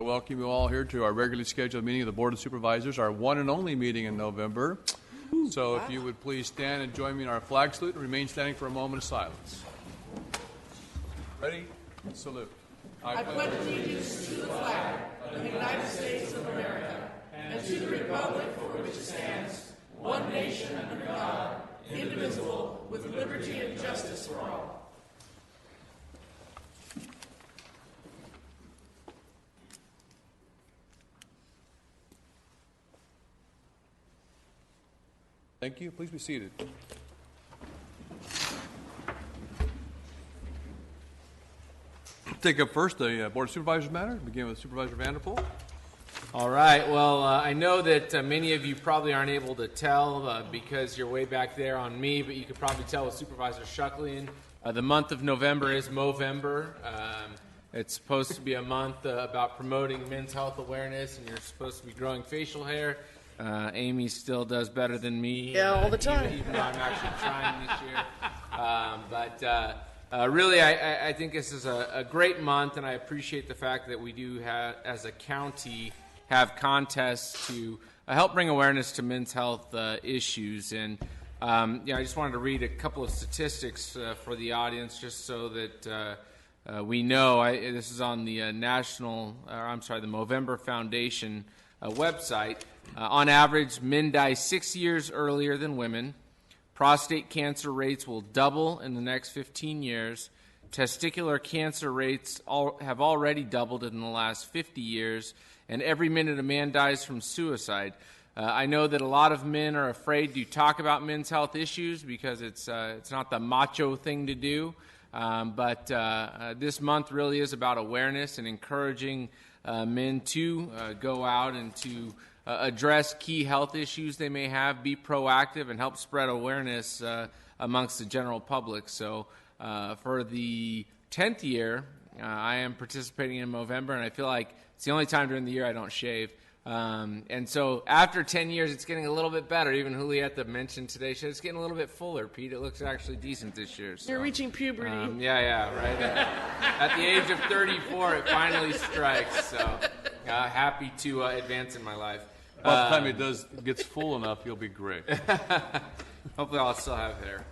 Welcome you all here to our regularly scheduled meeting of the Board of Supervisors, our one and only meeting in November. So if you would please stand and join me in our flag salute and remain standing for a moment of silence. Ready? Salute. I pledge allegiance to the flag of the United States of America and to the republic for which it stands, one nation under God, indivisible, with liberty and justice for all. Thank you. Please be seated. Take up first the Board of Supervisors matter. Begin with Supervisor Vanderpool. All right. Well, I know that many of you probably aren't able to tell because you're way back there on me, but you could probably tell with Supervisor Shucklian. The month of November is Movember. It's supposed to be a month about promoting men's health awareness, and you're supposed to be growing facial hair. Amy still does better than me. Yeah, all the time. Even though I'm actually trying this year. Really, I think this is a great month, and I appreciate the fact that we do have, as a county, have contests to help bring awareness to men's health issues. And I just wanted to read a couple of statistics for the audience, just so that we know. This is on the the Movember Foundation website. On average, men die 6 years earlier than women. Prostate cancer rates will double in the next 15 years. Testicular cancer rates have already doubled in the last 50 years. And every minute a man dies from suicide. I know that a lot of men are afraid to talk about men's health issues because it's not the macho thing to do. But this month really is about awareness and encouraging men to go out and to address key health issues they may have, be proactive, and help spread awareness amongst the general public. So for the 10th year, I am participating in Movember, and I feel like it's the only time during the year I don't shave. And so after 10 years, it's getting a little bit better. Even Julieta mentioned today, it's getting a little bit fuller, Pete. It looks actually decent this year. So. You're reaching puberty. Right. At the age of 34, it finally strikes. So happy to advance in my life. By the time it gets full enough, you'll be great. Hopefully I'll still have hair.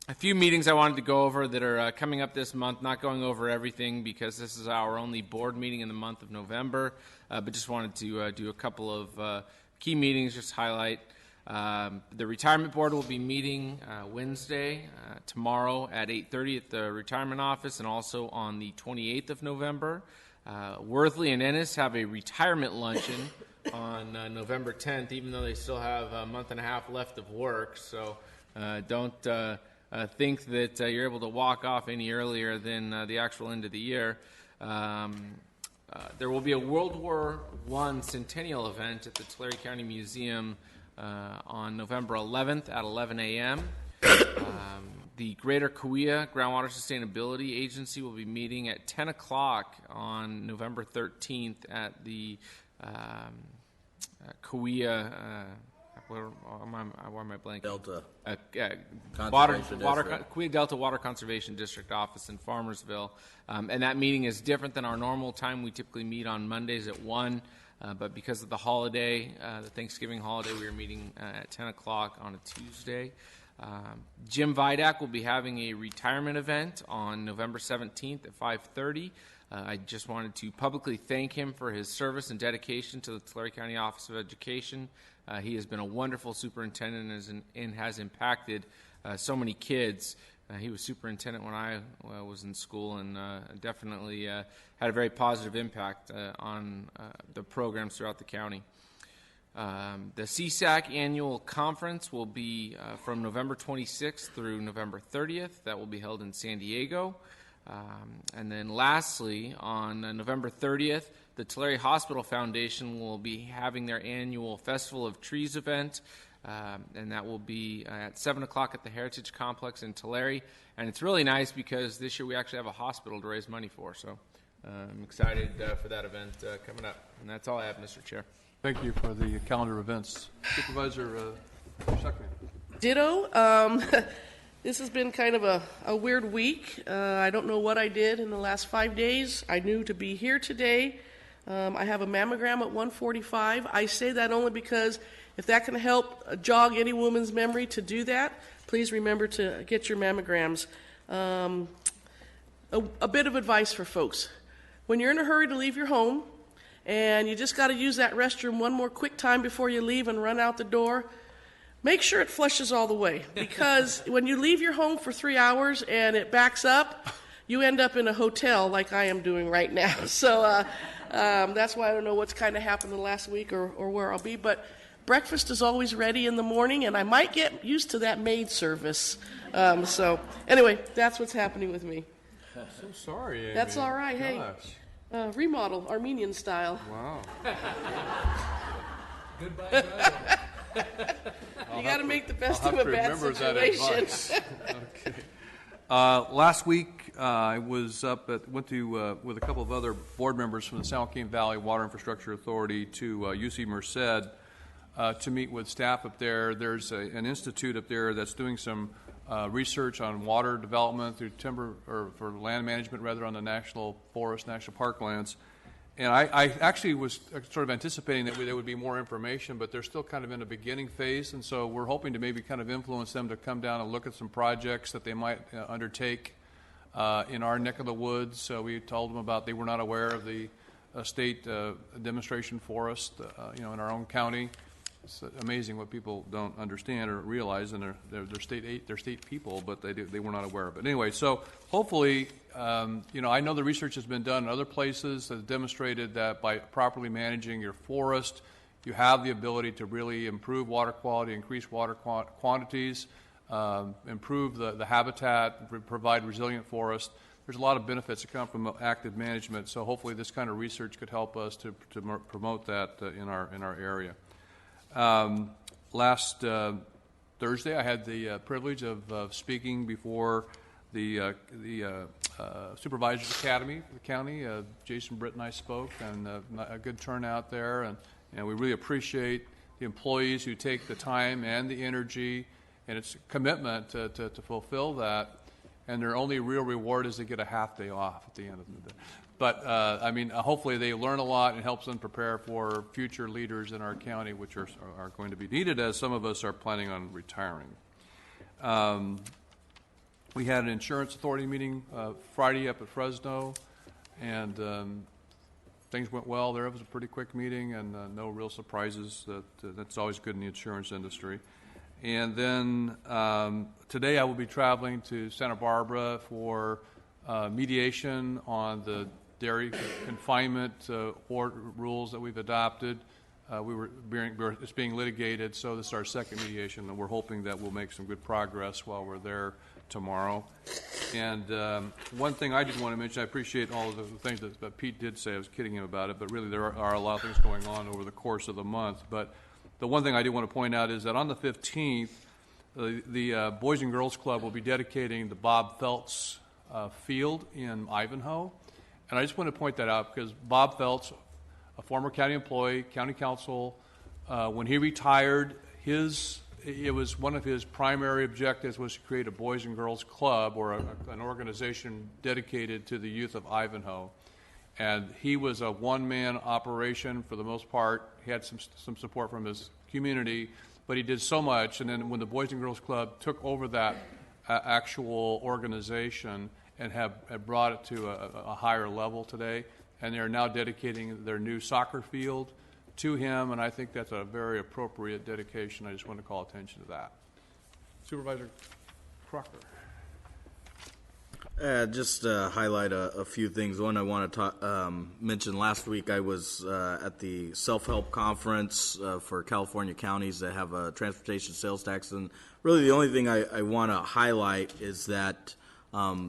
A few meetings I wanted to go over that are coming up this month, not going over everything because this is our only board meeting in the month of November, but just wanted to do a couple of key meetings, just highlight. The retirement board will be meeting Wednesday, tomorrow at 8:30 at the retirement office, and also on the 28th of November. Worthley and Ennis have a retirement luncheon on November 10th, even though they still have a month and a half left of work. So don't think that you're able to walk off any earlier than the actual end of the year. There will be a World War I centennial event at the Tulare County Museum on November 11th at 11 a.m. The Greater Kauai Groundwater Sustainability Agency will be meeting at 10 o'clock on November 13th at the Kauai, where am I blanking? Delta. Kauai Delta Water Conservation District office in Farmersville. And that meeting is different than our normal time. We typically meet on Mondays at 1. But because of the holiday, the Thanksgiving holiday, we are meeting at 10 o'clock on a Tuesday. Jim Vidak will be having a retirement event on November 17th at 5:30. I just wanted to publicly thank him for his service and dedication to the Tulare County Office of Education. He has been a wonderful superintendent and has impacted so many kids. He was superintendent when I was in school and definitely had a very positive impact on the programs throughout the county. The CSAC annual conference will be from November 26th through November 30th. That will be held in San Diego. And then lastly, on November 30th, the Tulare Hospital Foundation will be having their annual Festival of Trees event. And that will be at 7 o'clock at the Heritage Complex in Tulare. And it's really nice because this year we actually have a hospital to raise money for. So I'm excited for that event coming up. And that's all I have, Mr. Chair. Thank you for the calendar events. Supervisor Shuckman. Ditto. This has been kind of a weird week. I don't know what I did in the last 5 days. I knew to be here today. I have a mammogram at 1:45. I say that only because if that can help jog any woman's memory to do that, please remember to get your mammograms. A bit of advice for folks. When you're in a hurry to leave your home and you just got to use that restroom one more quick time before you leave and run out the door, make sure it flushes all the way, because when you leave your home for 3 hours and it backs up, you end up in a hotel like I am doing right now. So that's why I don't know what's kind of happened the last week or where I'll be. But breakfast is always ready in the morning, and I might get used to that maid service. So anyway, that's what's happening with me. So sorry, Amy. That's all right. Gosh. Hey, remodel, Armenian style. Wow. Goodbye, brother. You got to make the best I'll of have a to bad remember that situation. advice. Okay. Last week, I was went to with a couple of other board members from the San Joaquin Valley Water Infrastructure Authority to UC Merced to meet with staff up there. There's an institute up there that's doing some research on water development through timber, or for land management rather, on the national forest, national park lands. And I actually was sort of anticipating that there would be more information, but they're still kind of in a beginning phase, and so we're hoping to maybe kind of influence them to come down and look at some projects that they might undertake in our neck of the woods. So we told them about, they were not aware of the state demonstration forest, in our own county. It's amazing what people don't understand or realize, and they're state people, but they were not aware of it. Anyway, so hopefully, I know the research has been done in other places that has demonstrated that by properly managing your forest, you have the ability to really improve water quality, increase water quantities, improve the habitat, provide resilient forests. There's a lot of benefits that come from active management. So hopefully, this kind of research could help us to promote that in our area. Last Thursday, I had the privilege of speaking before the Supervisors Academy for the county. Jason Britt and I spoke, and a good turnout there. And we really appreciate the employees who take the time and the energy and its commitment to fulfill that. And their only real reward is to get a half day off at the end of the day. But, hopefully they learn a lot and helps them prepare for future leaders in our county, which are going to be needed, as some of us are planning on retiring. We had an insurance authority meeting Friday up at Fresno, and things went well there. It was a pretty quick meeting, and no real surprises. That's always good in the insurance industry. And then today I will be traveling to Santa Barbara for mediation on the dairy confinement rules that we've adopted. It's being litigated, so this is our second mediation, and we're hoping that we'll make some good progress while we're there tomorrow. And one thing I did want to mention, I appreciate all of the things that Pete did say. I was kidding him about it, but really there are a lot of things going on over the course of the month. But the one thing I do want to point out is that on the 15th, the Boys and Girls Club will be dedicating the Bob Feltz field in Ivanhoe. And I just want to point that out because Bob Feltz, a former county employee, county council, when he retired, it was one of his primary objectives was to create a Boys and Girls Club, or an organization dedicated to the youth of Ivanhoe. And he was a one-man operation for the most part. He had some support from his community, but he did so much. And then when the Boys and Girls Club took over that actual organization and have brought it to a higher level today, and they're now dedicating their new soccer field to him, and I think that's a very appropriate dedication. I just want to call attention to that. Supervisor Crocker. Just highlight a few things. One, I want to mention last week I was at the self-help conference for California counties that have a transportation sales tax. And really the only thing I want to highlight is that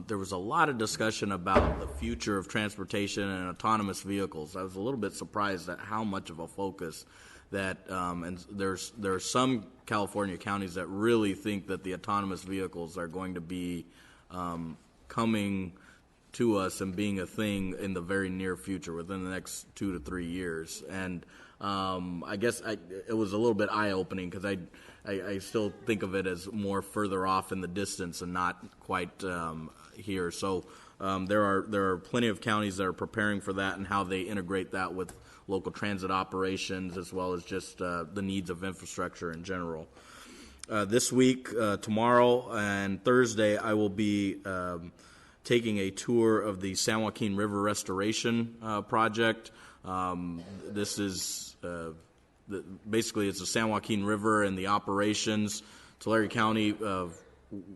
there was a lot of discussion about the future of transportation and autonomous vehicles. I was a little bit surprised at how much of a focus that, and there are some California counties that really think that the autonomous vehicles are going to be coming to us and being a thing in the very near future, within the next 2 to 3 years. And I guess it was a little bit eye-opening because I still think of it as more further off in the distance and not quite here. So there are plenty of counties that are preparing for that and how they integrate that with local transit operations as well as just the needs of infrastructure in general. This week, tomorrow and Thursday, I will be taking a tour of the San Joaquin River Restoration Project. This is basically it's the San Joaquin River and the operations. Tulare County,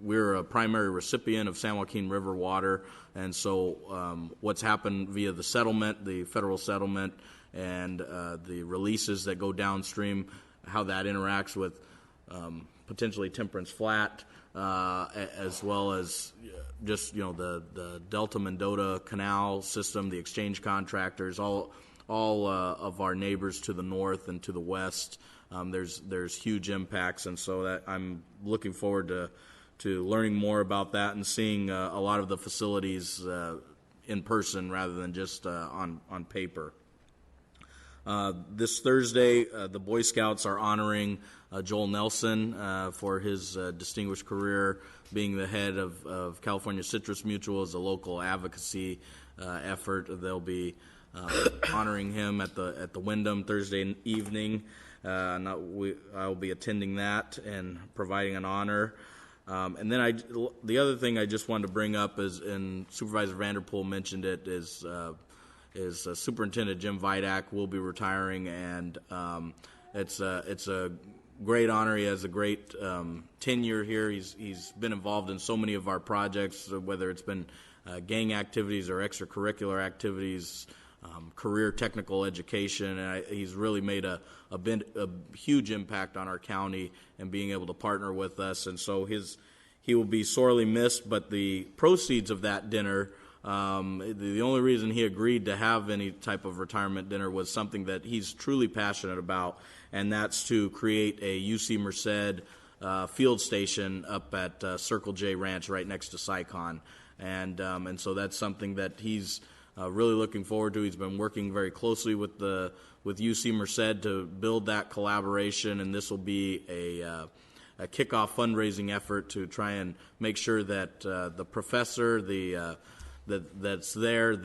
we're a primary recipient of San Joaquin River water, and so what's happened via the settlement, the federal settlement, and the releases that go downstream, how that interacts with potentially Temperance Flat, as well as just the Delta Mendota Canal system, the exchange contractors, all of our neighbors to the north and to the west. There's huge impacts, and so that I'm looking forward to learning more about that and seeing a lot of the facilities in person rather than just on paper. This Thursday, the Boy Scouts are honoring Joel Nelson for his distinguished career being the head of California Citrus Mutual as a local advocacy effort. They'll be honoring him at the Wyndham Thursday evening. I'll be attending that and providing an honor. And then the other thing I just wanted to bring up is, and Supervisor Vanderpool mentioned it, is Superintendent Jim Vidak will be retiring, and it's a great honor. He has a great tenure here. He's been involved in so many of our projects, whether it's been gang activities or extracurricular activities, career technical education, and he's really made a huge impact on our county and being able to partner with us. And so he will be sorely missed, but the proceeds of that dinner, the only reason he agreed to have any type of retirement dinner was something that he's truly passionate about, and that's to create a UC Merced field station up at Circle J Ranch right next to SciCon. And so that's something that he's really looking forward to. He's been working very closely with UC Merced to build that collaboration, and this will be a kickoff fundraising effort to try and make sure that the professor, that's there,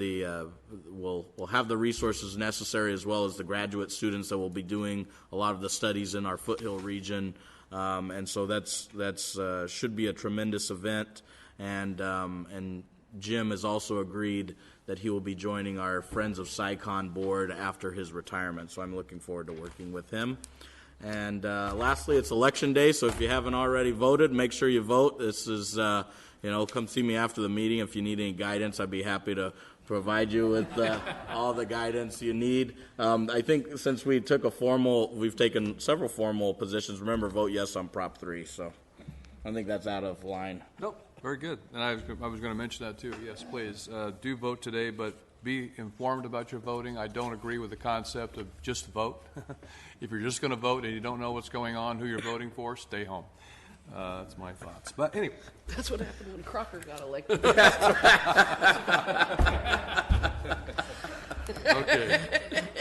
will have the resources necessary, as well as the graduate students that will be doing a lot of the studies in our foothill region. And so that's should be a tremendous event. And Jim has also agreed that he will be joining our Friends of SciCon board after his retirement. So I'm looking forward to working with him. And lastly, it's Election Day, so if you haven't already voted, make sure you vote. This is, come see me after the meeting. If you need any guidance, I'd be happy to provide you with all the guidance you need. I think since we've taken several formal positions. Remember, vote yes on Prop 3, so I think that's out of line. Nope, very good. And I was going to mention that too. Yes, please do vote today, but be informed about your voting. I don't agree with the concept of just vote. If you're just going to vote and you don't know what's going on, who you're voting for, stay home. That's my thoughts. But anyway. That's what happened when Crocker got elected. Okay.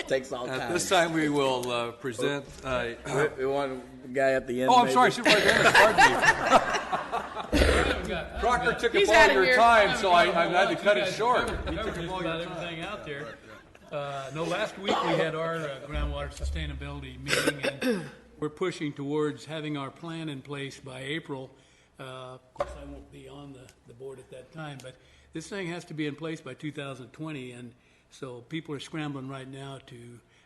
Takes all At time. this time, we will present. We want a guy at the end. Oh, I'm maybe. sorry, Supervisor Anderson, pardon me. Crocker took He's up all outta your here. time, so I had to cut it short. He took just about everything out there. Last week we had our groundwater sustainability meeting, and we're pushing towards having our plan in place by April. Of course, I won't be on the board at that time, but this thing has to be in place by 2020, and so people are scrambling right now to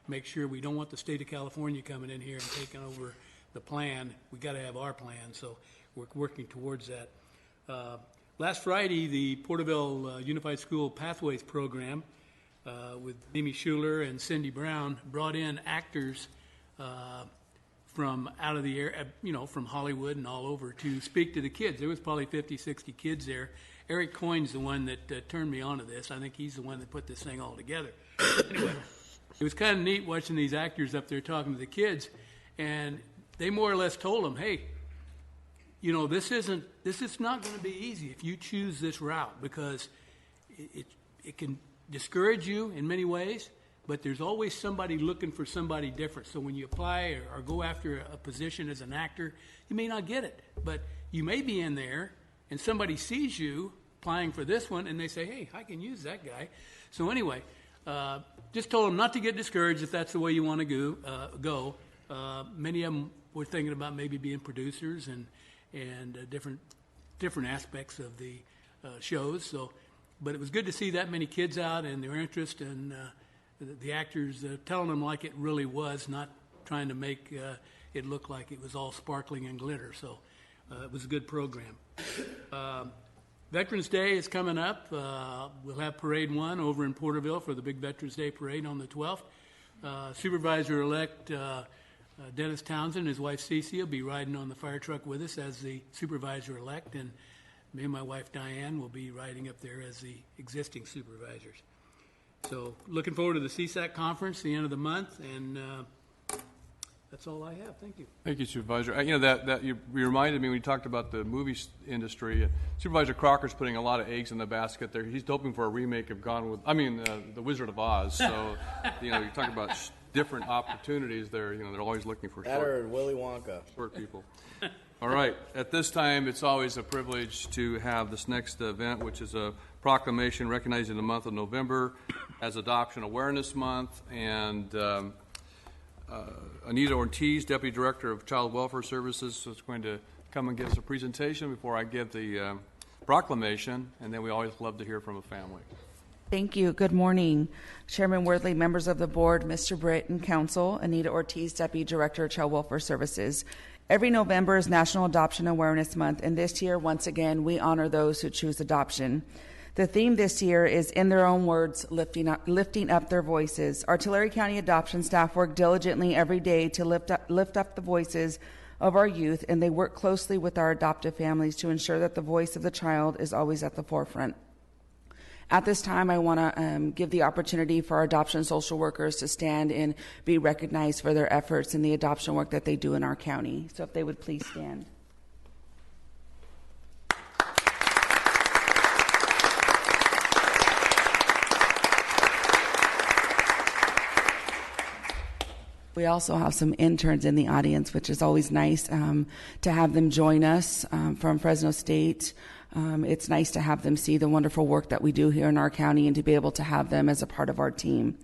make sure we don't want the state of California coming in here and taking over the plan. We got to have our plan, so we're working towards that. Last Friday, the Porterville Unified School Pathways Program with Mimi Schuler and Cindy Brown brought in actors from out of the area, from Hollywood and all over to speak to the kids. There was probably 50, 60 kids there. Eric Coyne's the one that turned me on to this. I think he's the one that put this thing all together. Anyway, it was kind of neat watching these actors up there talking to the kids, and they more or less told them, hey, this is not going to be easy if you choose this route, because it can discourage you in many ways, but there's always somebody looking for somebody different. So when you apply or go after a position as an actor, you may not get it, but you may be in there and somebody sees you applying for this one, and they say, hey, I can use that guy. So anyway, just told them not to get discouraged if that's the way you want to go. Many of them were thinking about maybe being producers and different aspects of the shows. So, but it was good to see that many kids out and their interest, and the actors telling them like it really was, not trying to make it look like it was all sparkling and glitter. So it was a good program. Veterans Day is coming up. We'll have Parade 1 over in Porterville for the big Veterans Day Parade on the 12th. Supervisor-elect Dennis Townsend and his wife Cece will be riding on the fire truck with us as the supervisor-elect, and me and my wife Diane will be riding up there as the existing supervisors. So looking forward to the CSAC conference the end of the month, and that's all I have. Thank you. Thank you, Supervisor. You know, that you reminded me when you talked about the movie industry. Supervisor Crocker's putting a lot of eggs in the basket there. He's hoping for a remake of The Wizard of Oz. So, you know, you're talking about different opportunities there. You know, they're always looking for Willy Wonka. short people. All right. At this time, it's always a privilege to have this next event, which is a proclamation recognizing the month of November as Adoption Awareness Month. And Anita Ortiz, Deputy Director of Child Welfare Services, is going to come and give us a presentation before I give the proclamation, and then we always love to hear from a family. Thank you. Good morning, Chairman Worthley, members of the board, Mr. Britt, and council. Anita Ortiz, Deputy Director of Child Welfare Services. Every November is National Adoption Awareness Month, and this year, once again, we honor those who choose adoption. The theme this year is, in their own words, lifting up their voices. Artillery County adoption staff work diligently every day to lift up the voices of our youth, and they work closely with our adoptive families to ensure that the voice of the child is always at the forefront. At this time, I want to give the opportunity for our adoption social workers to stand and be recognized for their efforts in the adoption work that they do in our county. So if they would please stand. We also have some interns in the audience, which is always nice to have them join us from Fresno State. It's nice to have them see the wonderful work that we do here in our county and to be able to have them as a part of our team.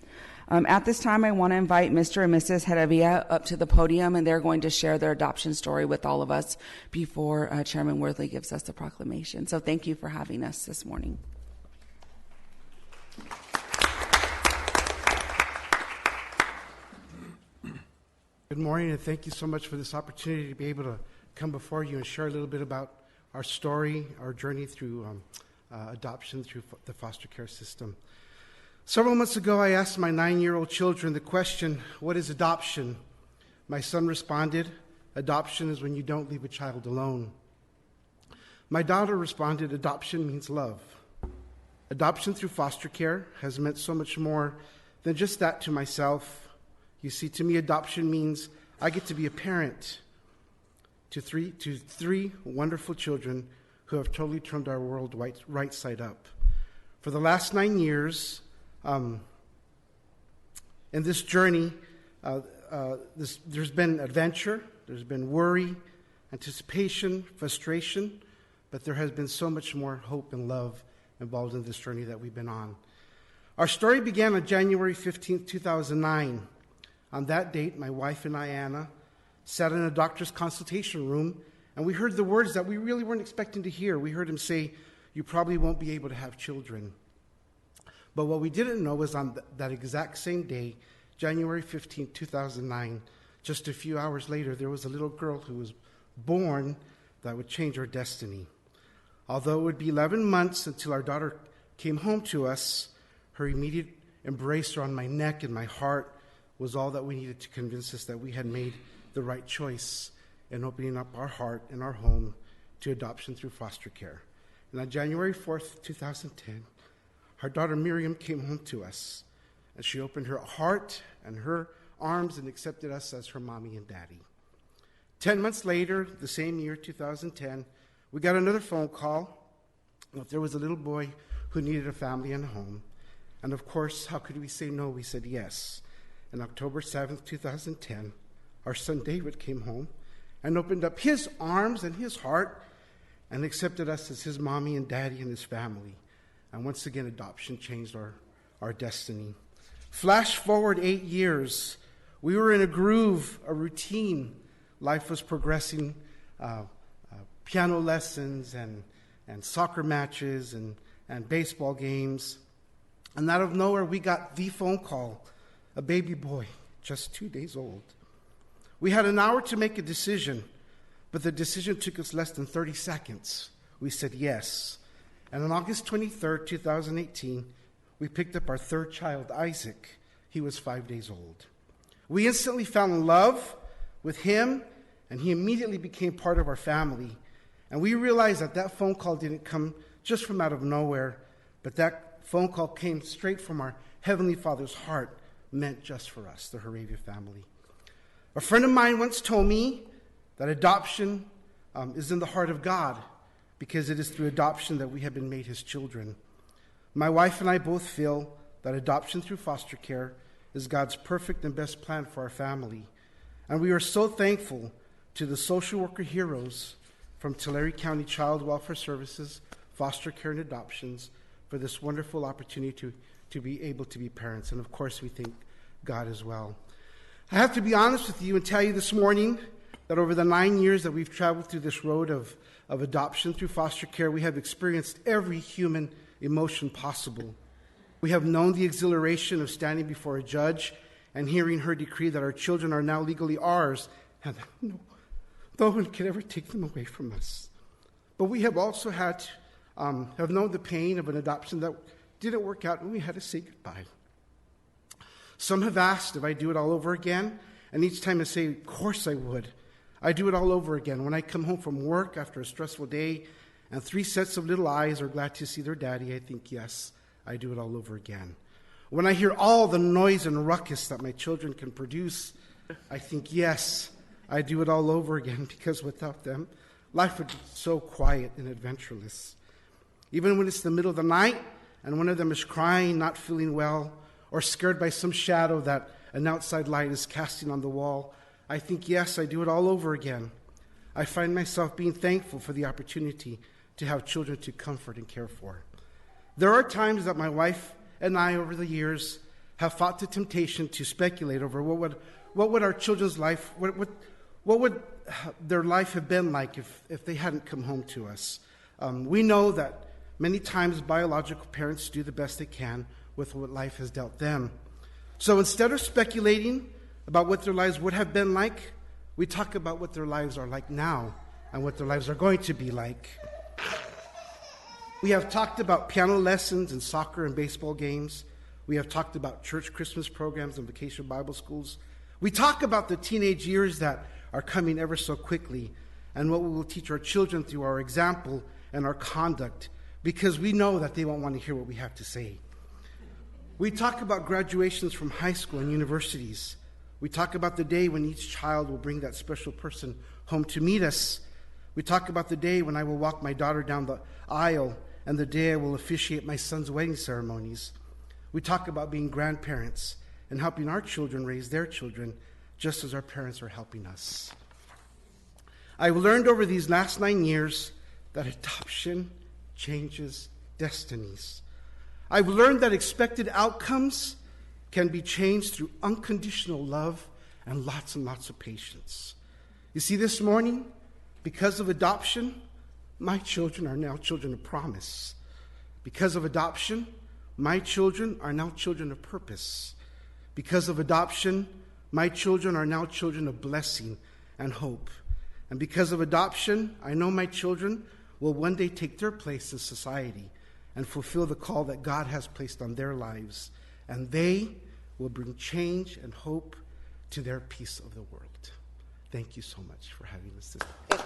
At this time, I want to invite Mr. and Mrs. Heredia up to the podium, and they're going to share their adoption story with all of us before Chairman Worthley gives us the proclamation. So thank you for having us this morning. Good morning, and thank you so much for this opportunity to be able to come before you and share a little bit about our story, our journey through adoption through the foster care system. Several months ago, I asked my 9-year-old children the question, what is adoption? My son responded, adoption is when you don't leave a child alone. My daughter responded, adoption means love. Adoption through foster care has meant so much more than just that to myself. You see, to me, adoption means I get to be a parent to three wonderful children who have totally turned our world right side up. For the last 9 years, in this journey, there's been adventure, there's been worry, anticipation, frustration, but there has been so much more hope and love involved in this journey that we've been on. Our story began on January 15th, 2009. On that date, my wife and I, Anna, sat in a doctor's consultation room, and we heard the words that we really weren't expecting to hear. We heard him say, you probably won't be able to have children. But what we didn't know was on that exact same day, January 15, 2009, just a few hours later, there was a little girl who was born that would change our destiny. Although it would be 11 months until our daughter came home to us, her immediate embrace around my neck and my heart was all that we needed to convince us that we had made the right choice in opening up our heart and our home to adoption through foster care. And on January 4th, 2010, our daughter Miriam came home to us, and she opened her heart and her arms and accepted us as her mommy and daddy. 10 months later, the same year, 2010, we got another phone call that there was a little boy who needed a family and a home. And of course, how could we say no? We said yes. On October 7th, 2010, our son David came home and opened up his arms and his heart and accepted us as his mommy and daddy and his family. And once again, adoption changed our destiny. Flash forward 8 years. We were in a groove, a routine. Life was progressing, piano lessons and soccer matches and baseball games. And out of nowhere, we got the phone call, a baby boy, just 2 days old. We had an hour to make a decision, but the decision took us less than 30 seconds. We said yes. And on August 23rd, 2018, we picked up our third child, Isaac. He was 5 days old. We instantly fell in love with him, and he immediately became part of our family. And we realized that that phone call didn't come just from out of nowhere, but that phone call came straight from our Heavenly Father's heart, meant just for us, the Jaravia family. A friend of mine once told me that adoption is in the heart of God, because it is through adoption that we have been made his children. My wife and I both feel that adoption through foster care is God's perfect and best plan for our family. And we are so thankful to the social worker heroes from Tulare County Child Welfare Services, Foster Care and Adoptions for this wonderful opportunity to be able to be parents. And of course, we thank God as well. I have to be honest with you and tell you this morning that over the 9 years that we've traveled through this road of adoption through foster care, we have experienced every human emotion possible. We have known the exhilaration of standing before a judge and hearing her decree that our children are now legally ours, and that no one can ever take them away from us. But we have also have known the pain of an adoption that didn't work out, and we had to say goodbye. Some have asked if I do it all over again, and each time I say, of course I would. I do it all over again. When I come home from work after a stressful day and 3 sets of little eyes are glad to see their daddy, I think, yes, I do it all over again. When I hear all the noise and ruckus that my children can produce, I think, yes, I do it all over again, because without them, life would be so quiet and adventureless. Even when it's the middle of the night and one of them is crying, not feeling well, or scared by some shadow that an outside light is casting on the wall, I think, yes, I do it all over again. I find myself being thankful for the opportunity to have children to comfort and care for. There are times that my wife and I, over the years, have fought the temptation to speculate over what would our children's life, what would their life have been like if they hadn't come home to us. We know that many times biological parents do the best they can with what life has dealt them. So instead of speculating about what their lives would have been like, we talk about what their lives are like now and what their lives are going to be like. We have talked about piano lessons and soccer and baseball games. We have talked about church Christmas programs and vacation Bible schools. We talk about the teenage years that are coming ever so quickly and what we will teach our children through our example and our conduct, because we know that they won't want to hear what we have to say. We talk about graduations from high school and universities. We talk about the day when each child will bring that special person home to meet us. We talk about the day when I will walk my daughter down the aisle and the day I will officiate my son's wedding ceremonies. We talk about being grandparents and helping our children raise their children just as our parents are helping us. I've learned over these last 9 years that adoption changes destinies. I've learned that expected outcomes can be changed through unconditional love and lots of patience. You see, this morning, because of adoption, my children are now children of promise. Because of adoption, my children are now children of purpose. Because of adoption, my children are now children of blessing and hope. And because of adoption, I know my children will one day take their place in society and fulfill the call that God has placed on their lives. And they will bring change and hope to their piece of the world. Thank you so much for having us this morning.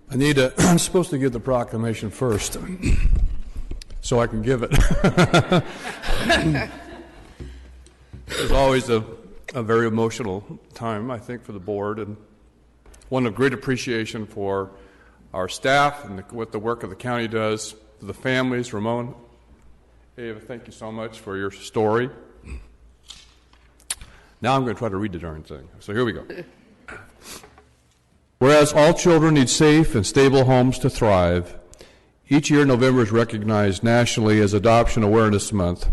Anita, I'm supposed to give the proclamation first, so I can give it. It's always a very emotional time, I think, for the board, and one of great appreciation for our staff and what the work of the county does, to the families. Ramon, Ava, thank you so much for your story. Now I'm going to try to read the darn thing. So here we go. Whereas all children need safe and stable homes to thrive, each year November is recognized nationally as Adoption Awareness Month.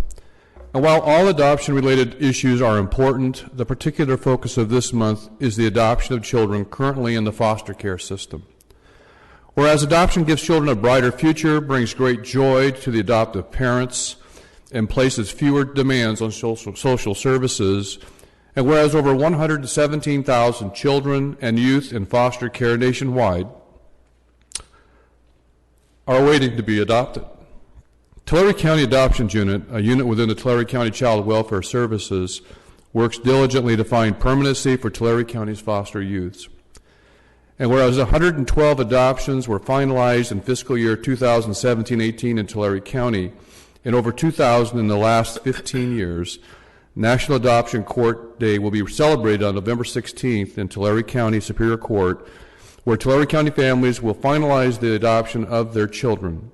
And while all adoption-related issues are important, the particular focus of this month is the adoption of children currently in the foster care system. Whereas adoption gives children a brighter future, brings great joy to the adoptive parents, and places fewer demands on social services, and whereas over 117,000 children and youth in foster care nationwide are waiting to be adopted. Tulare County Adoptions Unit, a unit within the Tulare County Child Welfare Services, works diligently to find permanency for Tulare County's foster youths. And whereas 112 adoptions were finalized in fiscal year 2017-18 in Tulare County, and over 2,000 in the last 15 years, National Adoption Court Day will be celebrated on November 16th in Tulare County Superior Court, where Tulare County families will finalize the adoption of their children.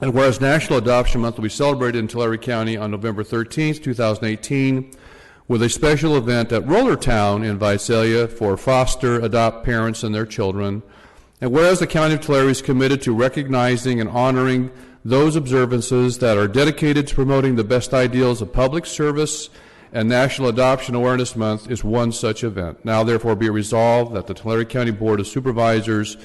And whereas National Adoption Month will be celebrated in Tulare County on November 13th, 2018, with a special event at Rollertown in Visalia for foster adopt parents and their children. And whereas the County of Tulare is committed to recognizing and honoring those observances that are dedicated to promoting the best ideals of public service, and National Adoption Awareness Month is one such event. Now, therefore, be it resolved that the Tulare County Board of Supervisors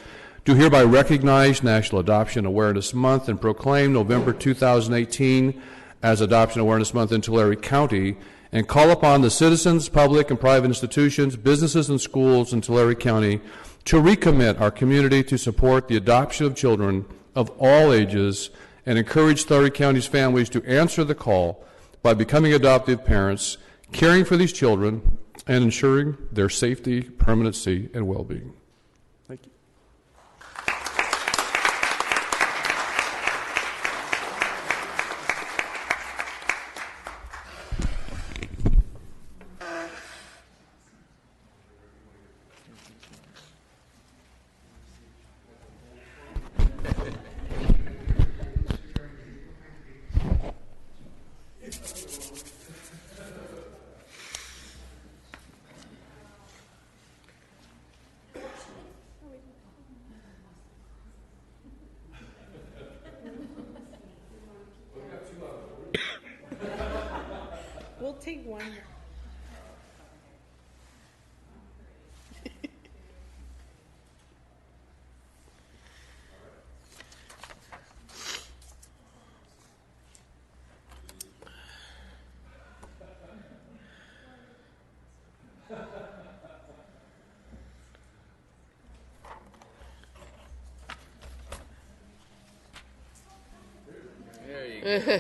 do hereby recognize National Adoption Awareness Month and proclaim November 2018 as Adoption Awareness Month in Tulare County, and call upon the citizens, public and private institutions, businesses, and schools in Tulare County to recommit our community to support the adoption of children of all ages and encourage Tulare County's families to answer the call by becoming adoptive parents, caring for these children, and ensuring their safety, permanency, and well-being. Thank you. We'll take one. There you go.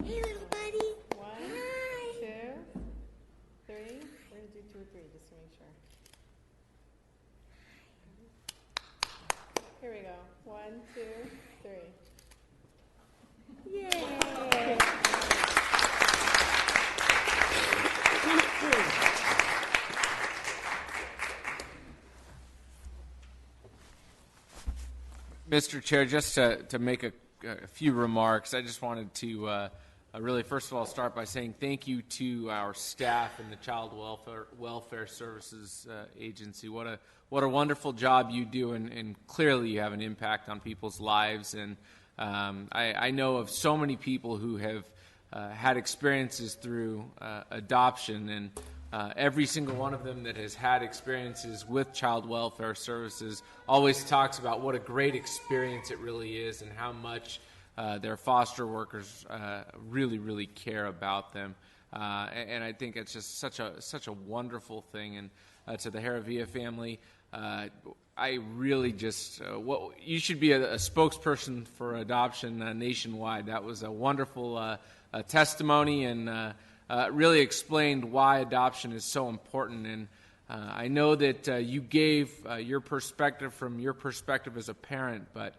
Hey, little buddy. 1, Hi. 2, 3. We're gonna do 2 or 3 just to make sure. Here we go. 1, 2, 3. Yay. Mr. Chair, just to make a few remarks, I just wanted to really, first of all, start by saying thank you to our staff in the Child Welfare Services Agency. What a wonderful job you do, and clearly you have an impact on people's lives. And I know of so many people who have had experiences through adoption, and every single one of them that has had experiences with Child Welfare Services always talks about what a great experience it really is and how much their foster workers really, really care about them. And I think it's just such a wonderful thing. And to the Jaravilla family, I really just, you should be a spokesperson for adoption nationwide. That was a wonderful testimony, and really explained why adoption is so important. And I know that you gave your perspective from your perspective as a parent, but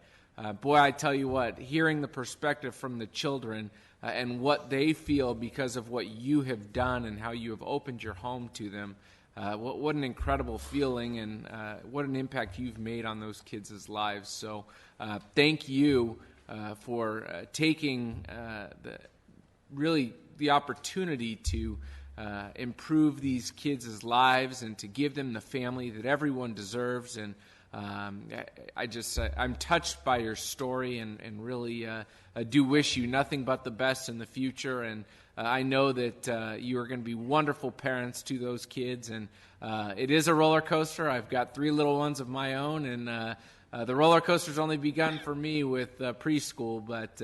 boy, I tell you what, hearing the perspective from the children and what they feel because of what you have done and how you have opened your home to them, what an incredible feeling, and what an impact you've made on those kids' lives. So thank you for taking the opportunity to improve these kids' lives and to give them the family that everyone deserves. And I'm touched by your story, and really I do wish you nothing but the best in the future. And I know that you are going to be wonderful parents to those kids. And it is a roller coaster. I've got 3 little ones of my own, and the roller coaster's only begun for me with preschool, but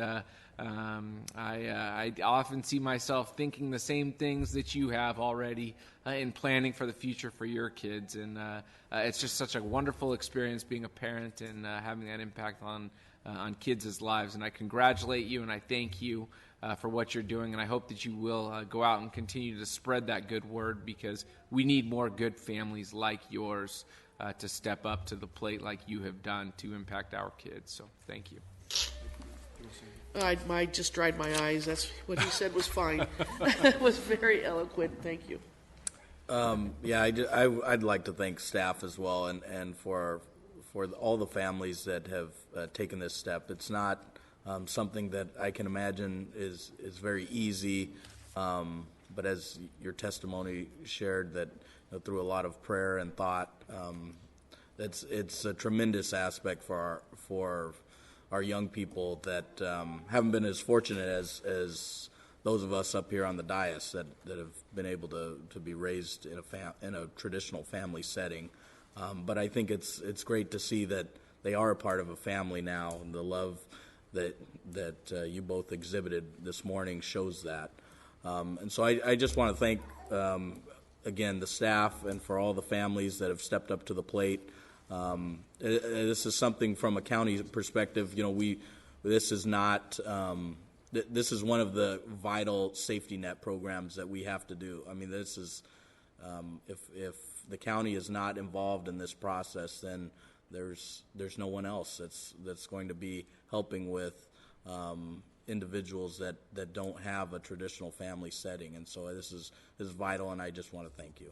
I often see myself thinking the same things that you have already in planning for the future for your kids. And it's just such a wonderful experience being a parent and having that impact on kids' lives. And I congratulate you and I thank you for what you're doing. And I hope that you will go out and continue to spread that good word, because we need more good families like yours to step up to the plate like you have done to impact our kids. So thank you. I just dried my eyes. That's what he said was fine. It was very eloquent. Thank you. I'd like to thank staff as well, and for all the families that have taken this step. It's not something that I can imagine is very easy, but as your testimony shared, that through a lot of prayer and thought, it's a tremendous aspect for our young people that haven't been as fortunate as those of us up here on the dais that have been able to be raised in a traditional family setting. But I think it's great to see that they are a part of a family now, and the love that you both exhibited this morning shows that. And so I just want to thank again the staff and for all the families that have stepped up to the plate. This is something from a county perspective. This is not. This is one of the vital safety net programs that we have to do. I mean, this is if the county is not involved in this process, then there's no one else that's going to be helping with individuals that don't have a traditional family setting. And so this is vital, and I just want to thank you.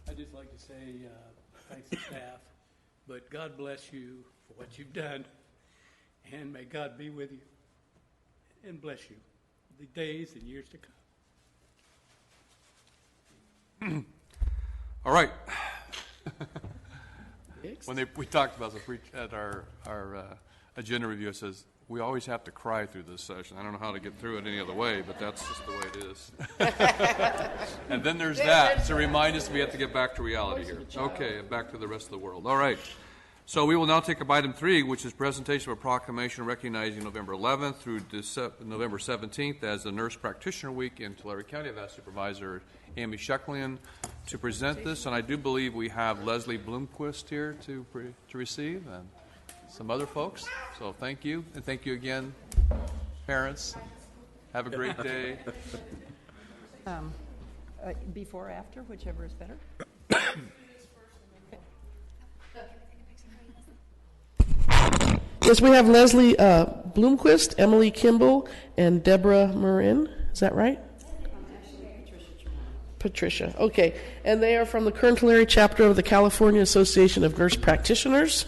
I'd just like to say thanks to staff, but God bless you for what you've done, and may God be with you and bless you the days and years to come. All right. When we talked about at our agenda review, it says we always have to cry through this session. I don't know how to get through it any other way, but that's just the way it is. And then there's that to remind us we have to get back to reality here. Okay, back to the rest of the world. All right. So we will now take up item 3, which is presentation of a proclamation recognizing November 11th through November 17th as the Nurse Practitioner Week in Tulare County. I've asked Supervisor Amy Shucklian to present this, and I do believe we have Leslie Bloomquist here to receive, and some other folks. So thank you, and thank you again, parents. Have a great day. Before or after, whichever is better. Yes, we have Leslie Bloomquist, Emily Kimball, and Deborah Marin. Is that right? Patricia. Okay. And they are from the Kern Tulare chapter of the California Association of Nurse Practitioners.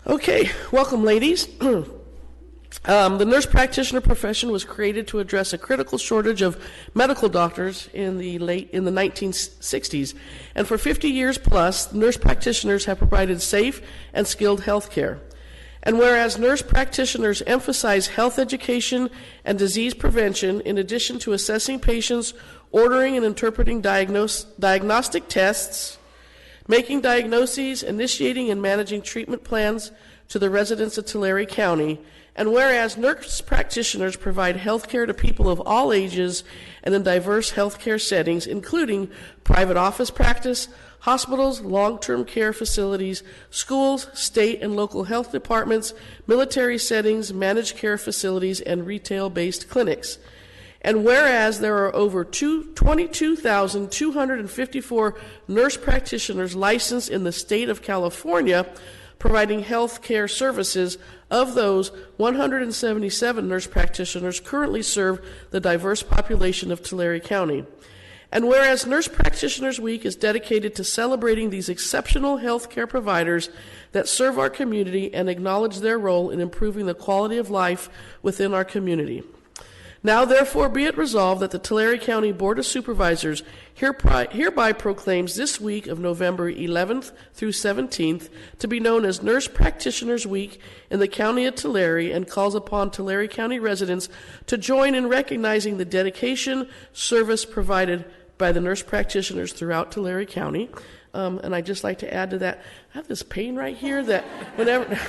Okay. Welcome, ladies. The nurse practitioner profession was created to address a critical shortage of medical doctors in the 1960s, and for 50 years plus, nurse practitioners have provided safe and skilled health care. And whereas nurse practitioners emphasize health education and disease prevention in addition to assessing patients, ordering and interpreting diagnostic tests, making diagnoses, initiating and managing treatment plans to the residents of Tulare County, and whereas nurse practitioners provide health care to people of all ages and in diverse health care settings, including private office practice, hospitals, long-term care facilities, schools, state and local health departments, military settings, managed care facilities, and retail-based clinics. And whereas there are over 22,254 nurse practitioners licensed in the state of California providing health care services, of those, 177 nurse practitioners currently serve the diverse population of Tulare County. And whereas Nurse Practitioners Week is dedicated to celebrating these exceptional healthcare providers that serve our community and acknowledge their role in improving the quality of life within our community. Now, therefore, be it resolved that the Tulare County Board of Supervisors hereby proclaims this week of November 11th through 17th to be known as Nurse Practitioners Week in the County of Tulare, and calls upon Tulare County residents to join in recognizing the dedication, service provided by the nurse practitioners throughout Tulare County. And I'd just like to add to that, I have this pain right here that whenever...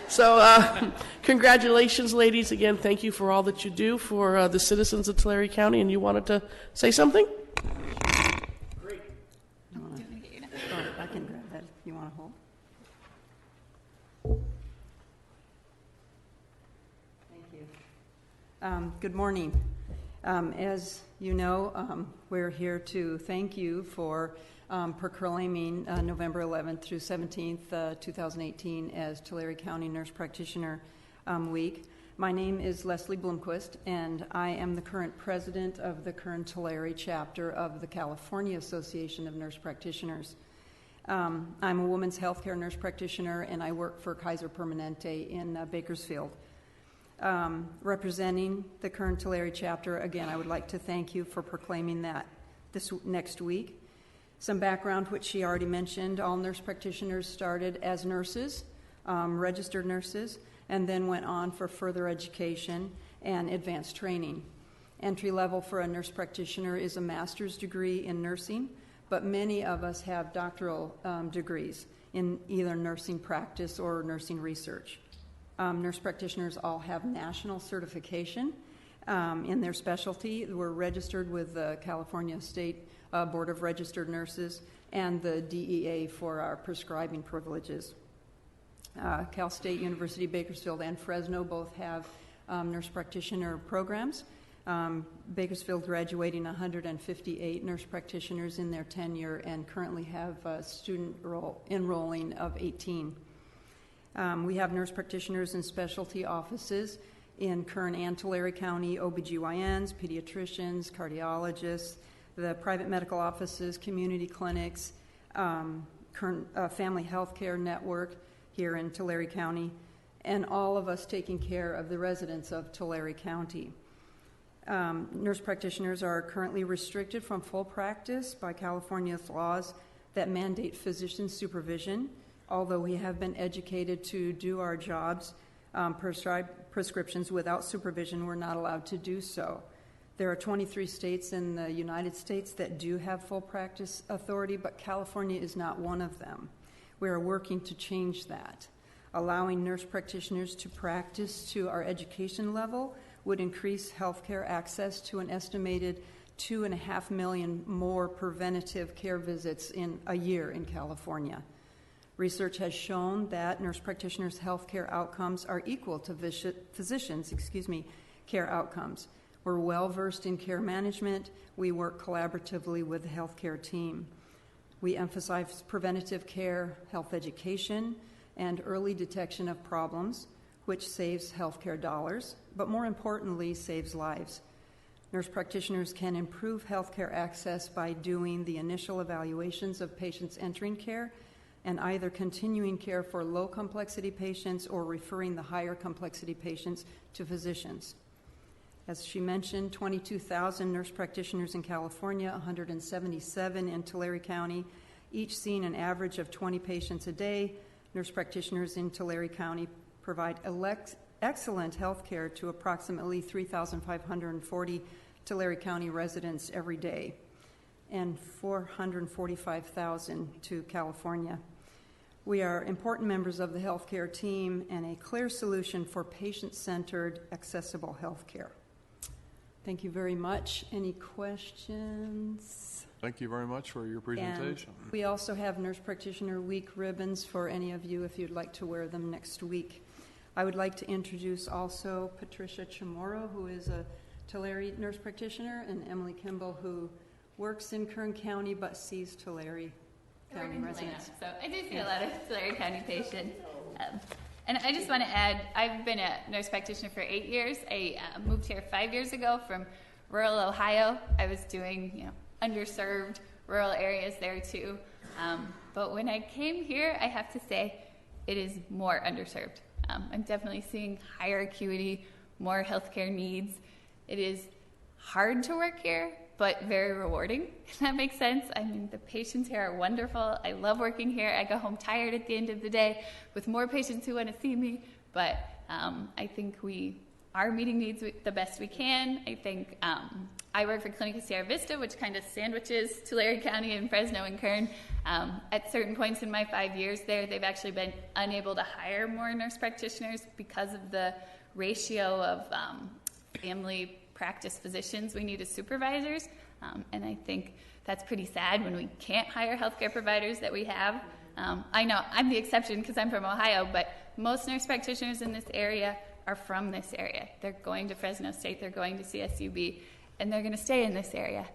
So congratulations, ladies. Again, thank you for all that you do for the citizens of Tulare County. And you wanted to say something? Great. I can grab that if you want to hold. Thank you. Good morning. As you know, we're here to thank you for proclaiming November 11th through 17th, 2018 as Tulare County Nurse Practitioner Week. My name is Leslie Blomquist, and I am the current president of the Kern Tulare chapter of the California Association of Nurse Practitioners. I'm a women's healthcare nurse practitioner, and I work for Kaiser Permanente in Bakersfield. Representing the Kern Tulare chapter, again, I would like to thank you for proclaiming that this next week. Some background, which she already mentioned, all nurse practitioners started as nurses, registered nurses, and then went on for further education and advanced training. Entry level for a nurse practitioner is a master's degree in nursing, but many of us have doctoral degrees in either nursing practice or nursing research. Nurse practitioners all have national certification in their specialty. We're registered with the California State Board of Registered Nurses and the DEA for our prescribing privileges. Cal State University, Bakersfield, and Fresno both have nurse practitioner programs. Bakersfield graduating 158 nurse practitioners in their tenure and currently have student enrolling of 18. We have nurse practitioners in specialty offices in Kern and Tulare County, OBGYNs, pediatricians, cardiologists, the private medical offices, community clinics, Kern Family Health Care Network here in Tulare County, and all of us taking care of the residents of Tulare County. Nurse practitioners are currently restricted from full practice by California's laws that mandate physician supervision. Although we have been educated to do our jobs, prescribe prescriptions without supervision, we're not allowed to do so. There are 23 states in the United States that do have full practice authority, but California is not one of them. We are working to change that. Allowing nurse practitioners to practice to our education level would increase healthcare access to an estimated 2.5 million more preventative care visits in a year in California. Research has shown that nurse practitioners' healthcare outcomes are equal to physicians' care outcomes. We're well-versed in care management. We work collaboratively with the healthcare team. We emphasize preventative care, health education, and early detection of problems, which saves healthcare dollars, but more importantly, saves lives. Nurse practitioners can improve healthcare access by doing the initial evaluations of patients entering care and either continuing care for low-complexity patients or referring the higher complexity patients to physicians. As she mentioned, 22,000 nurse practitioners in California, 177 in Tulare County, each seeing an average of 20 patients a day. Nurse practitioners in Tulare County provide excellent health care to approximately 3,540 Tulare County residents every day, and 445,000 to California. We are important members of the healthcare team and a clear solution for patient-centered, accessible healthcare. Thank you very much. Any questions? Thank you very much for your presentation. And we also have Nurse Practitioner Week ribbons for any of you if you'd like to wear them next week. I would like to introduce also Patricia Chamorro, who is a Tulare nurse practitioner, and Emily Kimball, who works in Kern County but sees Tulare County residents. So I do see a lot of Tulare County patients. And I just want to add, I've been a nurse practitioner for 8 years. I moved here 5 years ago from rural Ohio. I was doing, underserved rural areas there too. But when I came here, I have to say it is more underserved. I'm definitely seeing higher acuity, more healthcare needs. It is hard to work here, but very rewarding, if that makes sense. I mean, the patients here are wonderful. I love working here. I go home tired at the end of the day with more patients who want to see me, but I think we are meeting needs the best we can. I think I work for Clinica Sierra Vista, which kind of sandwiches Tulare County and Fresno and Kern. At certain points in my 5 years there, they've actually been unable to hire more nurse practitioners because of the ratio of family practice physicians we need as supervisors, and I think that's pretty sad when we can't hire healthcare providers that we have. I know I'm the exception because I'm from Ohio, but most nurse practitioners in this area are from this area. They're going to Fresno State, they're going to CSUB, and they're going to stay in this area.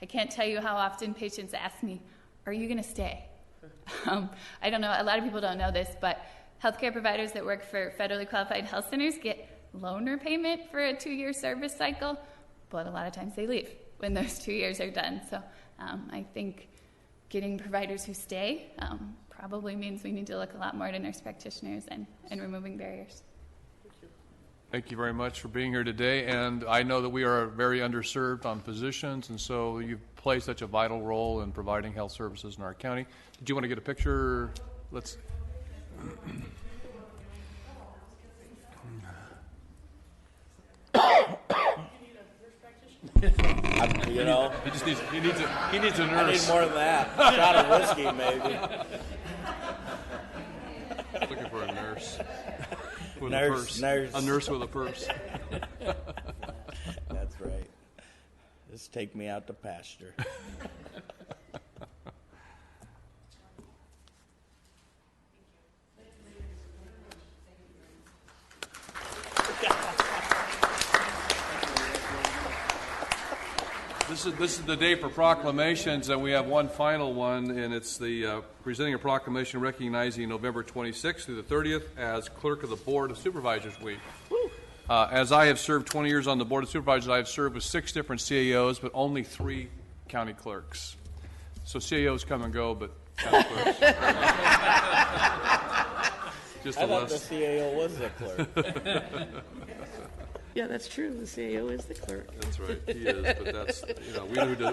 I can't tell you how often patients ask me, are you going to stay? I don't know, a lot of people don't know this, but healthcare providers that work for federally qualified health centers get loan repayment for a 2-year service cycle, but a lot of times they leave when those 2 years are done. So I think getting providers who stay probably means we need to look a lot more to nurse practitioners and removing barriers. Thank you very much for being here today, and I know that we are very underserved on physicians, and so you play such a vital role in providing health services in our county. Did you want to get a picture? Let's... You know, he needs a I nurse. need more of that. Shot of whiskey, maybe. Looking for a nurse. With Nurse, a purse. nurse. A nurse with a purse. That's right. Just take me out to pasture. This is the day for proclamations, and we have one final one, and it's the presenting a proclamation recognizing November 26th through the 30th as Clerk of the Board of Supervisors Week. As I have served 20 years on the Board of Supervisors, I have served with 6 different CAOs, but only 3 county clerks. So CAOs come and go, but county clerks. Just I a thought the list. CAO was the clerk. Yeah, that's true. The CAO is the clerk. That's right, he is, but that's,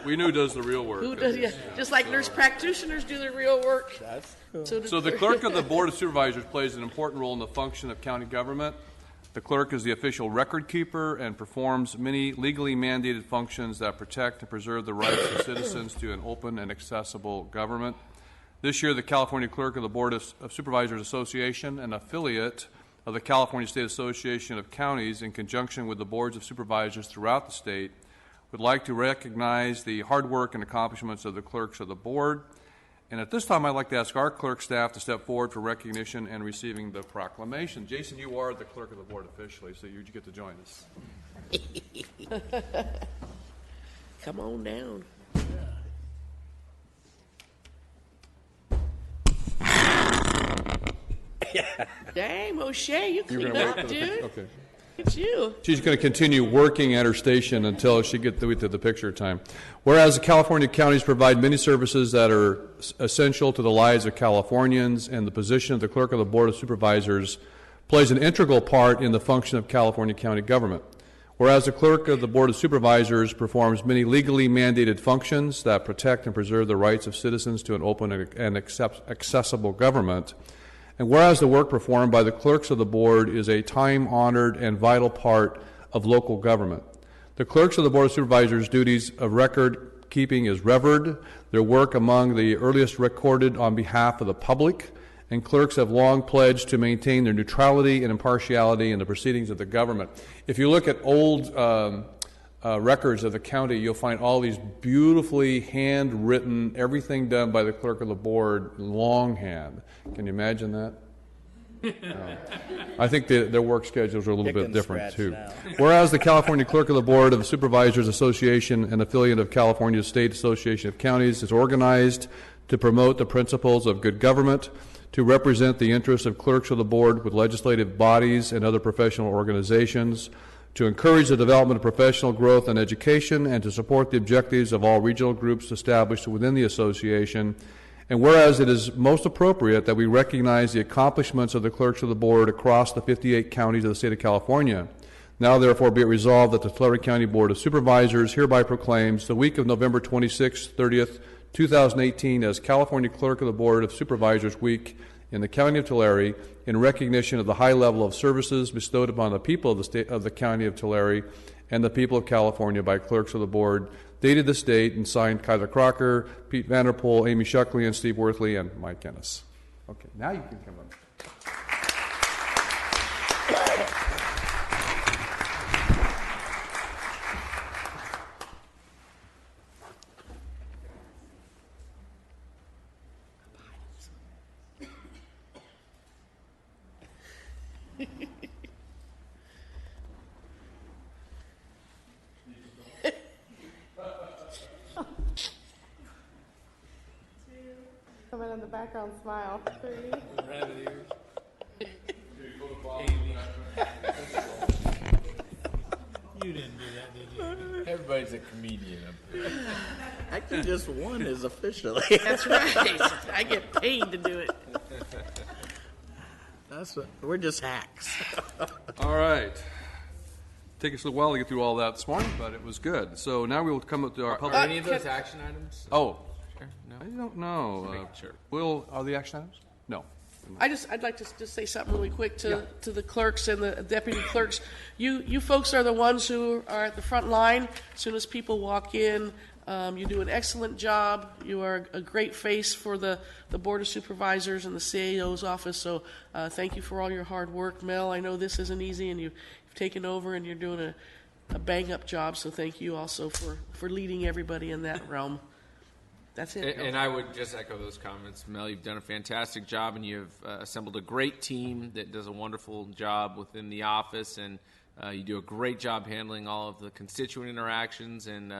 we knew who does the real work. Who does? Yeah, just like nurse practitioners do their real work. That's cool. So the clerk of the Board of Supervisors plays an important role in the function of county government. The clerk is the official record keeper and performs many legally mandated functions that protect and preserve the rights of citizens to an open and accessible government. This year, the California Clerk of the Board of Supervisors Association, an affiliate of the California State Association of Counties, in conjunction with the boards of supervisors throughout the state, would like to recognize the hard work and accomplishments of the clerks of the board. And at this time, I'd like to ask our clerk staff to step forward for recognition and receiving the proclamation. Jason, you are the clerk of the board officially, so you get to join us. Come on down. Dang, Moshe, you cleaned up, dude. Okay. Look at you. She's going to continue working at her station until she gets to the picture time. Whereas the California counties provide many services that are essential to the lives of Californians, and the position of the Clerk of the Board of Supervisors plays an integral part in the function of California county government. Whereas the Clerk of the Board of Supervisors performs many legally mandated functions that protect and preserve the rights of citizens to an open and accessible government. And whereas the work performed by the clerks of the board is a time-honored and vital part of local government. The clerks of the Board of Supervisors' duties of record keeping is revered, their work among the earliest recorded on behalf of the public, and clerks have long pledged to maintain their neutrality and impartiality in the proceedings of the government. If you look at old records of the county, you'll find all these beautifully handwritten, everything done by the clerk of the board in longhand. Can you imagine that? I think their work schedules are a little Pick bit and different, scratch too. now. Whereas the California Clerk of the Board of Supervisors Association, an affiliate of California State Association of Counties, is organized to promote the principles of good government, to represent the interests of clerks of the board with legislative bodies and other professional organizations, to encourage the development of professional growth and education, and to support the objectives of all regional groups established within the association. And whereas it is most appropriate that we recognize the accomplishments of the clerks of the board across the 58 counties of the state of California, now therefore be it resolved that the Tulare County Board of Supervisors hereby proclaims the week of November 26th, 30th, 2018 as California Clerk of the Board of Supervisors Week in the County of Tulare in recognition of the high level of services bestowed upon the people of the state of the County of Tulare and the people of California by clerks of the board, dated this date and signed Kaiser Crocker, Pete Vanderpool, Amy Shuckley, and Steve Worthley, and Mike Ennis. Okay, now you can come up. Comment on the background smile. 3. Rabbit ears. You didn't do that, did you? Everybody's a comedian up here. Actually, just one is officially. That's right. I get paid to do it. We're just hacks. All right. Take us a little while to get through all that this morning, but it was good. So now we will come up to our public. Are any of those action items? Oh, Sure. No. I don't know. Sure. Are the action items? No. I'd like to just say something really quick to the clerks and the deputy clerks. You folks are the ones who are at the front line. As soon as people walk in, you do an excellent job. You are a great face for the Board of Supervisors and the CAO's office. So thank you for all your hard work, Mel. I know this isn't easy, and you've taken over, and you're doing a bang-up job. So thank you also for leading everybody in that realm. That's it. And I would just echo those comments. Mel, you've done a fantastic job, and you've assembled a great team that does a wonderful job within the office, and you do a great job handling all of the constituent interactions and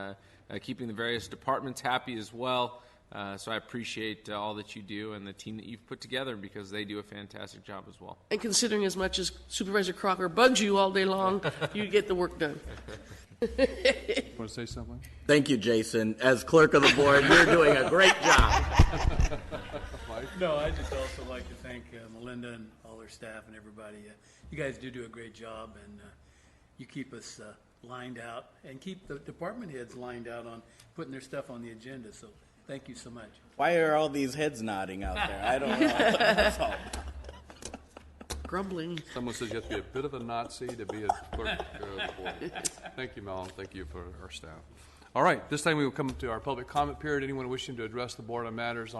keeping the various departments happy as well. So I appreciate all that you do and the team that you've put together, because they do a fantastic job as well. And considering as much as Supervisor Crocker bugs you all day long, you get the work done. Want to say something? Thank you, Jason. As clerk of the board, you're doing a great job. No, I'd just also like to thank Melinda and all her staff and everybody. You guys do a great job, and you keep us lined out and keep the department heads lined out on putting their stuff on the agenda. So thank you so much. Why are all these heads nodding out there? I don't know. That's all. Grumbling. Someone says you have to be a bit of a Nazi to be a clerk of the board. Thank you, Mel. Thank you for our staff. All right, this time we will come to our public comment period. Anyone wishing to address the board on matters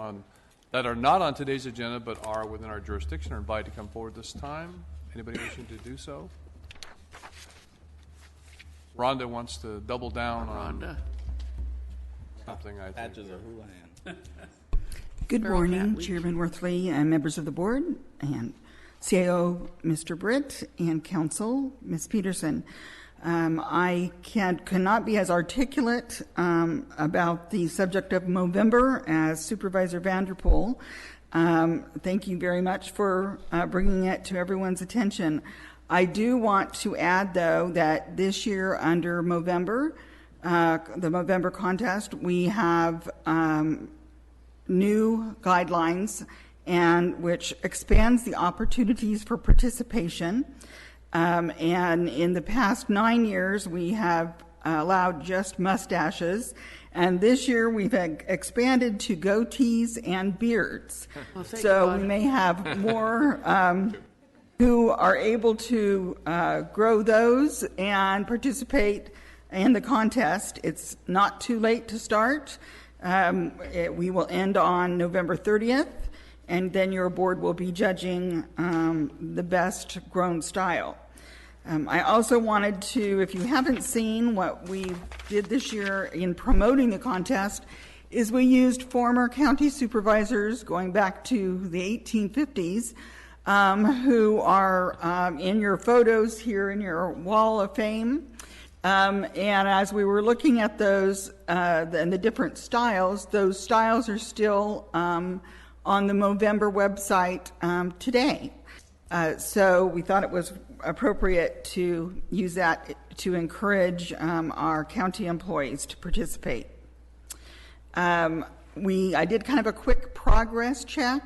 that are not on today's agenda but are within our jurisdiction are invited to come forward this time. Anybody wishing to do so? Rhonda wants to double down on something, I think. Patches of Houlihan. Good morning, Chairman Worthley and members of the board, and CAO Mr. Britt and Council Ms. Peterson. I cannot be as articulate about the subject of Movember as Supervisor Vanderpool. Thank you very much for bringing it to everyone's attention. I do want to add, though, that this year under Movember, the Movember contest, we have new guidelines and which expands the opportunities for participation. And in the past 9 years, we have allowed just mustaches. And this year, we've expanded to goatees and beards. Well, so we may have more who are able to grow those and participate in the contest. It's not too late to start. We will end on November 30th. And then your board will be judging the best grown style. I also wanted to, if you haven't seen what we did this year in promoting the contest, is we used former county supervisors going back to the 1850s who are in your photos here in your wall of fame. And as we were looking at those and the different styles, those styles are still on the Movember website today. So we thought it was appropriate to use that to encourage our county employees to participate. I did kind of a quick progress check,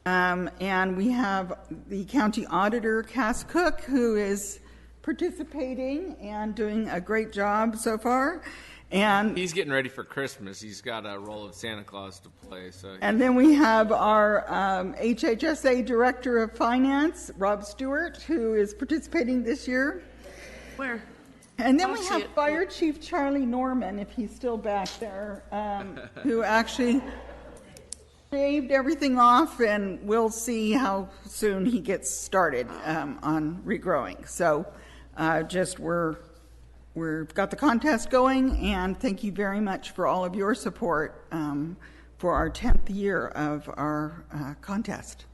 and we have the county auditor, Cass Cook, who is participating and doing a great job so far. And he's getting ready for Christmas. He's got a role of Santa Claus to play. So. And then we have our HHSA Director of Finance, Rob Stewart, who is participating this year. Where? And then we have Fire Chief Charlie Norman, if he's still back there, who actually shaved everything off, and we'll see how soon he gets started on regrowing. So we've got the contest going, and thank you very much for all of your support for our 10th year of our contest.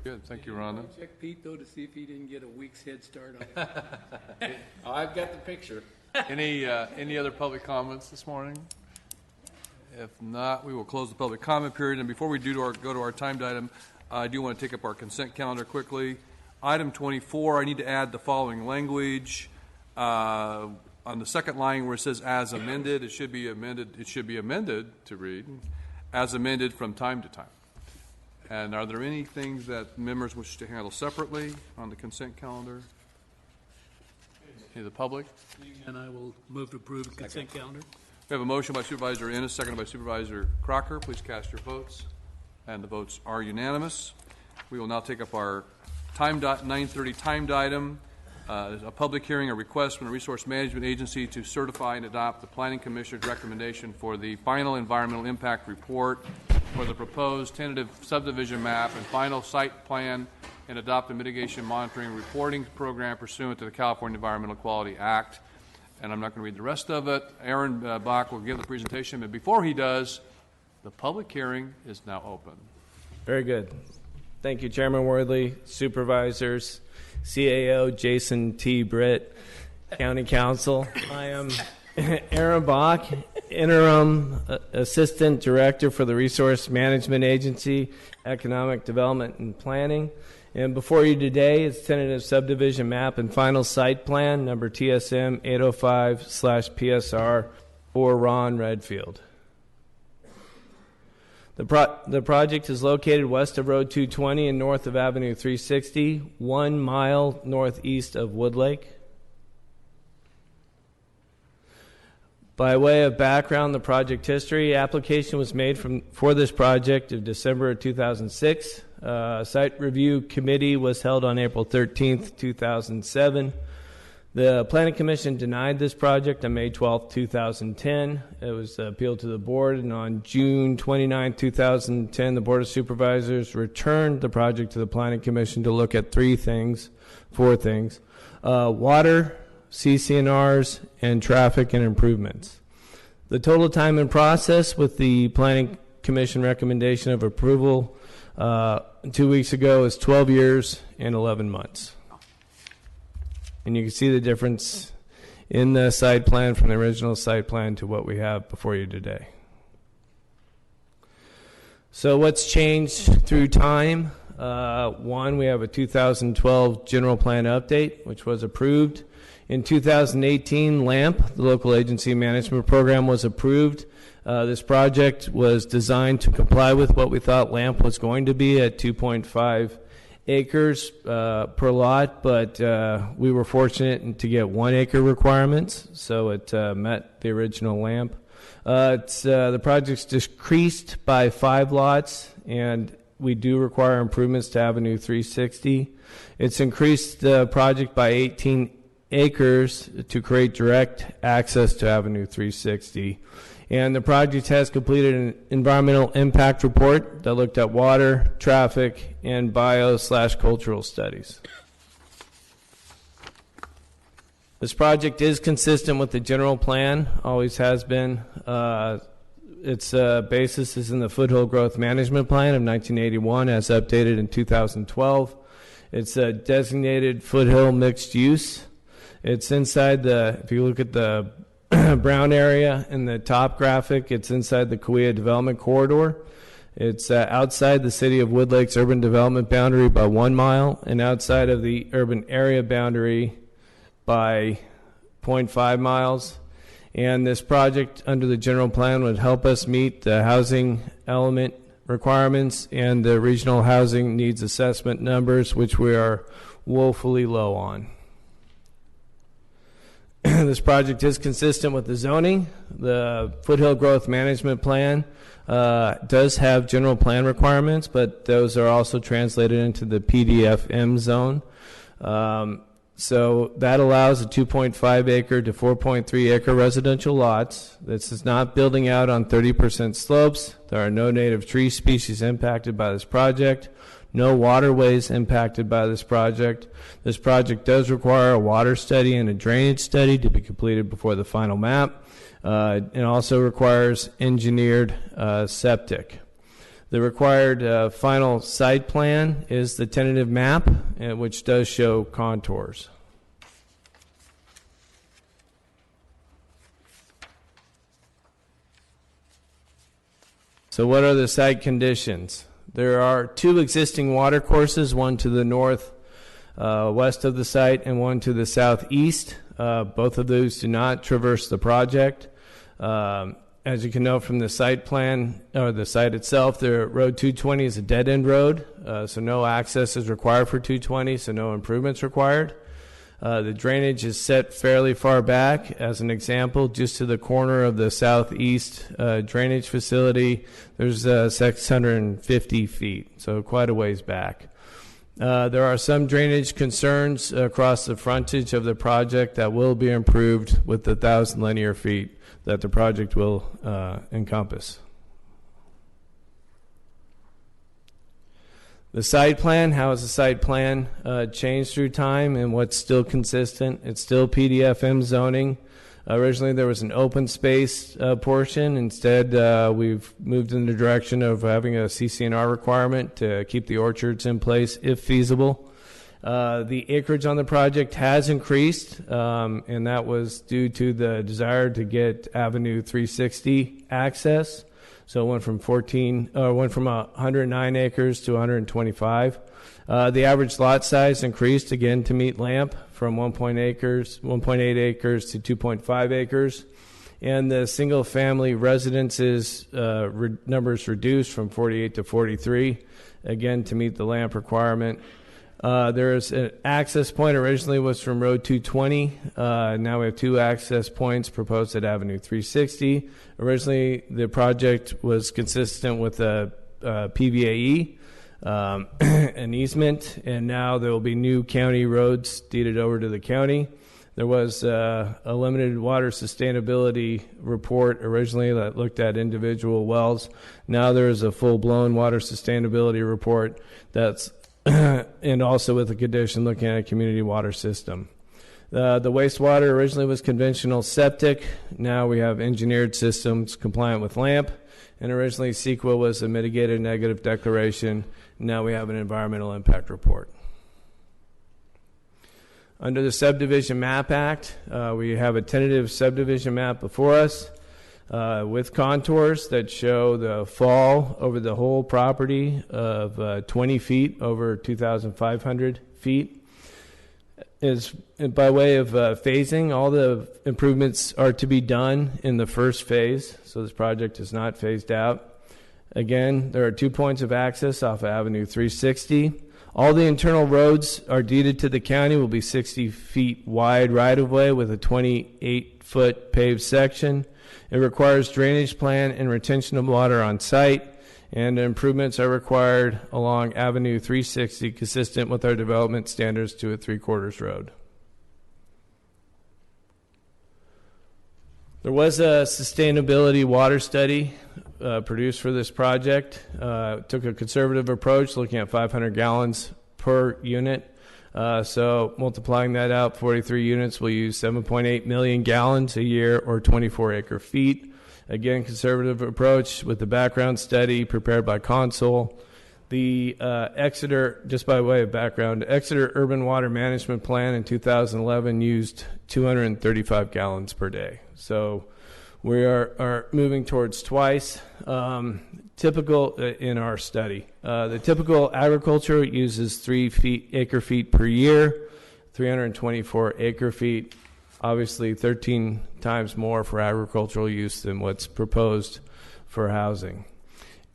Good, thank you, Rhonda. Check Pete, though, to see if he didn't get a week's head start on it. Oh, I've got the picture. Any other public comments this morning? If not, we will close the public comment period. And before we go to our timed item, I do want to take up our consent calendar quickly. Item 24, I need to add the following language. On the second line where it says as amended, it should be amended to read as amended from time to time. And are there any things that members wish to handle separately on the consent calendar? Any of the public? And I will move to approve the consent calendar. We have a motion by Supervisor Ennis, seconded by Supervisor Crocker. Please cast your votes. And the votes are unanimous. We will now take up our 9:30 timed item, a public hearing, a request from the Resource Management Agency to certify and adopt the Planning Commissioner's recommendation for the final environmental impact report for the proposed tentative subdivision map and final site plan, and adopt a mitigation monitoring reporting program pursuant to the California Environmental Quality Act. And I'm not going to read the rest of it. Aaron Bach will give the presentation, but before he does, the public hearing is now open. Very good. Thank you, Chairman Worthley, Supervisors, CAO Jason T. Britt, County Council. I am Aaron Bach, Interim Assistant Director for the Resource Management Agency, Economic Development and Planning. And before you today is tentative subdivision map and final site plan, number TSM 805/PSR for Ron Redfield. The project is located west of Road 220 and north of Avenue 360, 1 mile northeast of Woodlake. By way of background, the project history, application was made for this project in December of 2006. Site review committee was held on April 13th, 2007. The Planning Commission denied this project on May 12th, 2010. It was appealed to the board, and on June 29, 2010, the Board of Supervisors returned the project to the Planning Commission to look at four things: water, CCNRs, and traffic and improvements. The total time and process with the Planning Commission recommendation of approval 2 weeks ago is 12 years and 11 months. And you can see the difference in the site plan from the original site plan to what we have before you today. So what's changed through time? One, we have a 2012 general plan update, which was approved. In 2018, LAMP, the Local Agency Management Program, was approved. This project was designed to comply with what we thought LAMP was going to be at 2.5 acres per lot, but we were fortunate to get 1 acre requirements, so it met the original LAMP. The project's decreased by 5 lots, and we do require improvements to Avenue 360. It's increased the project by 18 acres to create direct access to Avenue 360. And the project has completed an environmental impact report that looked at water, traffic, and bio/cultural studies. This project is consistent with the general plan, always has been. Its basis is in the Foothill Growth Management Plan of 1981 as updated in 2012. It's a designated foothill mixed use. It's inside if you look at the brown area in the top graphic, it's inside the Kauai Development Corridor. It's outside the city of Woodlake's urban development boundary by 1 mile and outside of the urban area boundary by 0.5 miles. And this project under the general plan would help us meet the housing element requirements and the regional housing needs assessment numbers, which we are woefully low on. This project is consistent with the zoning. The Foothill Growth Management Plan does have general plan requirements, but those are also translated into the PDFM zone. So that allows a 2.5 acre to 4.3 acre residential lots. This is not building out on 30% slopes. There are no native tree species impacted by this project. No waterways impacted by this project. This project does require a water study and a drainage study to be completed before the final map. It also requires engineered septic. The required final site plan is the tentative map, which does show contours. So what are the site conditions? There are 2 existing water courses, one to the north west of the site and one to the southeast. Both of those do not traverse the project. As you can know from the site plan, or the site itself, the Road 220 is a dead-end road, so no access is required for 220, so no improvements required. The drainage is set fairly far back. As an example, just to the corner of the southeast drainage facility, there's 650 feet, so quite a ways back. There are some drainage concerns across the frontage of the project that will be improved with the 1,000 linear feet that the project will encompass. The site plan, how has the site plan changed through time and what's still consistent? It's still PDFM zoning. Originally there was an open space portion. Instead, we've moved in the direction of having a CC&R requirement to keep the orchards in place if feasible. The acreage on the project has increased, and that was due to the desire to get Avenue 360 access. So it went from 109 acres to 125. The average lot size increased again to meet LAMP from 1.8 acres to 2.5 acres. And the single family residences numbers reduced from 48 to 43, again to meet the LAMP requirement. There's an access point originally was from Road 220. Now we have 2 access points proposed at Avenue 360. Originally, the project was consistent with a PVAE, an easement, and now there will be new county roads deeded over to the county. There was a limited water sustainability report originally that looked at individual wells. Now there is a full-blown water sustainability report that's and also with a condition looking at a community water system. The wastewater originally was conventional septic. Now we have engineered systems compliant with LAMP. And originally CEQA was a mitigated negative declaration. Now we have an environmental impact report. Under the Subdivision Map Act, we have a tentative subdivision map before us with contours that show the fall over the whole property of 20 feet over 2,500 feet. Is by way of phasing, all the improvements are to be done in the first phase, so this project is not phased out. Again, there are 2 points of access off of Avenue 360. All the internal roads are deeded to the county, will be 60 feet wide right-of-way with a 28-foot paved section. It requires drainage plan and retention of water on site, and improvements are required along Avenue 360 consistent with our development standards to a 3/4 road. There was a sustainability water study produced for this project. Took a conservative approach looking at 500 gallons per unit. So multiplying that out, 43 units will use 7.8 million gallons a year or 24 acre feet. Again, conservative approach with the background study prepared by Consul. The Exeter, just by way of background, Exeter Urban Water Management Plan in 2011 used 235 gallons per day. So we are moving towards twice. Typical in our study. The typical agriculture uses 3 acre feet per year, 324 acre feet, obviously 13 times more for agricultural use than what's proposed for housing.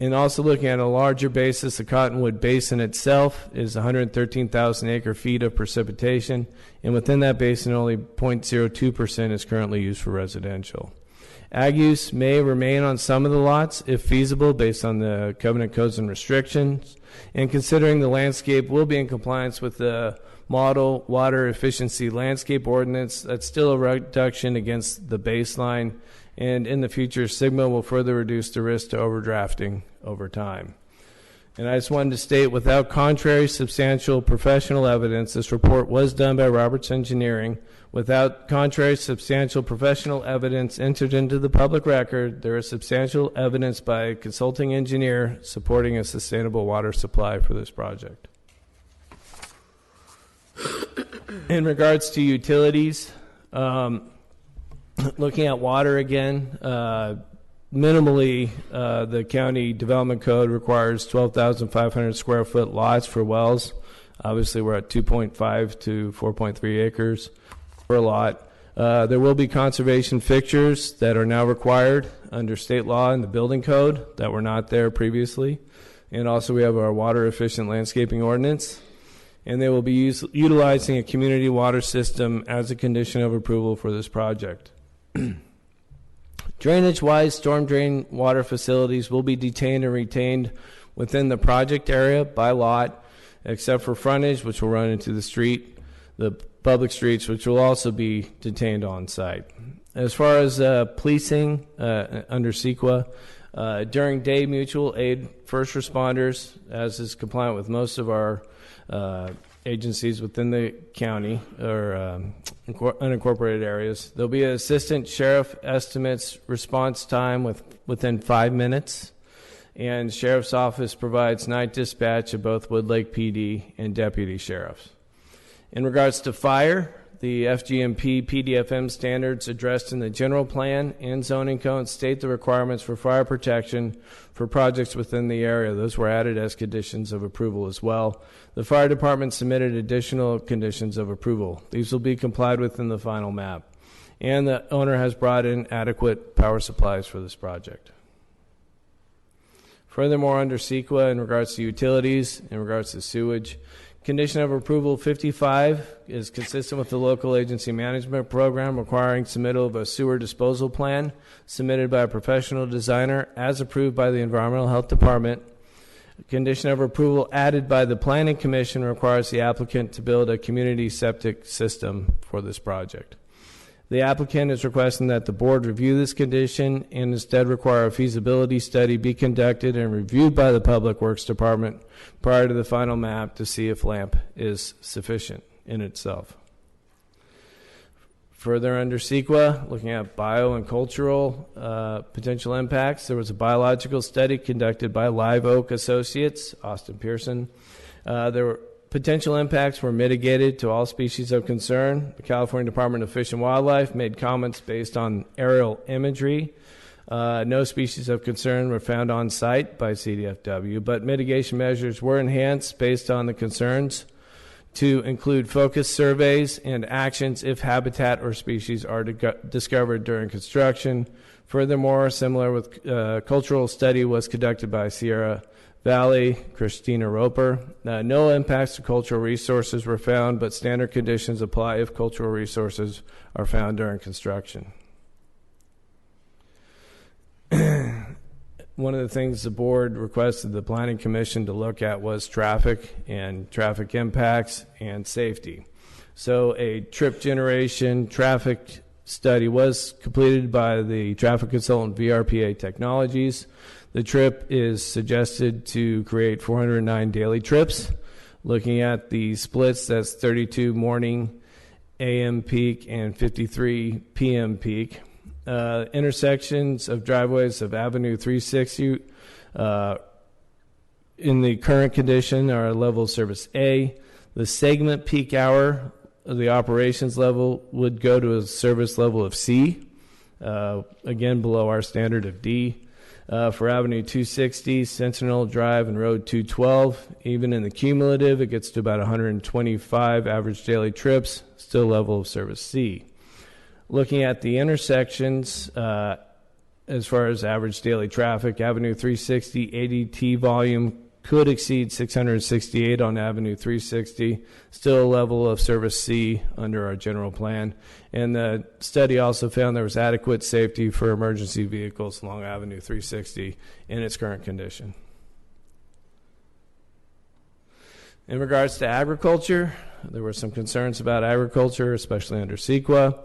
And also looking at a larger basis, the Cottonwood Basin itself is 113,000 acre feet of precipitation, and within that basin only 0.02% is currently used for residential. Ag use may remain on some of the lots if feasible based on the covenant codes and restrictions, and considering the landscape will be in compliance with the model water efficiency landscape ordinance, that's still a reduction against the baseline, and in the future SGMA will further reduce the risk to overdrafting over time. And I just wanted to state, without contrary substantial professional evidence, this report was done by Roberts Engineering. Without contrary substantial professional evidence entered into the public record, there is substantial evidence by a consulting engineer supporting a sustainable water supply for this project. In regards to utilities, looking at water again, minimally, the county development code requires 12,500 square foot lots for wells. Obviously, we're at 2.5 to 4.3 acres per lot. There will be conservation fixtures that are now required under state law and the building code that were not there previously. And also we have our water efficient landscaping ordinance. And they will be utilizing a community water system as a condition of approval for this project. Drainage-wise, storm drain water facilities will be detained and retained within the project area by lot, except for frontage, which will run into the street, the public streets, which will also be detained on site. As far as policing under CEQA, during day mutual aid first responders, as is compliant with most of our agencies within the county or unincorporated areas, there'll be an assistant sheriff estimates response time within 5 minutes, and sheriff's office provides night dispatch of both Woodlake PD and deputy sheriffs. In regards to fire, the FGMP PDFM standards addressed in the general plan and zoning code state the requirements for fire protection for projects within the area. Those were added as conditions of approval as well. The fire department submitted additional conditions of approval. These will be complied with in the final map. And the owner has brought in adequate power supplies for this project. Furthermore, under CEQA, in regards to utilities, in regards to sewage, condition of approval 55 is consistent with the local agency management program requiring submittal of a sewer disposal plan submitted by a professional designer as approved by the Environmental Health Department. Condition of approval added by the Planning Commission requires the applicant to build a community septic system for this project. The applicant is requesting that the board review this condition and instead require a feasibility study be conducted and reviewed by the Public Works Department prior to the final map to see if LAMP is sufficient in itself. Further under CEQA, looking at bio and cultural potential impacts, there was a biological study conducted by Live Oak Associates, Austin Pearson. There were potential impacts were mitigated to all species of concern. The California Department of Fish and Wildlife made comments based on aerial imagery. No species of concern were found on site by CDFW, but mitigation measures were enhanced based on the concerns to include focus surveys and actions if habitat or species are discovered during construction. Furthermore, similar with cultural study was conducted by Sierra Valley, Christina Roper. No impacts to cultural resources were found, but standard conditions apply if cultural resources are found during construction. One of the things the board requested the Planning Commission to look at was traffic and traffic impacts and safety. So a trip generation traffic study was completed by the traffic consultant VRPA Technologies. The trip is suggested to create 409 daily trips. Looking at the splits, that's 32 morning AM peak and 53 PM peak. Intersections of driveways of Avenue 360 in the current condition are level of service A. The segment peak hour of the operations level would go to a service level of C, again below our standard of D. For Avenue 260, Sentinel Drive, and Road 212, even in the cumulative, it gets to about 125 average daily trips, still level of service C. Looking at the intersections, as far as average daily traffic, Avenue 360 ADT volume could exceed 668 on Avenue 360, still a level of service C under our general plan. And the study also found there was adequate safety for emergency vehicles along Avenue 360 in its current condition. In regards to agriculture, there were some concerns about agriculture, especially under CEQA.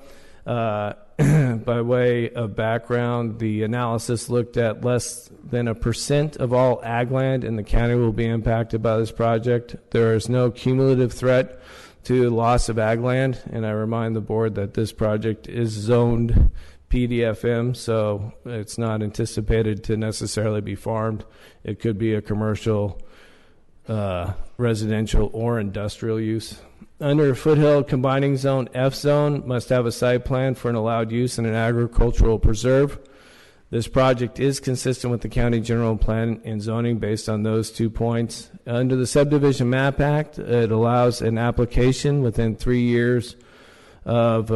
By way of background, the analysis looked at less than 1% of all ag land in the county will be impacted by this project. There is no cumulative threat to loss of ag land, and I remind the board that this project is zoned PDFM, so it's not anticipated to necessarily be farmed. It could be a commercial, residential, or industrial use. Under Foothill Combining Zone, F zone must have a site plan for an allowed use in an agricultural preserve. This project is consistent with the county general plan and zoning based on those 2 points. Under the Subdivision Map Act, it allows an application within 3 years of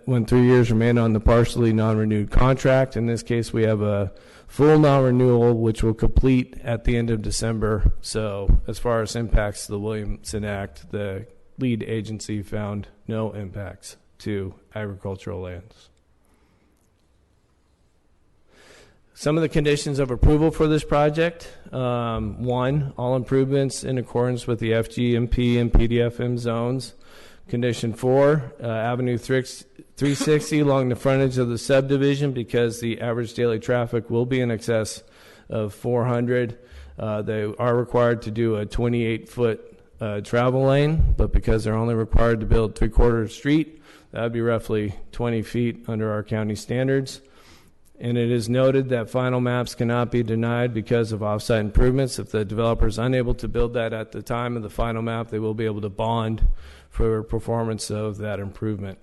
when 3 years remain on the partially non-renewed contract. In this case, we have a full non-renewal, which will complete at the end of December. So as far as impacts to the Williamson Act, the lead agency found no impacts to agricultural lands. Some of the conditions of approval for this project: 1, all improvements in accordance with the FGMP and PDFM zones. Condition 4, Avenue 360 along the frontage of the subdivision, because the average daily traffic will be in excess of 400. They are required to do a 28-foot travel lane, but because they're only required to build 3/4 street, that would be roughly 20 feet under our county standards. And it is noted that final maps cannot be denied because of offsite improvements. If the developer is unable to build that at the time of the final map, they will be able to bond for performance of that improvement.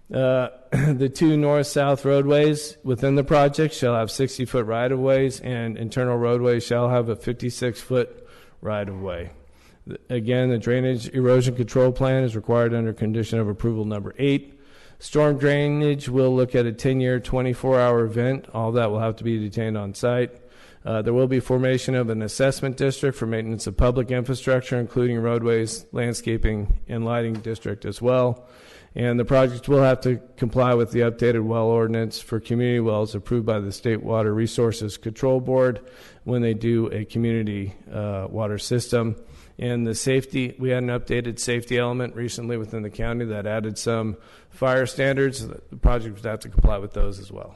The 2 north-south roadways within the project shall have 60-foot right-of-ways, and internal roadways shall have a 56-foot right-of-way. Again, the drainage erosion control plan is required under condition of approval number 8. Storm drainage will look at a 10-year, 24-hour event. All that will have to be detained on site. There will be formation of an assessment district for maintenance of public infrastructure, including roadways, landscaping, and lighting district as well. And the project will have to comply with the updated well ordinance for community wells approved by the State Water Resources Control Board when they do a community water system. And the safety, we had an updated safety element recently within the county that added some fire standards. The project would have to comply with those as well.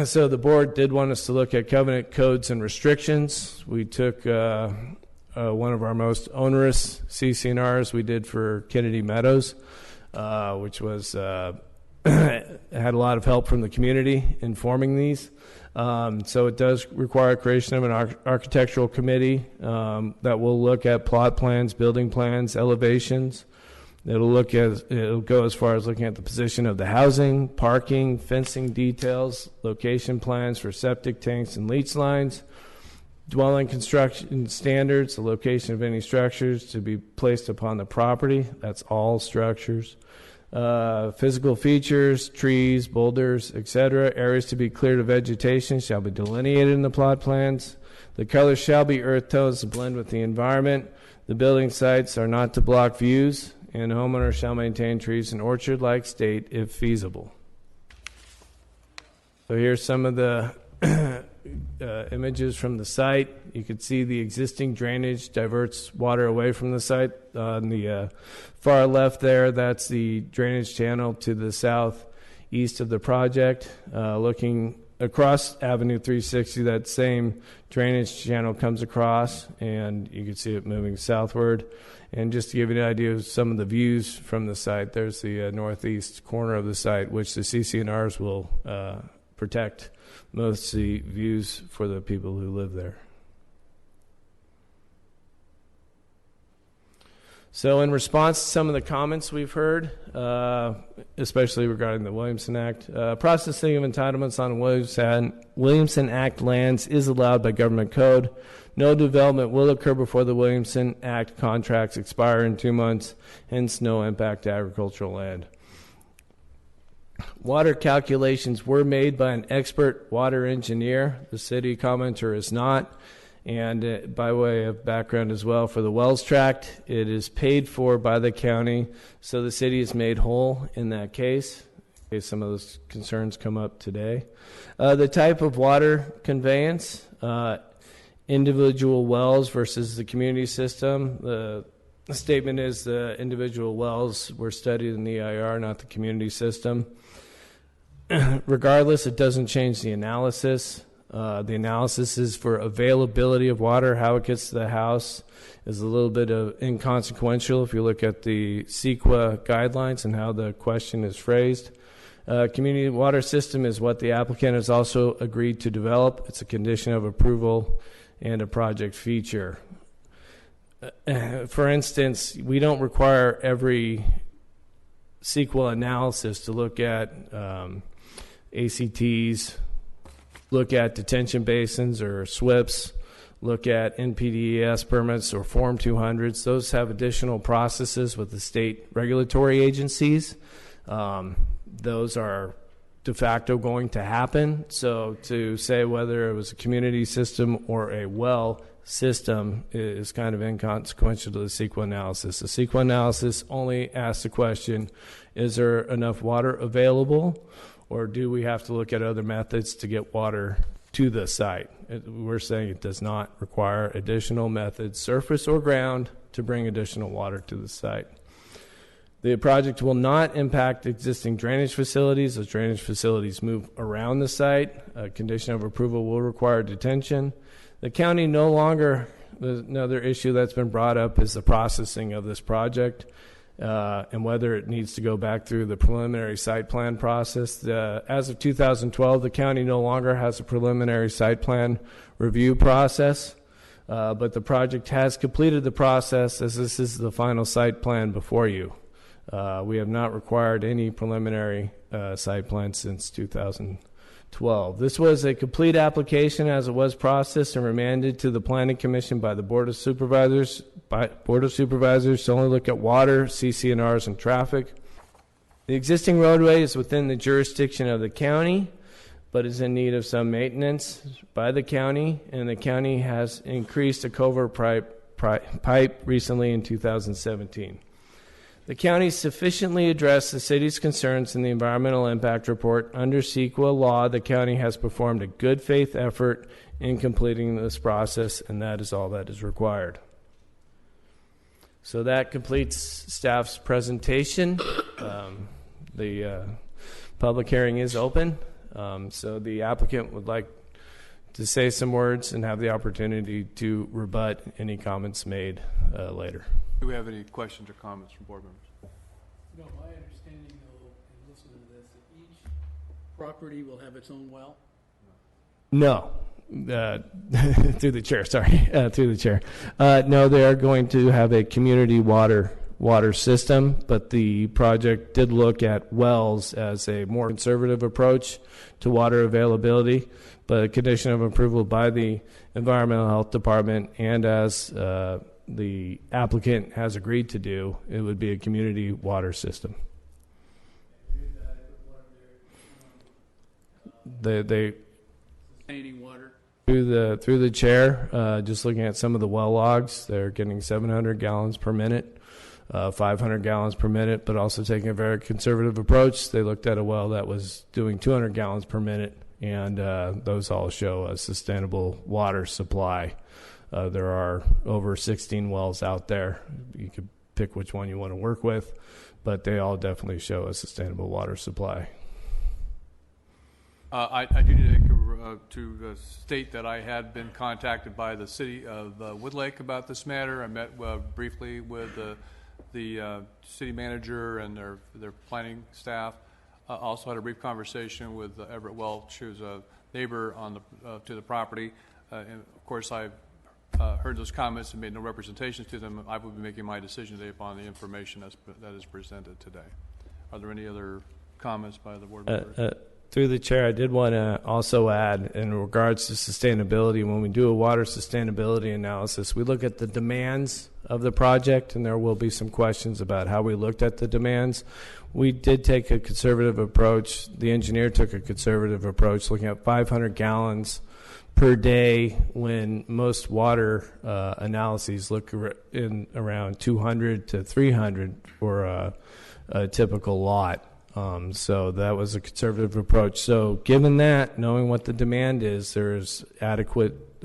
So the board did want us to look at covenant codes and restrictions. We took one of our most onerous CCNRs we did for Kennedy Meadows, which was had a lot of help from the community in forming these. So it does require creation of an architectural committee that will look at plot plans, building plans, elevations. It'll go as far as looking at the position of the housing, parking, fencing details, location plans for septic tanks and leach lines, dwelling construction standards, the location of any structures to be placed upon the property. That's all structures. Physical features, trees, boulders, etc. Areas to be cleared of vegetation shall be delineated in the plot plans. The colors shall be earth tones to blend with the environment. The building sites are not to block views, and homeowners shall maintain trees in orchard-like state if feasible. So here's some of the images from the site. You can see the existing drainage diverts water away from the site. On the far left there, that's the drainage channel to the southeast of the project. Looking across Avenue 360, that same drainage channel comes across, and you can see it moving southward. And just to give you an idea of some of the views from the site, there's the northeast corner of the site, which the CCNRs will protect most of the views for the people who live there. So in response to some of the comments we've heard, especially regarding the Williamson Act, processing of entitlements on Williamson Act lands is allowed by government code. No development will occur before the Williamson Act contracts expire in 2 months, hence no impact to agricultural land. Water calculations were made by an expert water engineer. The city commenter is not. And by way of background as well, for the Wells Tract, it is paid for by the county, so the city is made whole in that case, in case some of those concerns come up today. The type of water conveyance, individual wells versus the community system. The statement is the individual wells were studied in the EIR, not the community system. Regardless, it doesn't change the analysis. The analysis is for availability of water. How it gets to the house is a little bit of inconsequential if you look at the CEQA guidelines and how the question is phrased. Community water system is what the applicant has also agreed to develop. It's a condition of approval and a project feature. For instance, we don't require every CEQA analysis to look at ACTs, look at detention basins or SWIPs, look at NPDES permits or Form 200s. Those have additional processes with the state regulatory agencies. Those are de facto going to happen. So to say whether it was a community system or a well system is kind of inconsequential to the CEQA analysis. The CEQA analysis only asks the question, is there enough water available? Or do we have to look at other methods to get water to the site? We're saying it does not require additional methods, surface or ground, to bring additional water to the site. The project will not impact existing drainage facilities. Those drainage facilities move around the site. A condition of approval will require detention. The county no longer, another issue that's been brought up is the processing of this project. And whether it needs to go back through the preliminary site plan process. As of 2012, the county no longer has a preliminary site plan review process, but the project has completed the process as this is the final site plan before you. We have not required any preliminary site plan since 2012. This was a complete application as it was processed and remanded to the Planning Commission by the Board of Supervisors. To only look at water, CC&Rs, and traffic. The existing roadway is within the jurisdiction of the county, but is in need of some maintenance by the county, and the county has increased a culvert pipe recently in 2017. The county sufficiently addressed the city's concerns in the environmental impact report. Under CEQA law, the county has performed a good faith effort in completing this process, and that is all that is required. So that completes staff's presentation. The public hearing is open. So the applicant would like to say some words and have the opportunity to rebut any comments made later. Do we have any questions or comments from board members? No, my understanding, though, and listening to this, that each property will have its own well? No. Through the chair, sorry. Through the chair. No, they are going to have a community water system, but the project did look at wells as a more conservative approach to water availability, but a condition of approval by the Environmental Health Department, and as the applicant has agreed to do, it would be a community water system. They Sustaining water. Through the chair, just looking at some of the well logs, they're getting 700 gallons per minute, 500 gallons per minute, but also taking a very conservative approach. They looked at a well that was doing 200 gallons per minute, and those all show a sustainable water supply. There are over 16 wells out there. You could pick which one you want to work with, but they all definitely show a sustainable water supply. I do need to state that I had been contacted by the city of Woodlake about this matter. I met briefly with the city manager and their planning staff. also had a brief conversation with Everett Welch, who's a neighbor on to the property. And of course, I've heard those comments and made no representations to them. I will be making my decision today upon the information that is presented today. Are there any other comments by the board members? Through the chair, I did want to also add, in regards to sustainability, when we do a water sustainability analysis, we look at the demands of the project, and there will be some questions about how we looked at the demands. We did take a conservative approach. The engineer took a conservative approach, looking at 500 gallons per day when most water analyses look in around 200 to 300 for a typical lot. So that was a conservative approach. So given that, knowing what the demand is, there's adequate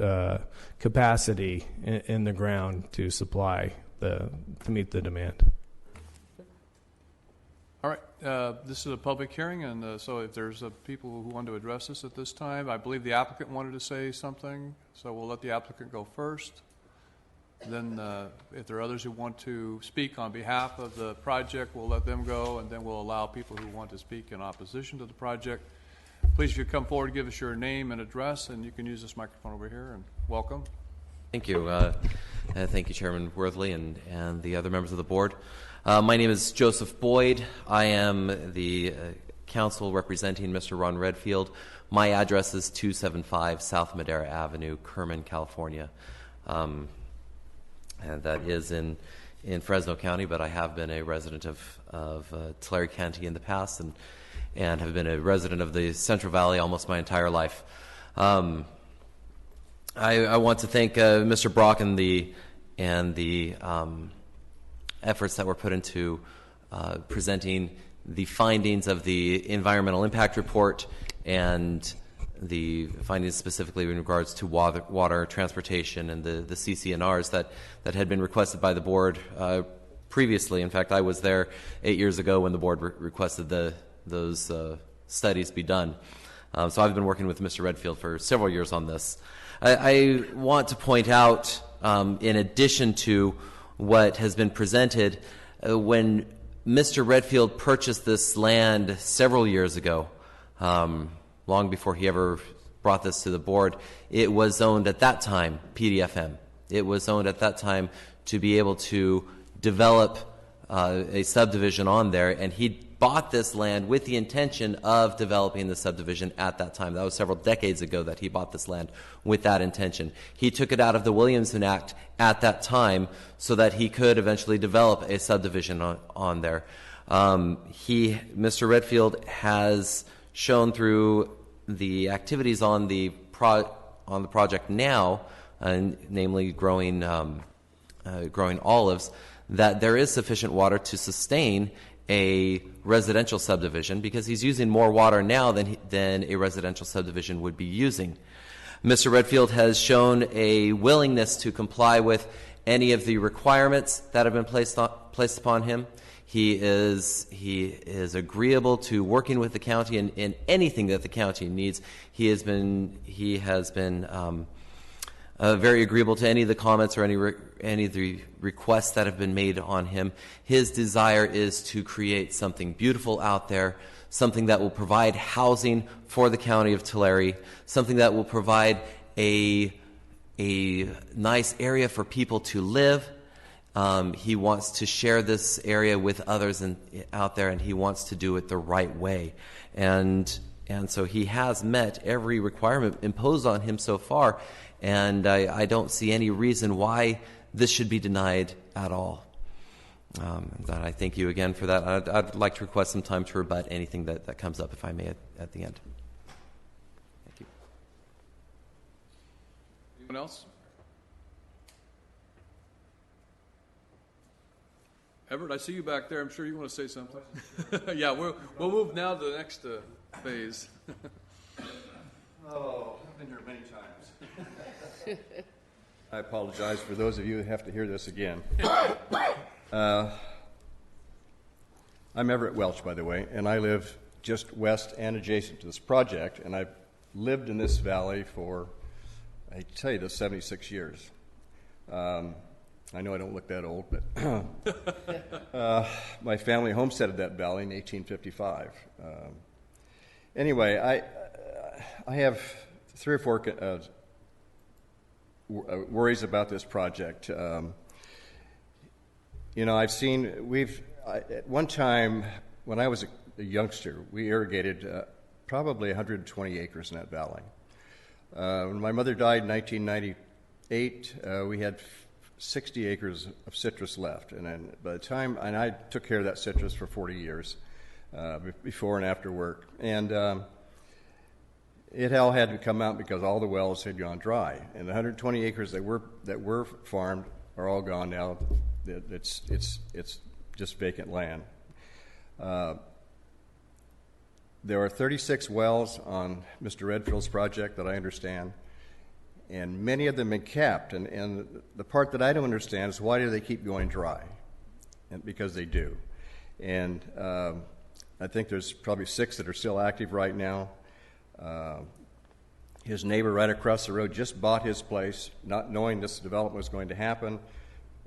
capacity in the ground to supply to meet the demand. All right, this is a public hearing, and so if there's people who want to address this at this time, I believe the applicant wanted to say something, so we'll let the applicant go first. Then if there are others who want to speak on behalf of the project, we'll let them go, and then we'll allow people who want to speak in opposition to the project. Please, if you come forward, give us your name and address, and you can use this microphone over here, and welcome. Thank you. Thank you, Chairman Worthley and the other members of the board. My name is Joseph Boyd. I am the counsel representing Mr. Ron Redfield. My address is 275 South Madera Avenue, Kerman, California. And that is in Fresno County, but I have been a resident of Tulare County in the past and have been a resident of the Central Valley almost my entire life. I want to thank Mr. Brock and the efforts that were put into presenting the findings of the environmental impact report and the findings specifically in regards to water transportation and the CCNRs that had been requested by the board previously. In fact, I was there 8 years ago when the board requested those studies be done. So I've been working with Mr. Redfield for several years on this. I want to point out, in addition to what has been presented, when Mr. Redfield purchased this land several years ago, long before he ever brought this to the board, it was zoned at that time PDFM. It was zoned at that time to be able to develop a subdivision on there, and he bought this land with the intention of developing the subdivision at that time. That was several decades ago that he bought this land with that intention. He took it out of the Williamson Act at that time so that he could eventually develop a subdivision on there. Mr. Redfield has shown through the activities on the project now, namely growing olives, that there is sufficient water to sustain a residential subdivision, because he's using more water now than a residential subdivision would be using. Mr. Redfield has shown a willingness to comply with any of the requirements that have been placed upon him. He is agreeable to working with the county in anything that the county needs. He has been very agreeable to any of the comments or any of the requests that have been made on him. His desire is to create something beautiful out there, something that will provide housing for the county of Tulare, something that will provide a nice area for people to live. He wants to share this area with others out there, and he wants to do it the right way. And so he has met every requirement imposed on him so far, and I don't see any reason why this should be denied at all. I thank you again for that. I'd like to request some time to rebut anything that comes up, if I may, at the end. Thank you. Anyone else? Everett, I see you back there. I'm sure you want to say something. Yeah, we'll move now to the next phase. Oh, I've been here many times. I apologize for those of you who have to hear this again. I'm Everett Welch, by the way, and I live just west and adjacent to this project, and I've lived in this valley for, I tell you this, 76 years. I know I don't look that old, but my family homesteaded that valley in 1855. Anyway, I have 3 or 4 worries about this project. I've seen, at one time, when I was a youngster, we irrigated probably 120 acres in that valley. When my mother died in 1998, we had 60 acres of citrus left. And then by the time, and I took care of that citrus for 40 years, before and after work. And it all had to come out because all the wells had gone dry. And the 120 acres that were farmed are all gone now. It's just vacant land. There are 36 wells on Mr. Redfield's project that I understand, and many of them have been capped. And the part that I don't understand is why do they keep going dry? And because they do. And I think there's probably 6 that are still active right now. His neighbor right across the road just bought his place, not knowing this development was going to happen.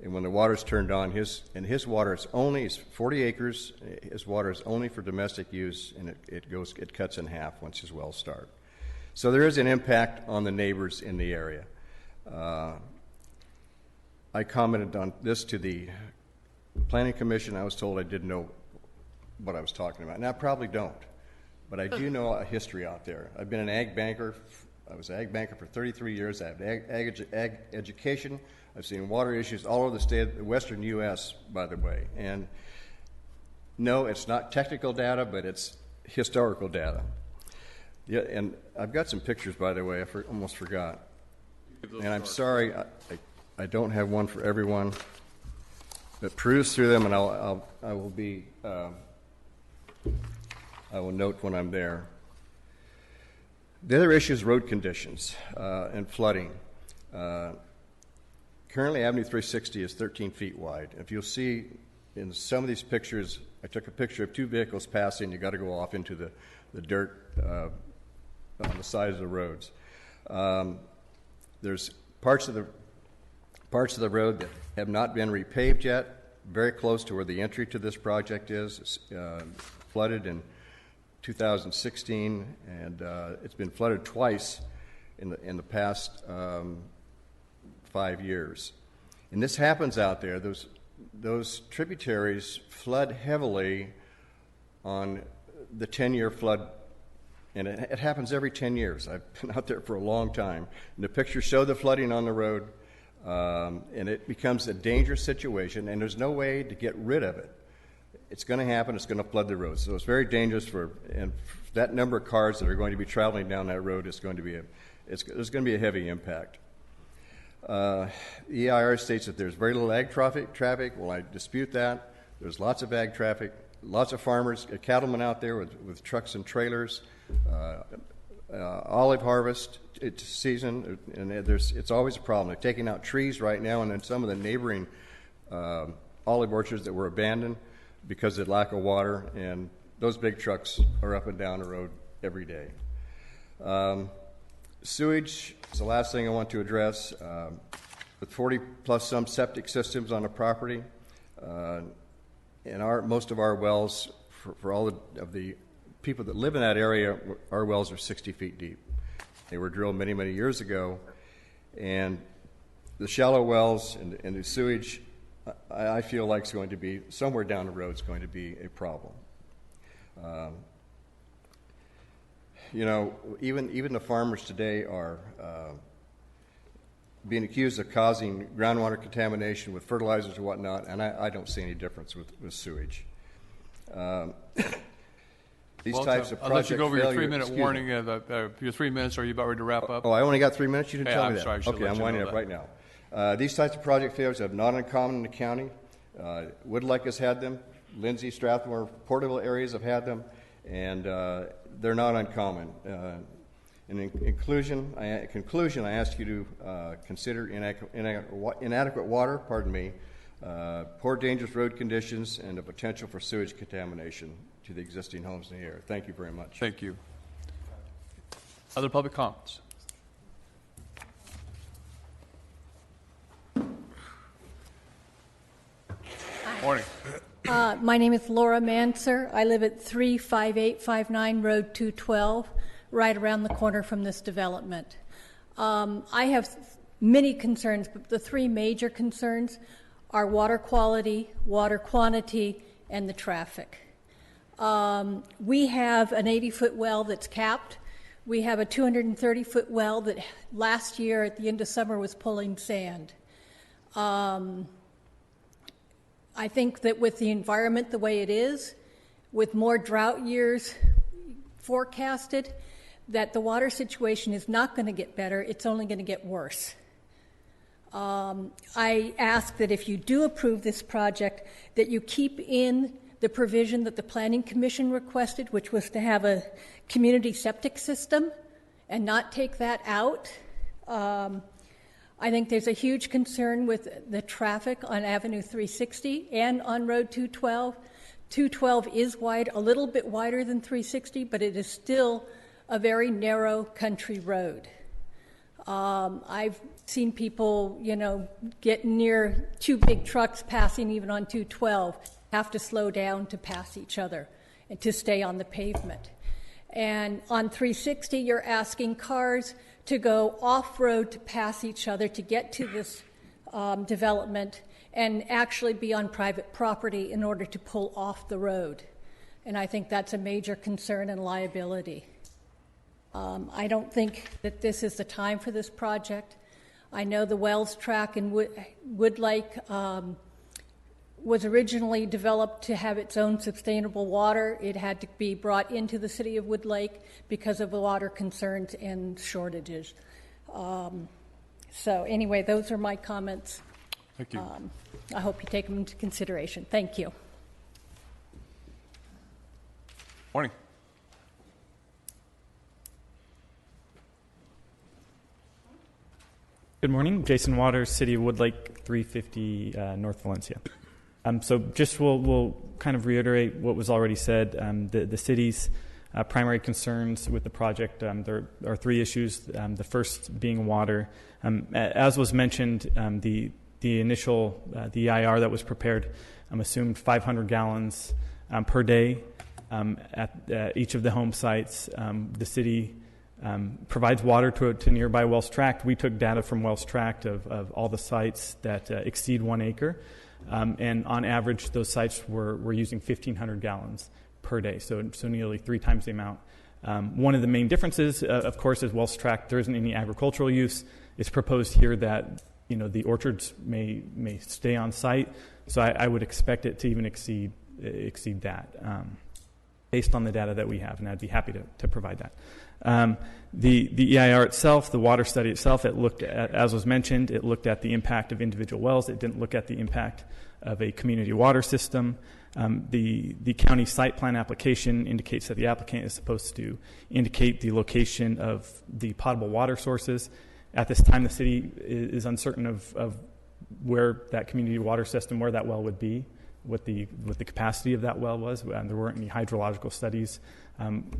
And when the water's turned on, his water is only, it's 40 acres. His water is only for domestic use, and it cuts in half once his wells start. So there is an impact on the neighbors in the area. I commented on this to the Planning Commission. I was told I didn't know what I was talking about, and I probably don't. But I do know a history out there. I've been an ag banker. I was an ag banker for 33 years. I have ag education. I've seen water issues all over the western U.S., by the way. And no, it's not technical data, but it's historical data. Yeah, and I've got some pictures, by the way. I almost forgot. And I'm sorry, I don't have one for everyone. But peruse through them, and I will note when I'm there. The other issue is road conditions and flooding. Currently, Avenue 360 is 13 feet wide. If you'll see in some of these pictures, I took a picture of 2 vehicles passing. You got to go off into the dirt on the sides of the roads. There's parts of the road that have not been repaved yet, very close to where the entry to this project is. It's flooded in 2016, and it's been flooded twice in the past 5 years. And this happens out there. Those tributaries flood heavily on the 10-year flood, and it happens every 10 years. I've been out there for a long time. And the pictures show the flooding on the road, and it becomes a dangerous situation, and there's no way to get rid of it. It's going to happen. It's going to flood the road. So it's very dangerous and that number of cars that are going to be traveling down that road is going to be there's going to be a heavy impact. EIR states that there's very little ag traffic. Well, I dispute that. There's lots of ag traffic, lots of farmers, cattlemen out there with trucks and trailers, olive harvest season, and it's always a problem. They're taking out trees right now, and then some of the neighboring olive orchards that were abandoned because of lack of water, and those big trucks are up and down the road every day. Sewage is the last thing I want to address. With 40-plus some septic systems on the property, and most of our wells, for all of the people that live in that area, our wells are 60 feet deep. They were drilled many, many years ago, and the shallow wells and the sewage, I feel like it's going to be, somewhere down the road, it's going to be a problem. Even the farmers today are being accused of causing groundwater contamination with fertilizers and whatnot, and I don't see any difference with sewage. These types of project I'll let you go over your failure- 3-minute warning. Your 3 minutes, are you about ready to wrap up? Oh, I only got 3 minutes? You didn't tell me I'm that. sorry, I should Okay, let I'm you winding know up that. right now. These types of project failures are not uncommon in the county. Woodluck has had them. Lindsay, Strathmore, Porterville areas have had them, and they're not uncommon. In conclusion, I ask you to consider inadequate water, poor dangerous road conditions, and the potential for sewage contamination to the existing homes in the area. Thank you very much. Thank you. Other public comments? Morning. My name is Laura Manser. I live at 35859 Road 212, right around the corner from this development. I have many concerns, but the three major concerns are water quality, water quantity, and the traffic. We have an 80-foot well that's capped. We have a 230-foot well that last year at the end of summer was pulling sand. I think that with the environment the way it is, with more drought years forecasted, that the water situation is not going to get better, it's only going to get worse. I ask that if you do approve this project, that you keep in the provision that the Planning Commission requested, which was to have a community septic system, and not take that out. I think there's a huge concern with the traffic on Avenue 360 and on Road 212. 212 is wide, a little bit wider than 360, but it is still a very narrow country road. I've seen people, get near two big trucks passing even on 212, have to slow down to pass each other and to stay on the pavement. And on 360, you're asking cars to go off-road to pass each other to get to this development and actually be on private property in order to pull off the road. And I think that's a major concern and liability. I don't think that this is the time for this project. I know the Wells Track in Woodlake was originally developed to have its own sustainable water. It had to be brought into the city of Woodlake because of the water concerns and shortages. So anyway, those are my comments. Thank you. I hope you take them into consideration. Thank you. Morning. Good morning. Jason Waters, City of Woodlake, 350 North Valencia. So just we'll kind of reiterate what was already said. The city's primary concerns with the project, there are three issues. The first being water. As was mentioned, the initial the EIR that was prepared assumed 500 gallons per day at each of the home sites. The city provides water to nearby Wells Tract. We took data from Wells Tract of all the sites that exceed 1 acre. And on average, those sites were using 1,500 gallons per day, so nearly 3 times the amount. One of the main differences, of course, is Wells Tract. There isn't any agricultural use. It's proposed here that the orchards may stay on site, so I would expect it to even exceed that, based on the data that we have, and I'd be happy to provide that. The EIR itself, the water study itself, it looked at, as was mentioned, it looked at the impact of individual wells. It didn't look at the impact of a community water system. The county site plan application indicates that the applicant is supposed to indicate the location of the potable water sources. At this time, the city is uncertain of where that community water system, where that well would be, what the capacity of that well was. There weren't any hydrological studies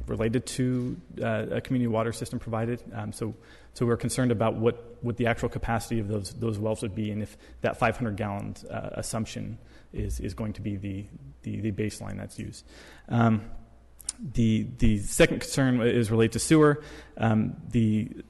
related to a community water system provided. So we're concerned about what the actual capacity of those wells would be, and if that 500 gallon assumption is going to be the baseline that's used. The second concern is related to sewer. The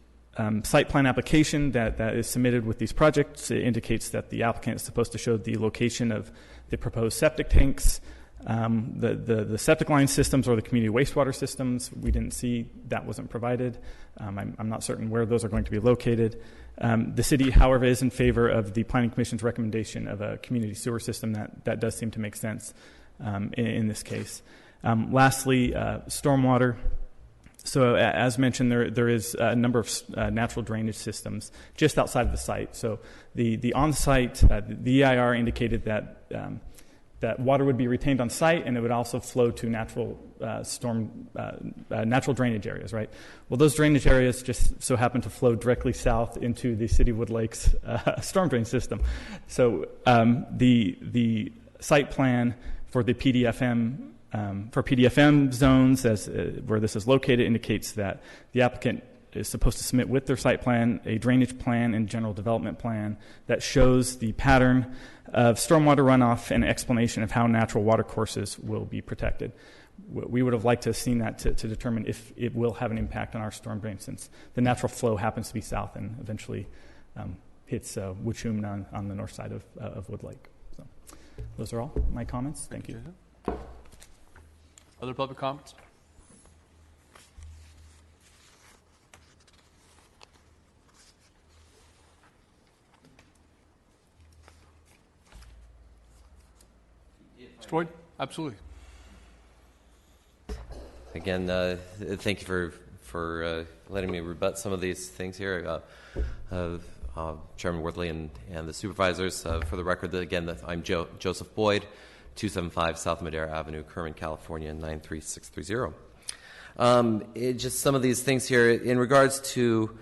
site plan application that is submitted with these projects, it indicates that the applicant is supposed to show the location of the proposed septic tanks, the septic line systems, or the community wastewater systems. We didn't see, that wasn't provided. I'm not certain where those are going to be located. The city, however, is in favor of the Planning Commission's recommendation of a community sewer system. That does seem to make sense in this case. Lastly, stormwater. So as mentioned, there is a number of natural drainage systems just outside of the site. So the on-site, the EIR indicated that that water would be retained on site, and it would also flow to natural natural drainage areas, right? Well, those drainage areas just so happen to flow directly south into the City of Woodlake's storm drain system. So the site plan for the PDFM zones, where this is located, indicates that the applicant is supposed to submit with their site plan a drainage plan and general development plan that shows the pattern of stormwater runoff and explanation of how natural water courses will be protected. We would have liked to have seen that to determine if it will have an impact on our storm drain, since the natural flow happens to be south and eventually hits Wachumna on the north side of Wood Lake. So those are all my comments. Thank you. Other public comments? Mr. Boyd? Absolutely. Again, thank you for letting me rebut some of these things here. Chairman Worthley and the supervisors. For the record, again, I'm Joseph Boyd, 275 South Madera Avenue, Kerman, California, 93630. Just some of these things here in regards to,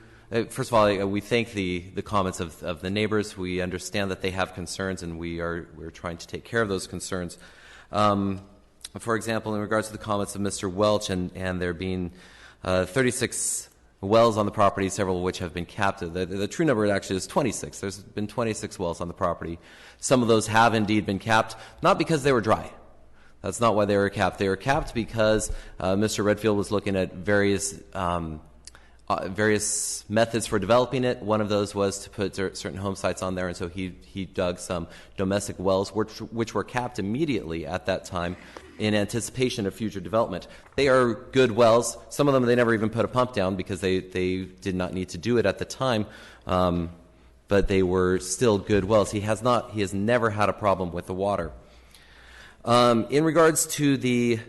first of all, we thank the comments of the neighbors. We understand that they have concerns, and we're trying to take care of those concerns. For example, in regards to the comments of Mr. Welch and there being 36 wells on the property, several of which have been capped. The true number actually is 26. There's been 26 wells on the property. Some of those have indeed been capped, not because they were dry. That's not why they were capped. They were capped because Mr. Redfield was looking at various methods for developing it. One of those was to put certain home sites on there, and so he dug some domestic wells, which were capped immediately at that time in anticipation of future development. They are good wells. Some of them, they never even put a pump down because they did not need to do it at the time, but they were still good wells. He has never had a problem with the water. In regards to the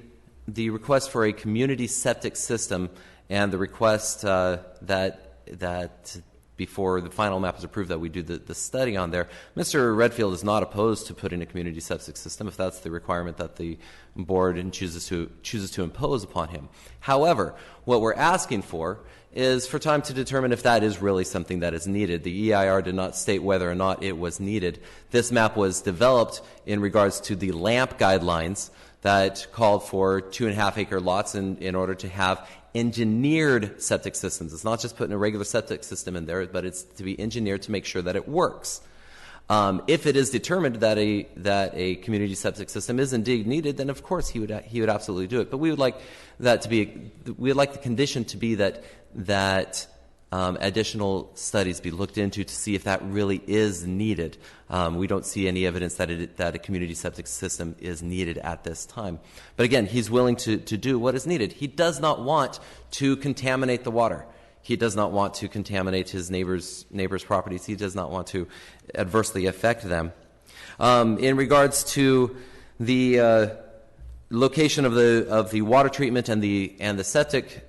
request for a community septic system and the request that before the final map is approved that we do the study on there, Mr. Redfield is not opposed to putting a community septic system if that's the requirement that the board chooses to impose upon him. However, what we're asking for is for time to determine if that is really something that is needed. The EIR did not state whether or not it was needed. This map was developed in regards to the LAMP guidelines that called for 2.5-acre lots in order to have engineered septic systems. It's not just putting a regular septic system in there, but it's to be engineered to make sure that it works. If it is determined that a community septic system is indeed needed, then of course he would absolutely do it. But we would like the condition to be that additional studies be looked into to see if that really is needed. We don't see any evidence that a community septic system is needed at this time. But again, he's willing to do what is needed. He does not want to contaminate the water. He does not want to contaminate his neighbors' properties. He does not want to adversely affect them. In regards to the location of the water treatment and the septic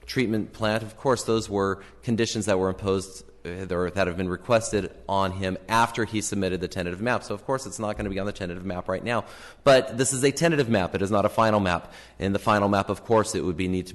treatment plant, of course, those were conditions that were imposed or that have been requested on him after he submitted the tentative map. So, of course, it's not going to be on the tentative map right now. But this is a tentative map. It is not a final map. In the final map, of course, it would need to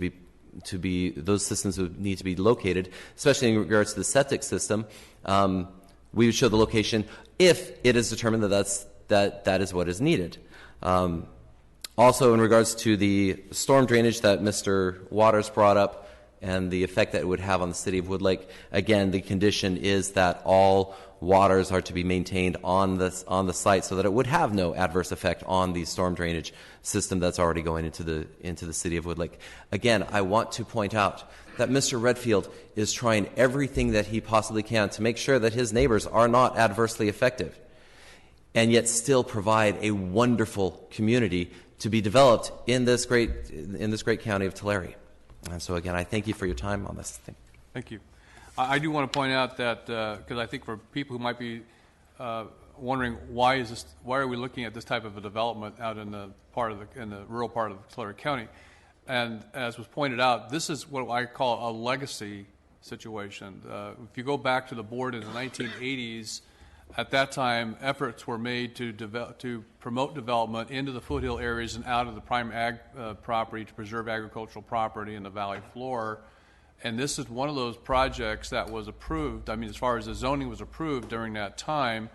be those systems would need to be located, especially in regards to the septic system. We would show the location if it is determined that is what is needed. Also, in regards to the storm drainage that Mr. Waters brought up and the effect that it would have on the city of Wood Lake, again, the condition is that all waters are to be maintained on the site so that it would have no adverse effect on the storm drainage system that's already going into the city of Wood Lake. Again, I want to point out that Mr. Redfield is trying everything that he possibly can to make sure that his neighbors are not adversely affected, and yet still provide a wonderful community to be developed in this great county of Tulare. And so again, I thank you for your time on this thing. Thank you. I do want to point out that because I think for people who might be wondering why are we looking at this type of a development out in the rural part of Tulare County, and as was pointed out, this is what I call a legacy situation. If you go back to the board in the 1980s. At that time, efforts were made to promote development into the foothill areas and out of the prime ag property to preserve agricultural property in the valley floor. And this is one of those projects that was approved. I mean, as far as the zoning was approved during that time,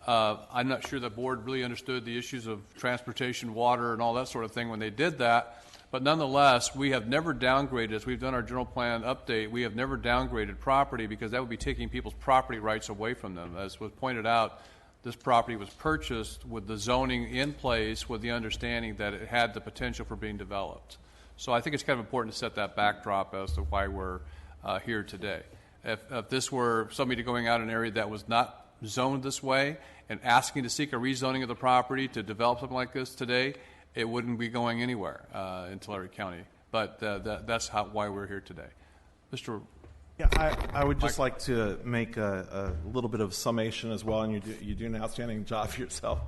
I'm not sure the board really understood the issues of transportation, water, and all that sort of thing when they did that. But nonetheless, we have never downgraded, as we've done our general plan update, we have never downgraded property because that would be taking people's property rights away from them. As was pointed out, this property was purchased with the zoning in place with the understanding that it had the potential for being developed. So I think it's kind of important to set that backdrop as to why we're here today. If this were somebody going out in an area that was not zoned this way and asking to seek a rezoning of the property to develop something like this today, it wouldn't be going anywhere in Tulare County. But that's why we're here today. Mr. Yeah, I would just like to make a little bit of summation as well, and you do an outstanding job yourself,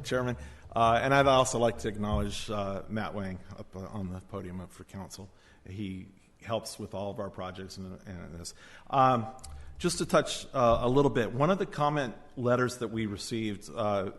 Chairman. And I'd also like to acknowledge Matt Wang up on the podium up for council. He helps with all of our projects and this. Just to touch a little bit, one of the comment letters that we received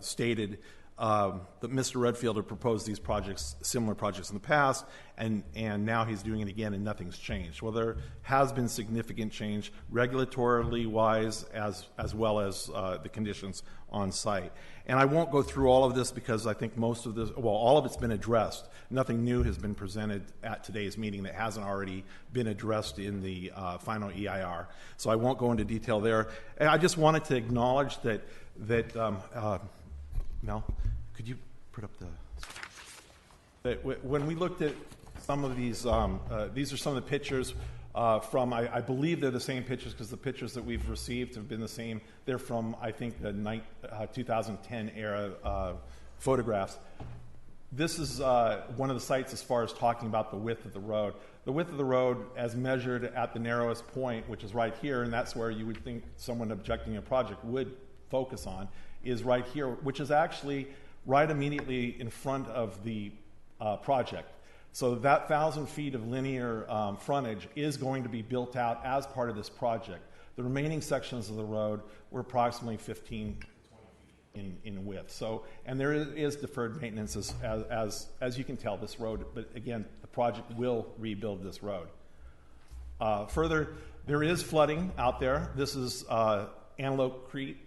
stated that Mr. Redfield had proposed these projects, similar projects in the past, and now he's doing it again and nothing's changed. Well, there has been significant change regulatorily wise as well as the conditions on site. And I won't go through all of this because I think most of this, well, all of it's been addressed. Nothing new has been presented at today's meeting that hasn't already been addressed in the final EIR. So I won't go into detail there. And I just wanted to acknowledge that Mel, could you put up when we looked at some of these are some of the pictures from, I believe they're the same pictures because the pictures that we've received have been the same. They're from, I think, the 2010 era photographs. This is one of the sites as far as talking about the width of the road. The width of the road as measured at the narrowest point, which is right here, and that's where you would think someone objecting a project would focus on, is right here, which is actually right immediately in front of the project. So that 1,000 feet of linear frontage is going to be built out as part of this project. The remaining sections of the road were approximately 15 to 20 feet in width. So, and there is deferred maintenance as you can tell this road, but again, the project will rebuild this road. Further, there is flooding out there. This is Antelope Creek,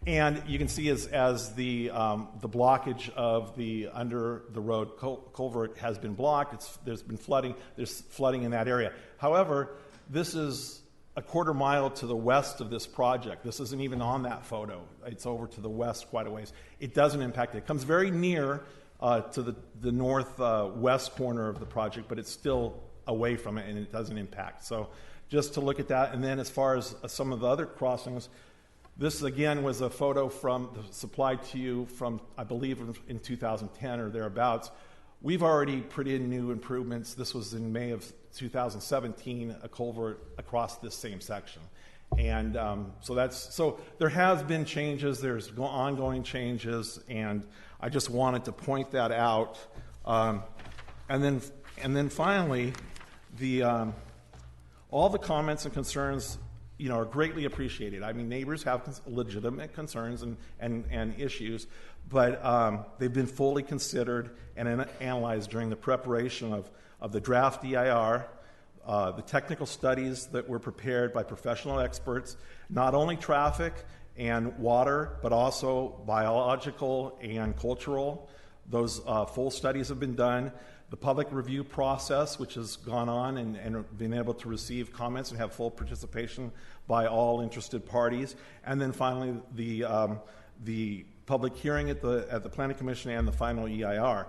and you can see as the blockage of the under the road culvert has been blocked. There's been flooding. There's flooding in that area. However, this is a quarter mile to the west of this project. This isn't even on that photo. It's over to the west quite a ways. It doesn't impact it. It comes very near to the northwest corner of the project, but it's still away from it, and it doesn't impact. So just to look at that. And then as far as some of the other crossings, this again was a photo supplied to you from, I believe, in 2010 or thereabouts. We've already put in new improvements. This was in May of 2017, a culvert across this same section. And so there has been changes. There's ongoing changes, and I just wanted to point that out. And then finally, all the comments and concerns, are greatly appreciated. I mean, neighbors have legitimate concerns and issues, but they've been fully considered and analyzed during the preparation of the draft EIR, the technical studies that were prepared by professional experts, not only traffic and water, but also biological and cultural. Those full studies have been done. The public review process, which has gone on and been able to receive comments and have full participation by all interested parties. And then finally, the public hearing at the Planning Commission and the final EIR.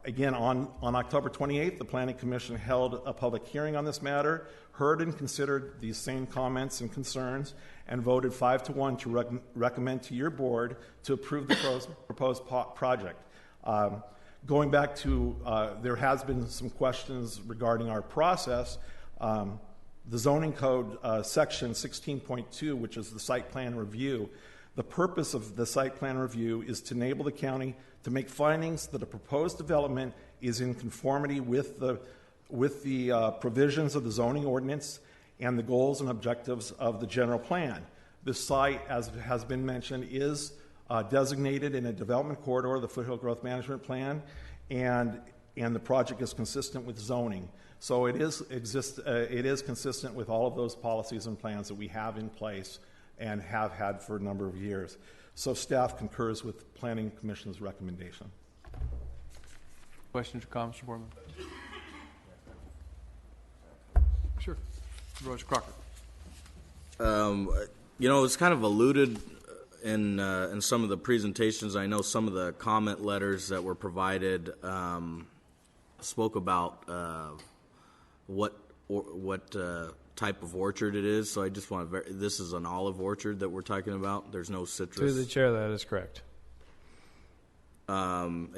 Again, on October 28th, the Planning Commission held a public hearing on this matter, heard and considered these same comments and concerns, and voted 5-1 to recommend to your board to approve the proposed project. Going back to, there has been some questions regarding our process. The zoning code section 16.2, which is the site plan review, the purpose of the site plan review is to enable the county to make findings that a proposed development is in conformity with the provisions of the zoning ordinance and the goals and objectives of the general plan. This site, as has been mentioned, is designated in a development corridor, the Foothill Growth Management Plan, and the project is consistent with zoning. So it is consistent with all of those policies and plans that we have in place and have had for a number of years. So staff concurs with Planning Commission's recommendation. Questions or comments from board members? Sure. Supervisor Crocker. It's kind of alluded in some of the presentations. I know some of the comment letters that were provided spoke about what type of orchard it is. So I just want to. This is an olive orchard that we're talking about. There's no citrus. Through the chair, that is correct. And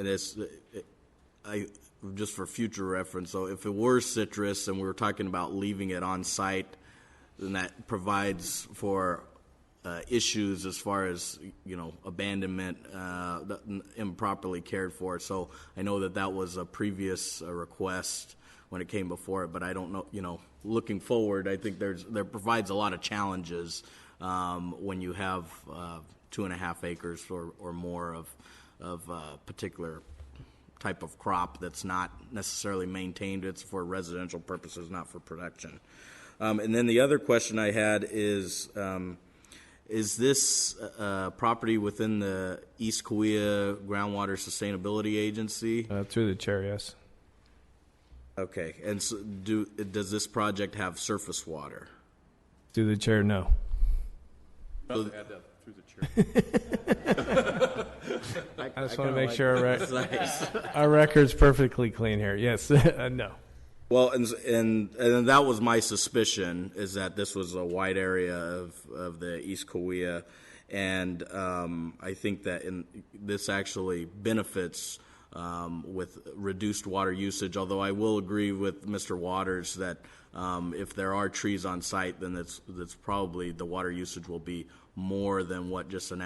just for future reference. So if it were citrus and we were talking about leaving it on site, then that provides for issues as far as abandonment, improperly cared for. So I know that was a previous request when it came before it, but I don't know. Looking forward, I think there provides a lot of challenges when you have 2.5 acres or more of a particular type of crop that's not necessarily maintained. It's for residential purposes, not for production. And then the other question I had is this property within the East Kauai Groundwater Sustainability Agency? Through the chair, yes. Okay. And so does this project have surface water? Through the chair, no. Rather add that through the chair. I just want to make sure our record's perfectly clean here. Yes, no. Well, and that was my suspicion, is that this was a wide area of the East Kauai, and I think that this actually benefits with reduced water usage, although I will agree with Mr. Waters that if there are trees on site, then that's probably the water usage will be more than what just an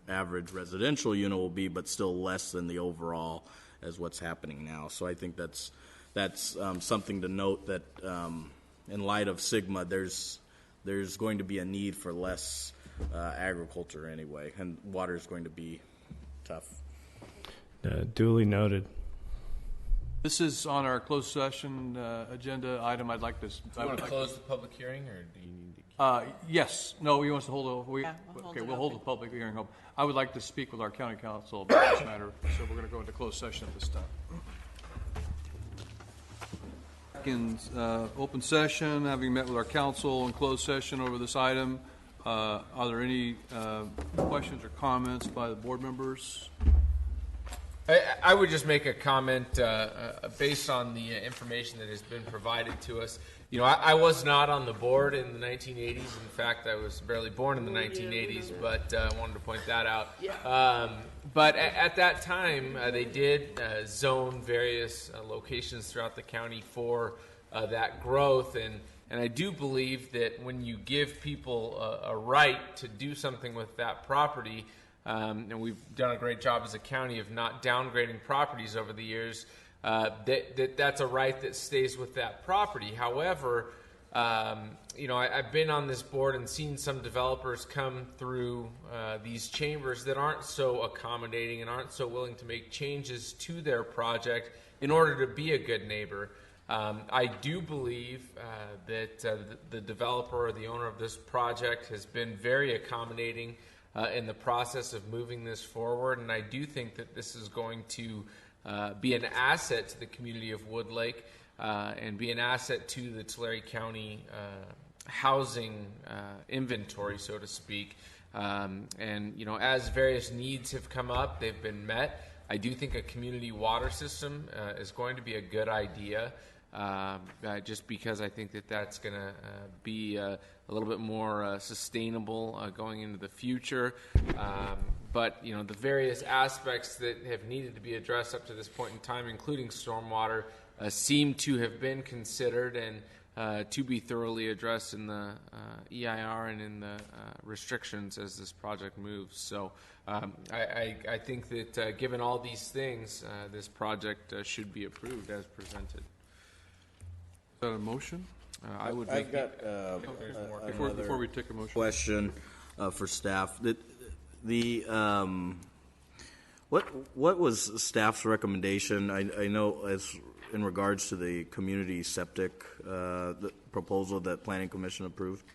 average residential unit will be, but still less than the overall as what's happening now. So I think that's something to note, that in light of Sigma, there's going to be a need for less agriculture anyway, and water is going to be tough. Duly noted. This is on our closed session agenda item. I'd like to. Do you want to close the public hearing, or do you need to? Yes. No, we want to hold we'll hold the public hearing open. I would like to speak with our county council about this matter, so we're going to go into closed session at this time. In open session, having met with our council in closed session over this item, are there any questions or comments by the board members? I would just make a comment based on the information that has been provided to us. I was not on the board in the 1980s. In fact, I was barely born in the 1980s, but I wanted to point that out. But at that time, they did zone various locations throughout the county for that growth. And I do believe that when you give people a right to do something with that property, and we've done a great job as a county of not downgrading properties over the years, that's a right that stays with that property. However, I've been on this board and seen some developers come through these chambers that aren't so accommodating and aren't so willing to make changes to their project in order to be a good neighbor. I do believe that the developer or the owner of this project has been very accommodating in the process of moving this forward, and I do think that this is going to be an asset to the community of Woodlake and be an asset to the Tulare County housing inventory, so to speak. As various needs have come up, they've been met. I do think a community water system is going to be a good idea, just because I think that that's going to be a little bit more sustainable going into the future. But the various aspects that have needed to be addressed up to this point in time, including stormwater, seem to have been considered and to be thoroughly addressed in the EIR and in the restrictions as this project moves. So I think that given all these things, this project should be approved as presented. Is that a motion? I've got before we take a motion. Question for staff. What was staff's recommendation? I know as in regards to the community septic the proposal that Planning Commission approved.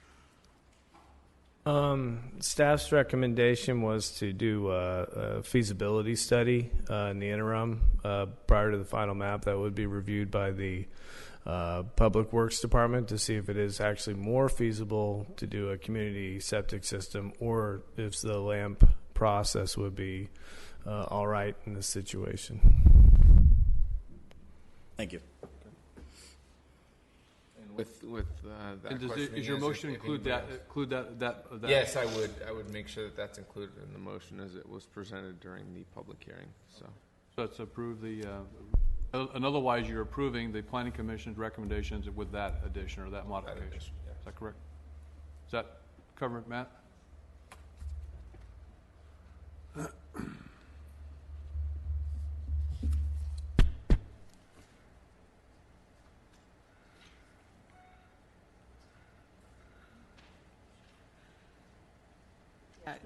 Staff's recommendation was to do a feasibility study in the interim prior to the final map that would be reviewed by the Public Works Department to see if it is actually more feasible to do a community septic system or if the LAMP process would be all right in this situation. Thank you. With that And question is your answered, motion if include anybody- that? Yes, I would make sure that that's included in the motion as it was presented during the public hearing. So let's approve the, and otherwise you're approving the planning commission's recommendations with that addition or that modification. Is that correct? Does that cover it, Matt?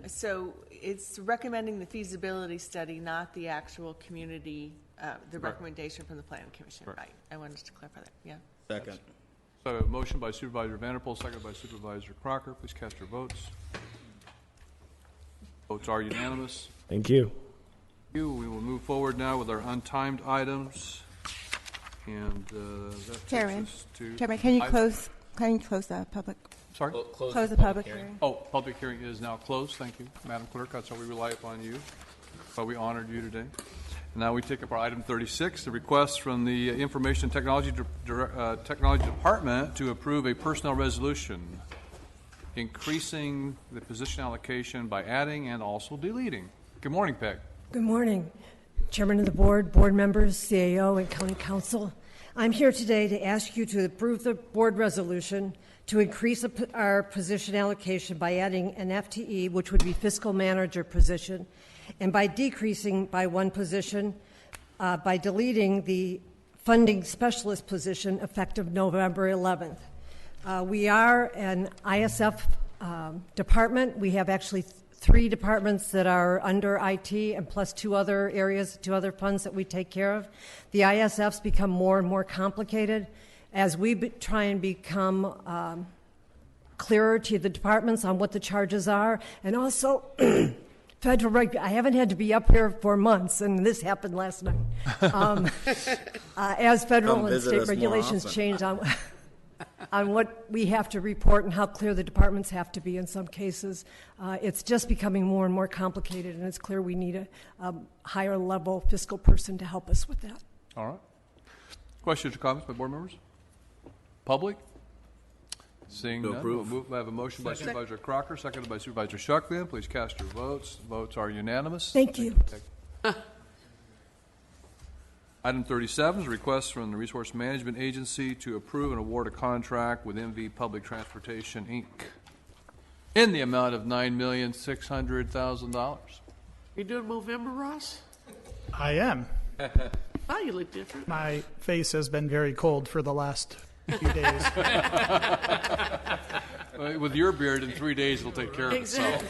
So it's recommending the feasibility study, not the actual community, the recommendation from the planning commission. Right. I wanted to clarify that. Yeah. Second. So a motion by Supervisor Vanderpool, second by Supervisor Crocker. Please cast your votes. Votes are unanimous. Thank you. We will move forward now with our untimed items. And that Chairman, takes us to Chairman, can you close the public? Sorry? Close the public hearing. Oh, public hearing is now closed. Thank you, Madam Clerk. That's how we rely upon you. But we honored you today. And now we take up our item 36, the request from the Information Technology Department to approve a personnel resolution increasing the position allocation by adding and also deleting. Good morning, Peg. Good morning, Chairman of the Board, board members, CAO, and County Council. I'm here today to ask you to approve the board resolution to increase our position allocation by adding an FTE, which would be fiscal manager position, and by decreasing by one position by deleting the funding specialist position effective November 11th. We are an ISF department. We have actually 3 departments that are under IT and plus 2 other areas, 2 other funds that we take care of. The ISFs become more and more complicated as we try and become clearer to the departments on what the charges are, and also federal I haven't had to be up here for months, and this happened last night. As federal and state regulations change on what we have to report and how clear the departments have to be in some cases, it's just becoming more and more complicated, and it's clear we need a higher level fiscal person to help us with that. All right. Questions or comments by board members? Public? Seeing none, we'll have a motion by Supervisor Crocker, seconded by Supervisor Shuckman. Please cast your votes. Votes are unanimous. Thank you. Item 37 is a request from the Resource Management Agency to approve and award a contract with MV Public Transportation, Inc. in the amount of $9,600,000. You doing Movember, Ross? I am. Oh, you look different. My face has been very cold for the last few days. With your beard, in 3 days it'll take care of itself.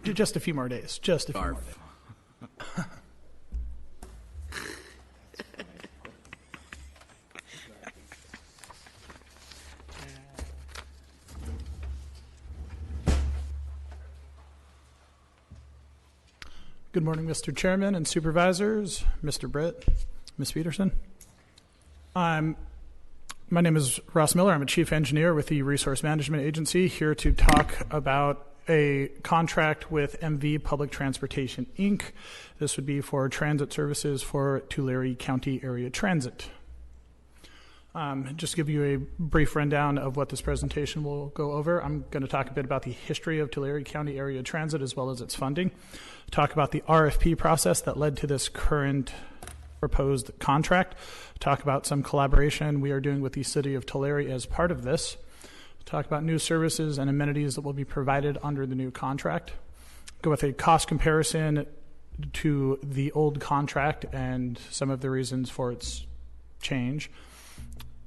Just a few more days. Just a few more days. Good morning, Mr. Chairman and Supervisors, Mr. Britt, Ms. Peterson. My name is Ross Miller. I'm a chief engineer with the Resource Management Agency, here to talk about a contract with MV Public Transportation, Inc. This would be for transit services for Tulare County Area Transit. Just give you a brief rundown of what this presentation will go over. I'm going to talk a bit about the history of Tulare County Area Transit as well as its funding. Talk about the RFP process that led to this current proposed contract. Talk about some collaboration we are doing with the City of Tulare as part of this. Talk about new services and amenities that will be provided under the new contract. Go with a cost comparison to the old contract and some of the reasons for its change.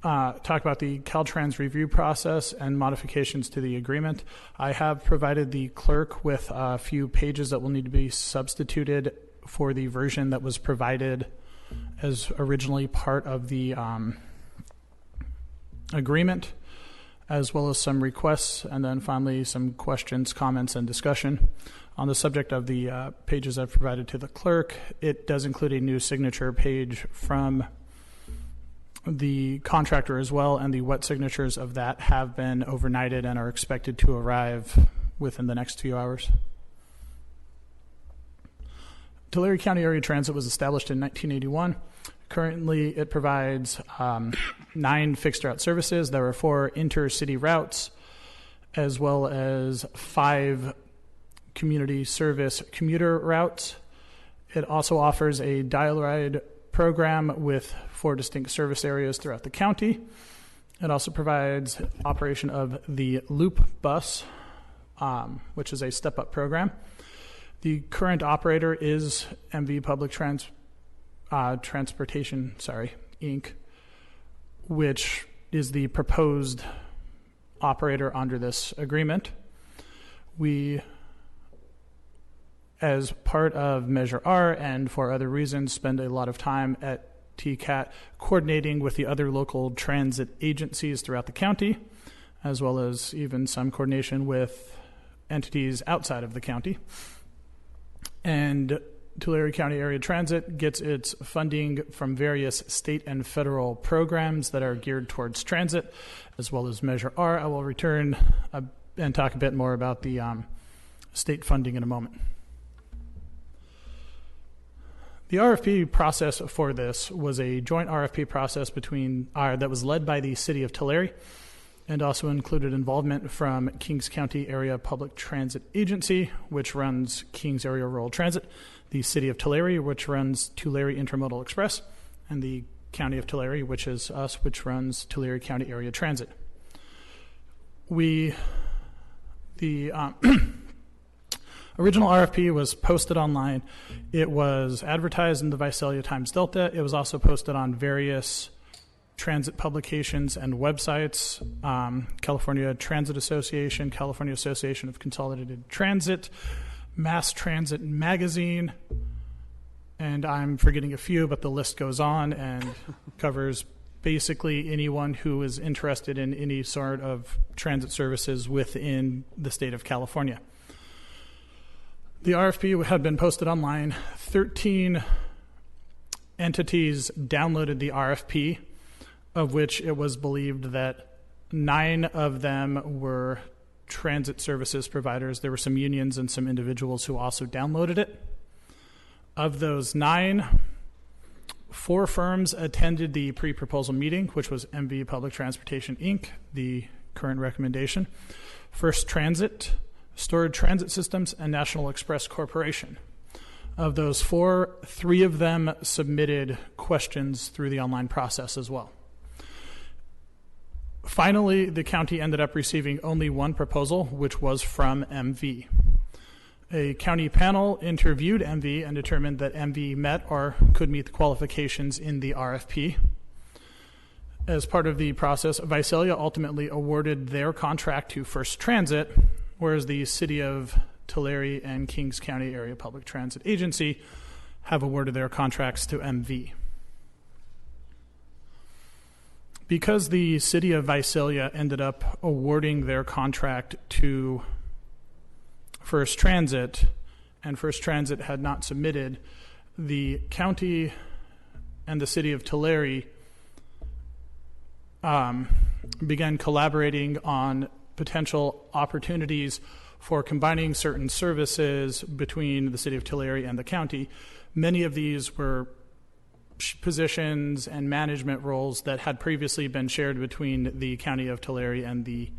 Talk about the Caltrans review process and modifications to the agreement. I have provided the clerk with a few pages that will need to be substituted for the version that was provided as originally part of the agreement. as well as some requests, and then finally some questions, comments, and discussion. On the subject of the pages I've provided to the clerk, it does include a new signature page from the contractor as well, and the wet signatures of that have been overnighted and are expected to arrive within the next few hours. Tulare County Area Transit was established in 1981. Currently, it provides 9 fixed route services. There are 4 intercity routes, as well as 5 community service commuter routes. It also offers a dial ride program with 4 distinct service areas throughout the county. It also provides operation of the Loop Bus, which is a step-up program. The current operator is MV Public Transportation, Inc., which is the proposed operator under this agreement. We, as part of Measure R and for other reasons, spend a lot of time at TCAT coordinating with the other local transit agencies throughout the county, as well as even some coordination with entities outside of the county. And Tulare County Area Transit gets its funding from various state and federal programs that are geared towards transit, as well as Measure R. I will return and talk a bit more about the state funding in a moment. The RFP process for this was a joint RFP process that was led by the City of Tulare, and also included involvement from Kings County Area Public Transit Agency, which runs Kings Area Rural Transit, the City of Tulare, which runs Tulare Intermodal Express, and the County of Tulare, which is us, which runs Tulare County Area Transit. The original RFP was posted online. It was advertised in the Visalia Times Delta. It was also posted on various transit publications and websites, California Transit Association, California Association of Consolidated Transit, Mass Transit Magazine, and I'm forgetting a few, but the list goes on and covers basically anyone who is interested in any sort of transit services within the state of California. The RFP had been posted online. 13 entities downloaded the RFP, of which it was believed that 9 of them were transit services providers. There were some unions and some individuals who also downloaded it. Of those 9, 4 firms attended the pre-proposal meeting, which was MV Public Transportation, Inc., the current recommendation, First Transit, Stored Transit Systems, and National Express Corporation. Of those 4, 3 of them submitted questions through the online process as well. Finally, the county ended up receiving only 1 proposal, which was from MV. A county panel interviewed MV and determined that MV met or could meet the qualifications in the RFP. As part of the process, Visalia ultimately awarded their contract to First Transit, whereas the City of Tulare and Kings County Area Public Transit Agency have awarded their contracts to MV. Because the City of Visalia ended up awarding their contract to First Transit, and First Transit had not submitted, the county and the City of Tulare began collaborating on potential opportunities for combining certain services between the City of Tulare and the county. Many of these were positions and management roles that had previously been shared between the County of Tulare and the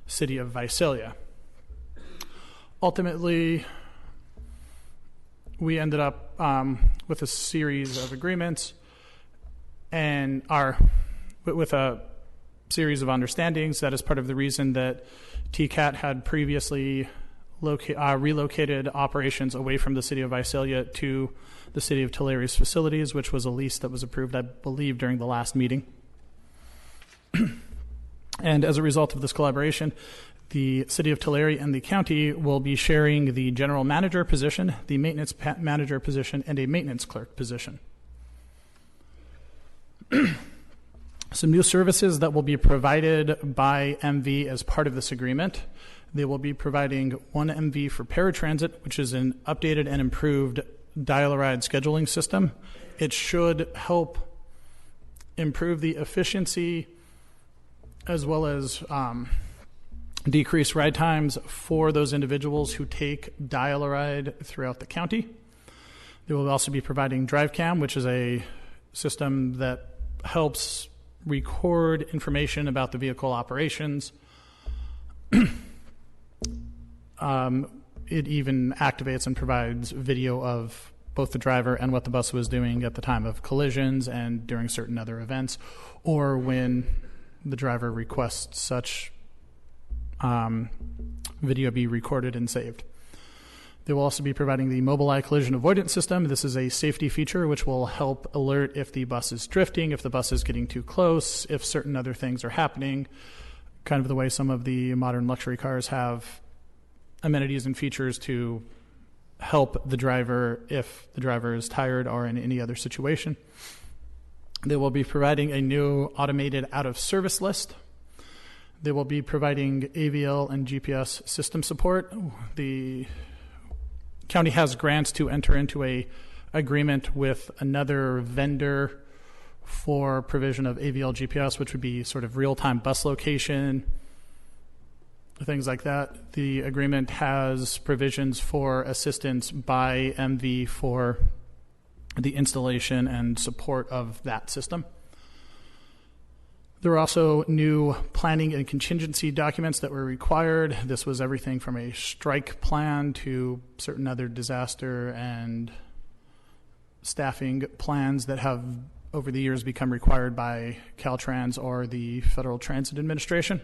City of Visalia. Ultimately, we ended up with a series of agreements and with a series of understandings. That is part of the reason that TCAT had previously relocated operations away from the City of Visalia to the City of Tulare's facilities, which was a lease that was approved, I believe, during the last meeting. And as a result of this collaboration, the City of Tulare and the county will be sharing the general manager position, the maintenance manager position, and a maintenance clerk position. Some new services that will be provided by MV as part of this agreement. They will be providing one MV for paratransit, which is an updated and improved dial-a-ride scheduling system. It should help improve the efficiency as well as decrease ride times for those individuals who take dial-a-ride throughout the county. They will also be providing DriveCam, which is a system that helps record information about the vehicle operations. It even activates and provides video of both the driver and what the bus was doing at the time of collisions and during certain other events, or when the driver requests such video be recorded and saved. They will also be providing the Mobileye collision avoidance system. This is a safety feature which will help alert if the bus is drifting, if the bus is getting too close, if certain other things are happening, kind of the way some of the modern luxury cars have amenities and features to help the driver if the driver is tired or in any other situation. They will be providing a new automated out-of-service list. They will be providing AVL and GPS system support. The county has grants to enter into a agreement with another vendor for provision of AVL GPS, which would be sort of real-time bus location, things like that. The agreement has provisions for assistance by MV for the installation and support of that system. There were also new planning and contingency documents that were required. This was everything from a strike plan to certain other disaster and staffing plans that have over the years become required by Caltrans or the Federal Transit Administration.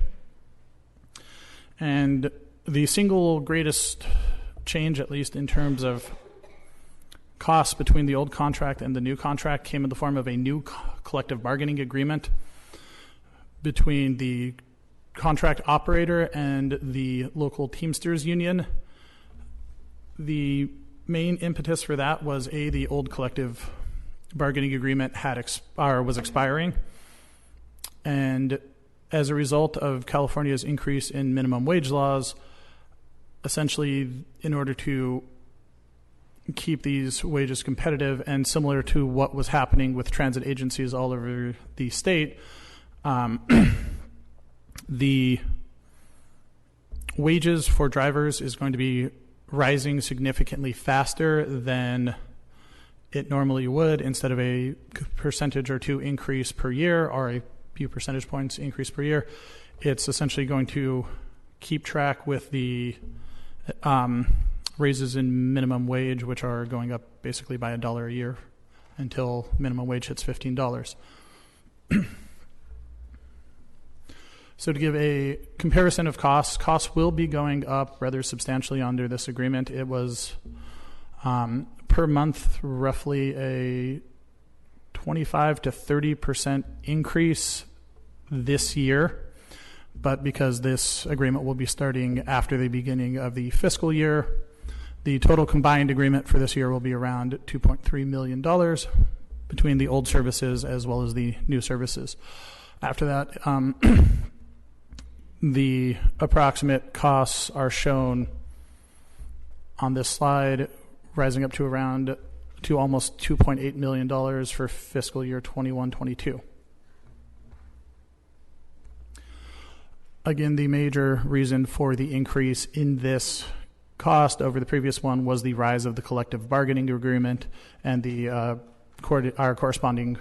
And the single greatest change, at least in terms of costs between the old contract and the new contract, came in the form of a new collective bargaining agreement between the contract operator and the local Teamsters union. The main impetus for that was the old collective bargaining agreement was expiring, and as a result of California's increase in minimum wage laws, essentially in order to keep these wages competitive and similar to what was happening with transit agencies all over the state, the wages for drivers is going to be rising significantly faster than it normally would. Instead of a percentage or two increase per year or a few percentage points increase per year, it's essentially going to keep track with the raises in minimum wage, which are going up basically by $1 a year until minimum wage hits $15. So to give a comparison of costs will be going up rather substantially under this agreement. It was per month roughly a 25 to 30% increase this year, but because this agreement will be starting after the beginning of the fiscal year, the total combined agreement for this year will be around $2.3 million between the old services as well as the new services. After that, the approximate costs are shown on this slide, rising up to almost $2.8 million for fiscal year 21-22. Again, the major reason for the increase in this cost over the previous one was the rise of the collective bargaining agreement and the our corresponding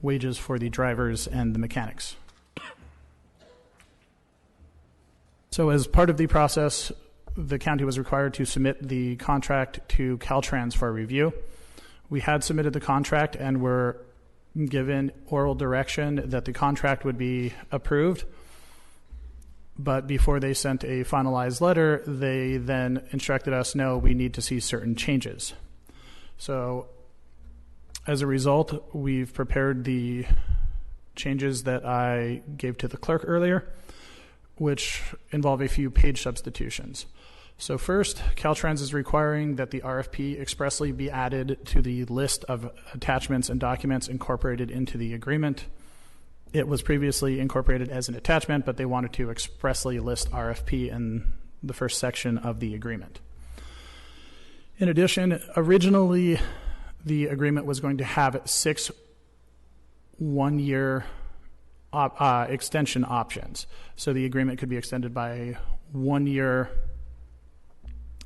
wages for the drivers and the mechanics. So as part of the process, the county was required to submit the contract to Caltrans for review. We had submitted the contract and were given oral direction that the contract would be approved. But before they sent a finalized letter, they then instructed us, no, we need to see certain changes. So as a result, we've prepared the changes that I gave to the clerk earlier, which involve a few page substitutions. So first, Caltrans is requiring that the RFP expressly be added to the list of attachments and documents incorporated into the agreement. It was previously incorporated as an attachment, but they wanted to expressly list RFP in the first section of the agreement. In addition, originally the agreement was going to have 6 one-year extension options. So the agreement could be extended by 1 year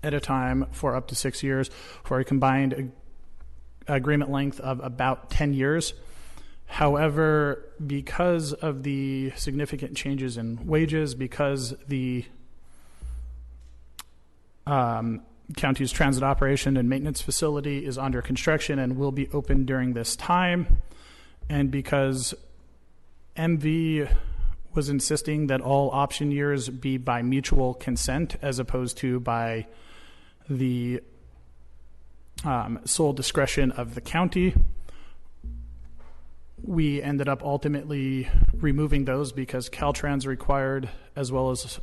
at a time for up to 6 years for a combined agreement length of about 10 years. However, because of the significant changes in wages, because the county's transit operation and maintenance facility is under construction and will be open during this time, and because MV was insisting that all option years be by mutual consent as opposed to by the sole discretion of the county, we ended up ultimately removing those because Caltrans required, as well as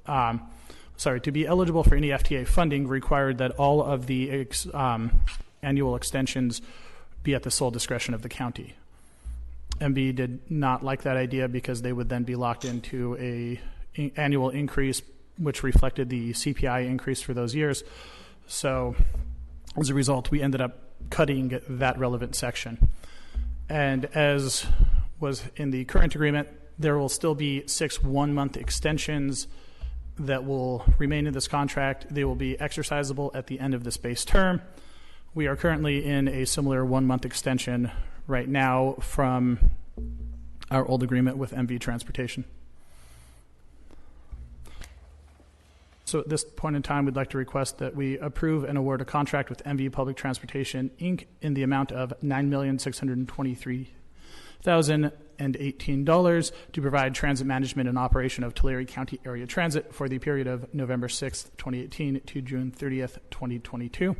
to be eligible for any FTA funding, required that all of the annual extensions be at the sole discretion of the county. MB did not like that idea because they would then be locked into a annual increase, which reflected the CPI increase for those years. So as a result, we ended up cutting that relevant section. And as was in the current agreement, there will still be 6 one-month extensions that will remain in this contract. They will be exercisable at the end of this base term. We are currently in a similar 1-month extension right now from our old agreement with MV Transportation. So at this point in time, we'd like to request that we approve and award a contract with MV Public Transportation, Inc. in the amount of $9,623,018 to provide transit management and operation of Tulare County Area Transit for the period of November 6th, 2018 to June 30th, 2022.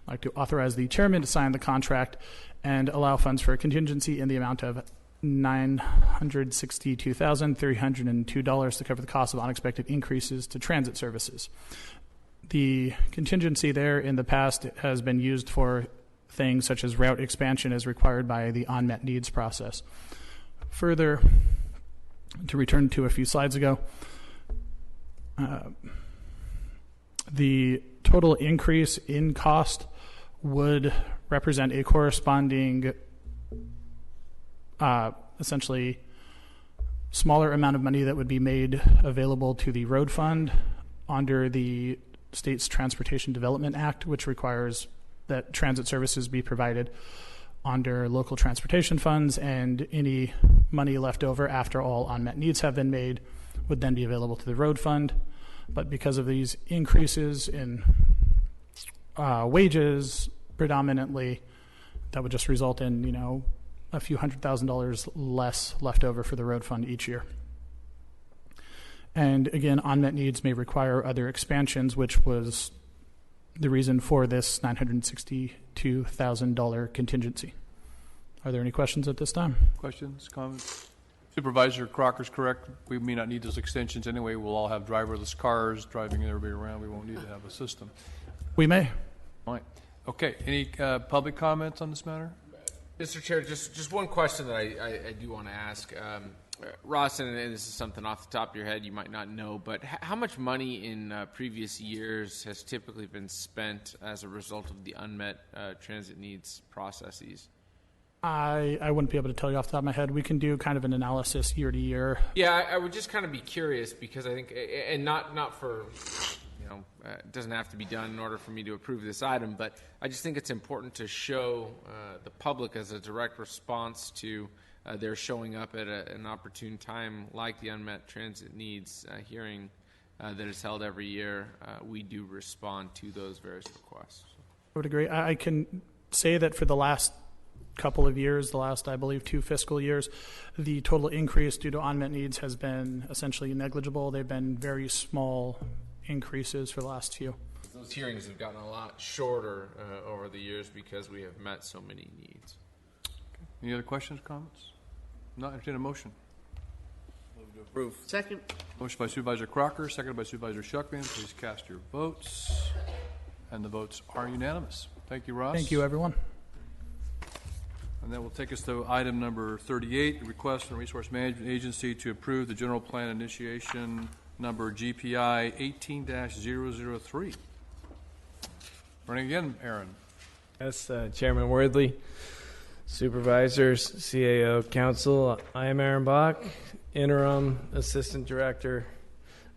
I'd like to authorize the chairman to sign the contract and allow funds for a contingency in the amount of $962,302 to cover the cost of unexpected increases to transit services. The contingency there in the past has been used for things such as route expansion as required by the unmet needs process. Further, to return to a few slides ago, the total increase in cost would represent a corresponding essentially smaller amount of money that would be made available to the road fund under the state's Transportation Development Act, which requires that transit services be provided under local transportation funds, and any money left over after all unmet needs have been made would then be available to the road fund. But because of these increases in wages predominantly, that would just result in, a few $100,000 less left over for the road fund each year. And again, unmet needs may require other expansions, which was the reason for this $962,000 contingency. Are there any questions at this time? Questions, comments? Supervisor Crocker's correct. We may not need those extensions anyway. We'll all have driverless cars driving everybody around. We won't need to have a system. We may. All right. Okay. Any public comments on this matter? Mr. Chair, just one question that I do want to ask. Ross, and this is something off the top of your head you might not know, but how much money in previous years has typically been spent as a result of the unmet transit needs processes? I wouldn't be able to tell you off the top of my head. We can do kind of an analysis year to year. Yeah, I would just kind of be curious because I think, and not for, it doesn't have to be done in order for me to approve this item, but I just think it's important to show the public as a direct response to their showing up at an opportune time like the unmet transit needs hearing that is held every year. We do respond to those various requests. I would agree. I can say that for the last couple of years, the last, I believe, 2 fiscal years, the total increase due to unmet needs has been essentially negligible. They've been very small increases for the last few. Those hearings have gotten a lot shorter over the years because we have met so many needs. Any other questions, comments? Not entertain a motion. Move Approve. Second. Motion by Supervisor Crocker, seconded by Supervisor Shuckman. Please cast your votes. And the votes are unanimous. Thank you, Ross. Thank you, everyone. And that will take us to item number 38, the request from the Resource Management Agency to approve the general plan initiation number GPI 18-003. Running again, Aaron. Yes, Chairman Wordley, Supervisors, CAO, Council. I am Aaron Bach, Interim Assistant Director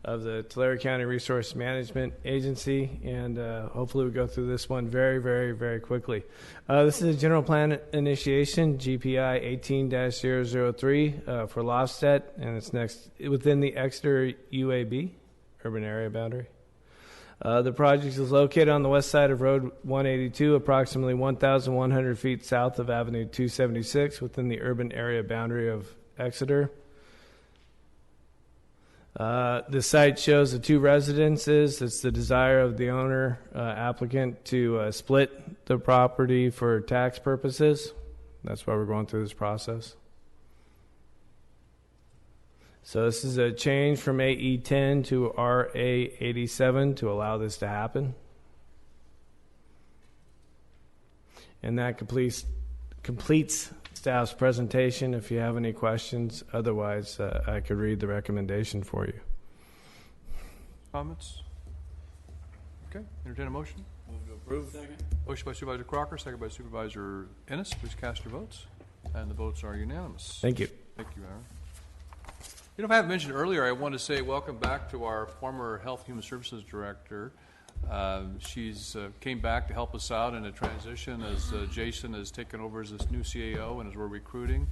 of the Tulare County Resource Management Agency, and hopefully we go through this one very, very, very quickly. This is a general plan initiation, GPI 18-003 for Lofstedt, and it's next within the Exeter UAB, urban area boundary. The project is located on the west side of Road 182, approximately 1,100 feet south of Avenue 276, within the urban area boundary of Exeter. The site shows the two residences. It's the desire of the owner applicant to split the property for tax purposes. That's why we're going through this process. So this is a change from AE10 to RA87 to allow this to happen. And that completes staff's presentation. If you have any questions, otherwise I could read the recommendation for you. Comments? Okay, entertain a motion. Move to approve. Second. Motion by Supervisor Crocker, second by Supervisor Ennis. Please cast your votes. And the votes are unanimous. Thank you. Thank you, Aaron. You know, if I haven't mentioned earlier, I want to say welcome back to our former Health and Human Services Director. She's came back to help us out in a transition as Jason has taken over as this new CAO and as we're recruiting.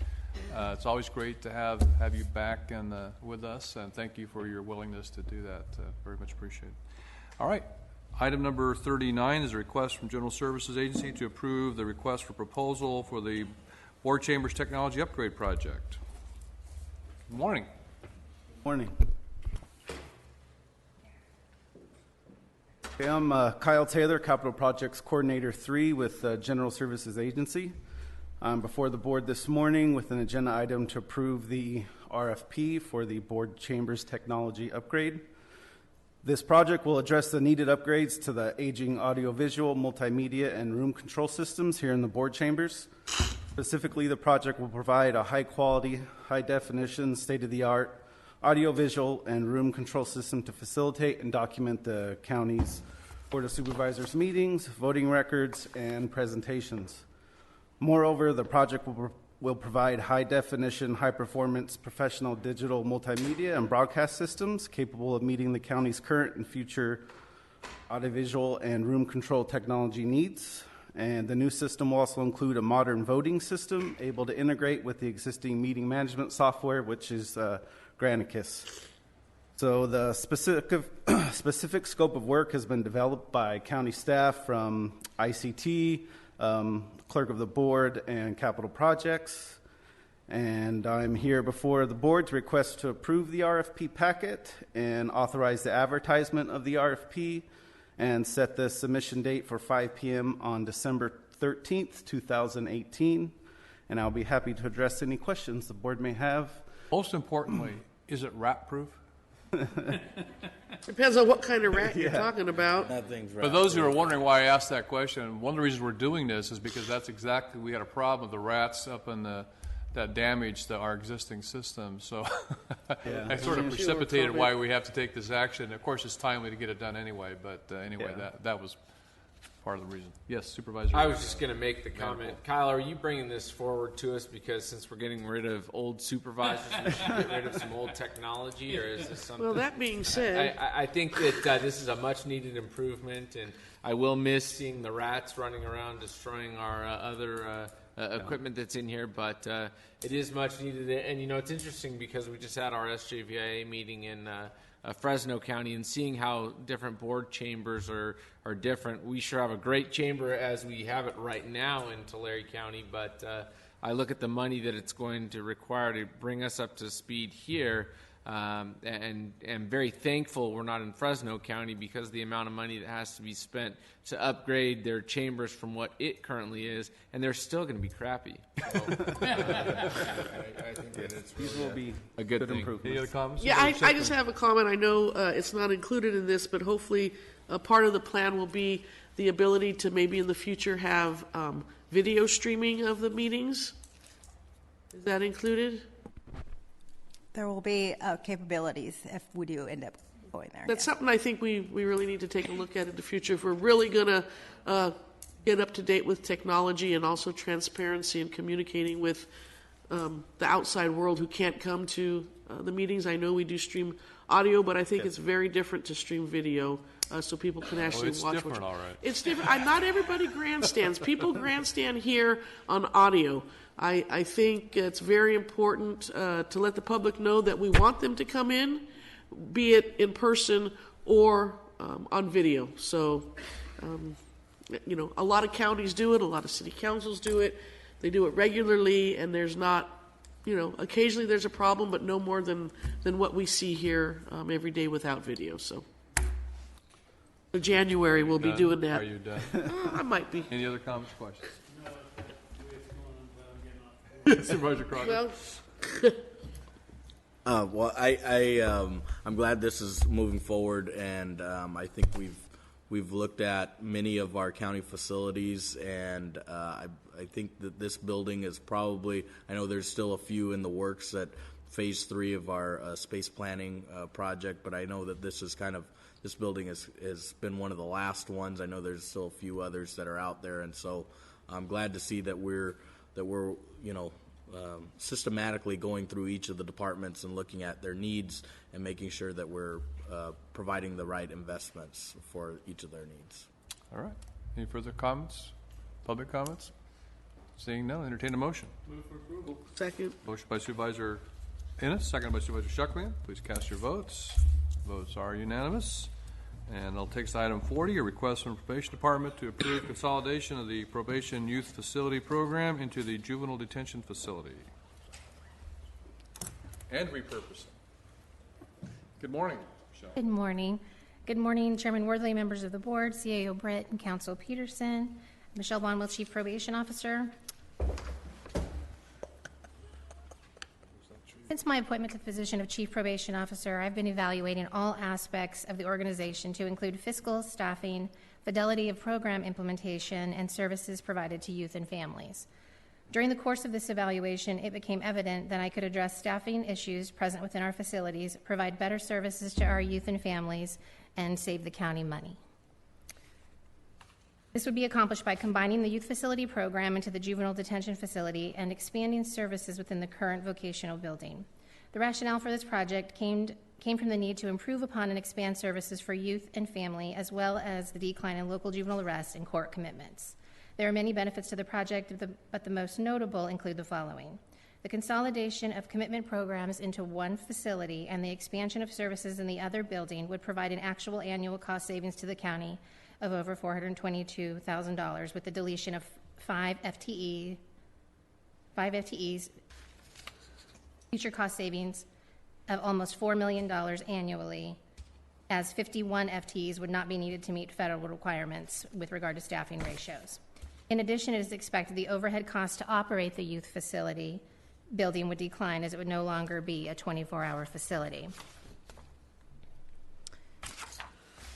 It's always great to have you back and with us, and thank you for your willingness to do that. Very much appreciated. All right. Item number 39 is a request from General Services Agency to approve the request for proposal for the Board Chambers Technology Upgrade Project. Good morning. Morning. Okay, I'm Kyle Taylor, Capital Projects Coordinator 3 with General Services Agency. I'm before the board this morning with an agenda item to approve the RFP for the Board Chambers Technology Upgrade. This project will address the needed upgrades to the aging audiovisual, multimedia, and room control systems here in the board chambers. Specifically, the project will provide a high-quality, high-definition, state-of-the-art audiovisual and room control system to facilitate and document the county's Board of Supervisors meetings, voting records, and presentations. Moreover, the project will provide high-definition, high-performance, professional digital multimedia and broadcast systems capable of meeting the county's current and future audiovisual and room control technology needs. And the new system will also include a modern voting system able to integrate with the existing meeting management software, which is Granicus. So the specific scope of work has been developed by county staff from ICT, clerk of the board, and capital projects. And I'm here before the board to request to approve the RFP packet and authorize the advertisement of the RFP and set the submission date for 5 p.m. on December 13th, 2018. And I'll be happy to address any questions the board may have. Most importantly, is it rat-proof? Depends on what kind of rat you're talking about. For those who are wondering why I asked that question, one of the reasons we're doing this is because that's exactly, we had a problem with the rats up in that damaged our existing system. So that sort of precipitated why we have to take this action. Of course, it's timely to get it done anyway, but anyway, that was part of the reason. Yes, Supervisor. I was just going to make the comment. Kyle, are you bringing this forward to us because since we're getting rid of old supervisors, we should get rid of some old technology, or is this something? Well, that being said, I think that this is a much-needed improvement, and I will miss seeing the rats running around destroying our other equipment that's in here, but it is much needed. And, you know, it's interesting because we just had our SJVIA meeting in Fresno County, and seeing how different board chambers are different. We sure have a great chamber as we have it right now in Tulare County, but I look at the money that it's going to require to bring us up to speed here. and very thankful we're not in Fresno County because of the amount of money that has to be spent to upgrade their chambers from what it currently is, and they're still going to be crappy. So, I think that it's These will be a good thing. improvements. Any other comments? Yeah, I just have a comment. I know it's not included in this, but hopefully a part of the plan will be the ability to maybe in the future have video streaming of the meetings. Is that included? There will be capabilities if we do end up going there. That's something I think we really need to take a look at in the future if we're really going to get up to date with technology and also transparency and communicating with the outside world who can't come to the meetings. I know we do stream audio, but I think it's very different to stream video so people can actually it's watch. Different, all right. It's different. Not everybody grandstands. People grandstand here on audio. I think it's very important to let the public know that we want them to come in, be it in person or on video. So, a lot of counties do it, a lot of city councils do it. They do it regularly, and there's not, occasionally there's a problem, but no more than what we see here every day without video. So, January we'll be doing that. Are you done? I might be. Any other comments, questions? Supervisor Crocker. Well, I'm glad this is moving forward, and I think we've looked at many of our county facilities, and I think that this building is probably, I know there's still a few in the works at phase 3 of our space planning project, but I know that this building has been one of the last ones. I know there's still a few others that are out there, and so I'm glad to see that we're systematically going through each of the departments and looking at their needs and making sure that we're providing the right investments for each of their needs. All right. Any further comments? Public comments? Seeing none, entertain a motion. Move for approval. Second. Motion by Supervisor Ennis, second by Supervisor Shuckman. Please cast your votes. Votes are unanimous. And I'll take item 40, a request from the Probation Department to approve consolidation of the Probation Youth Facility Program into the Juvenile Detention Facility and repurposing. Good morning, Michelle. Good morning. Good morning, Chairman Worthley, members of the board, CAO Britt, and Council Peterson. Michelle Bonwell, Chief Probation Officer. Since my appointment to the position of Chief Probation Officer, I've been evaluating all aspects of the organization to include fiscal, staffing, fidelity of program implementation, and services provided to youth and families. During the course of this evaluation, it became evident that I could address staffing issues present within our facilities, provide better services to our youth and families, and save the county money. This would be accomplished by combining the youth facility program into the juvenile detention facility and expanding services within the current vocational building. The rationale for this project came from the need to improve upon and expand services for youth and family, as well as the decline in local juvenile arrests and court commitments. There are many benefits to the project, but the most notable include the following. The consolidation of commitment programs into one facility and the expansion of services in the other building would provide an actual annual cost savings to the county of over $422,000 with the deletion of 5 FTEs, future cost savings of almost $4 million annually, as 51 FTEs would not be needed to meet federal requirements with regard to staffing ratios. In addition, it is expected the overhead cost to operate the youth facility building would decline as it would no longer be a 24-hour facility.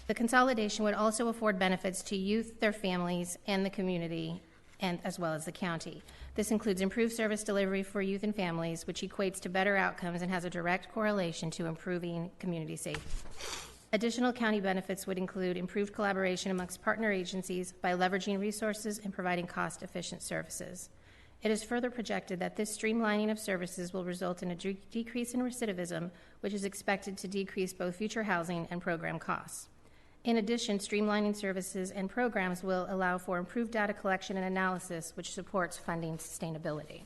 The consolidation would also afford benefits to youth, their families, and the community, and as well as the county. This includes improved service delivery for youth and families, which equates to better outcomes and has a direct correlation to improving community safety. Additional county benefits would include improved collaboration amongst partner agencies by leveraging resources and providing cost-efficient services. It is further projected that this streamlining of services will result in a decrease in recidivism, which is expected to decrease both future housing and program costs. In addition, streamlining services and programs will allow for improved data collection and analysis, which supports funding sustainability.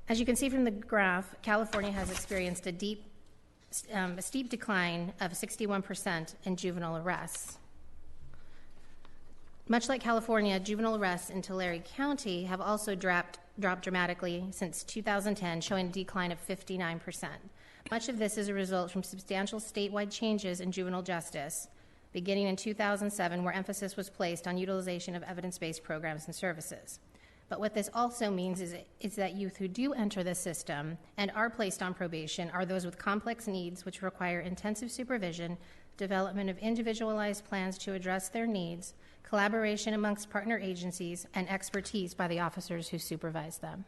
As you can see from the graph, California has experienced a steep decline of 61% in juvenile arrests. Much like California, juvenile arrests in Tulare County have also dropped dropped dramatically since 2010, showing a decline of 59%. Much of this is a result from substantial statewide changes in juvenile justice, beginning in 2007, where emphasis was placed on utilization of evidence-based programs and services. But what this also means is that youth who do enter the system and are placed on probation are those with complex needs which require intensive supervision, development of individualized plans to address their needs, collaboration amongst partner agencies, and expertise by the officers who supervise them.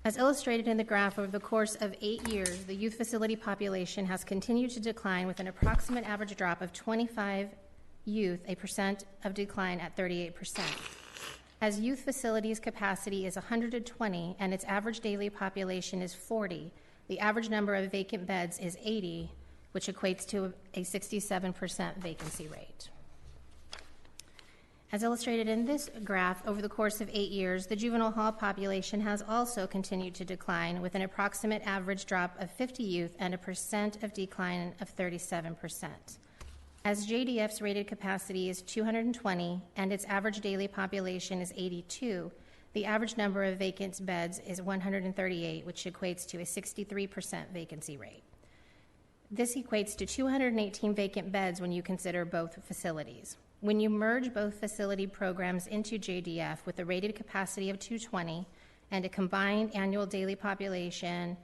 As illustrated in the graph, over the course of 8 years, the youth facility population has continued to decline with an approximate average drop of 25 youth, a percent of decline at 38%. As youth facilities capacity is 120 and its average daily population is 40, the average number of vacant beds is 80, which equates to a 67% vacancy rate. As illustrated in this graph, over the course of 8 years, the juvenile hall population has also continued to decline with an approximate average drop of 50 youth and a percent of decline of 37%. As JDF's rated capacity is 220 and its average daily population is 82, the average number of vacant beds is 138, which equates to a 63% vacancy rate. This equates to 218 vacant beds when you consider both facilities. When you merge both facility programs into JDF with a rated capacity of 220 and a combined annual daily population,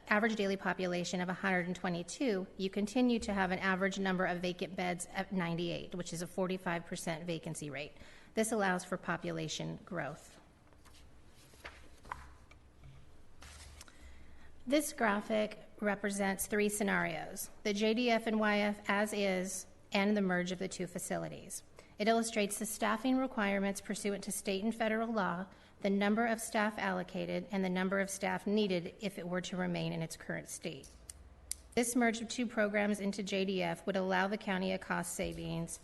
average daily population of 122, you continue to have an average number of vacant beds at 98, which is a 45% vacancy rate. This allows for population growth. This graphic represents 3 scenarios: the JDF and YF as is, and the merge of the 2 facilities. It illustrates the staffing requirements pursuant to state and federal law, the number of staff allocated, and the number of staff needed if it were to remain in its current state. This merge of 2 programs into JDF would allow the county a cost savings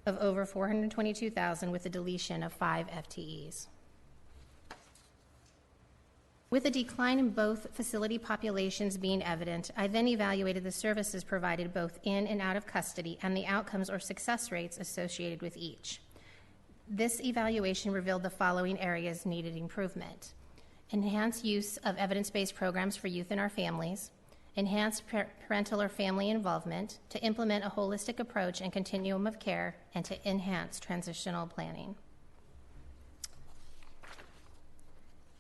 of over $422,000 with a deletion of 5 FTEs. With a decline in both facility populations being evident, I then evaluated the services provided both in and out of custody and the outcomes or success rates associated with each. This evaluation revealed the following areas needed improvement: enhanced use of evidence-based programs for youth and our families, enhanced parental or family involvement, to implement a holistic approach and continuum of care, and to enhance transitional planning.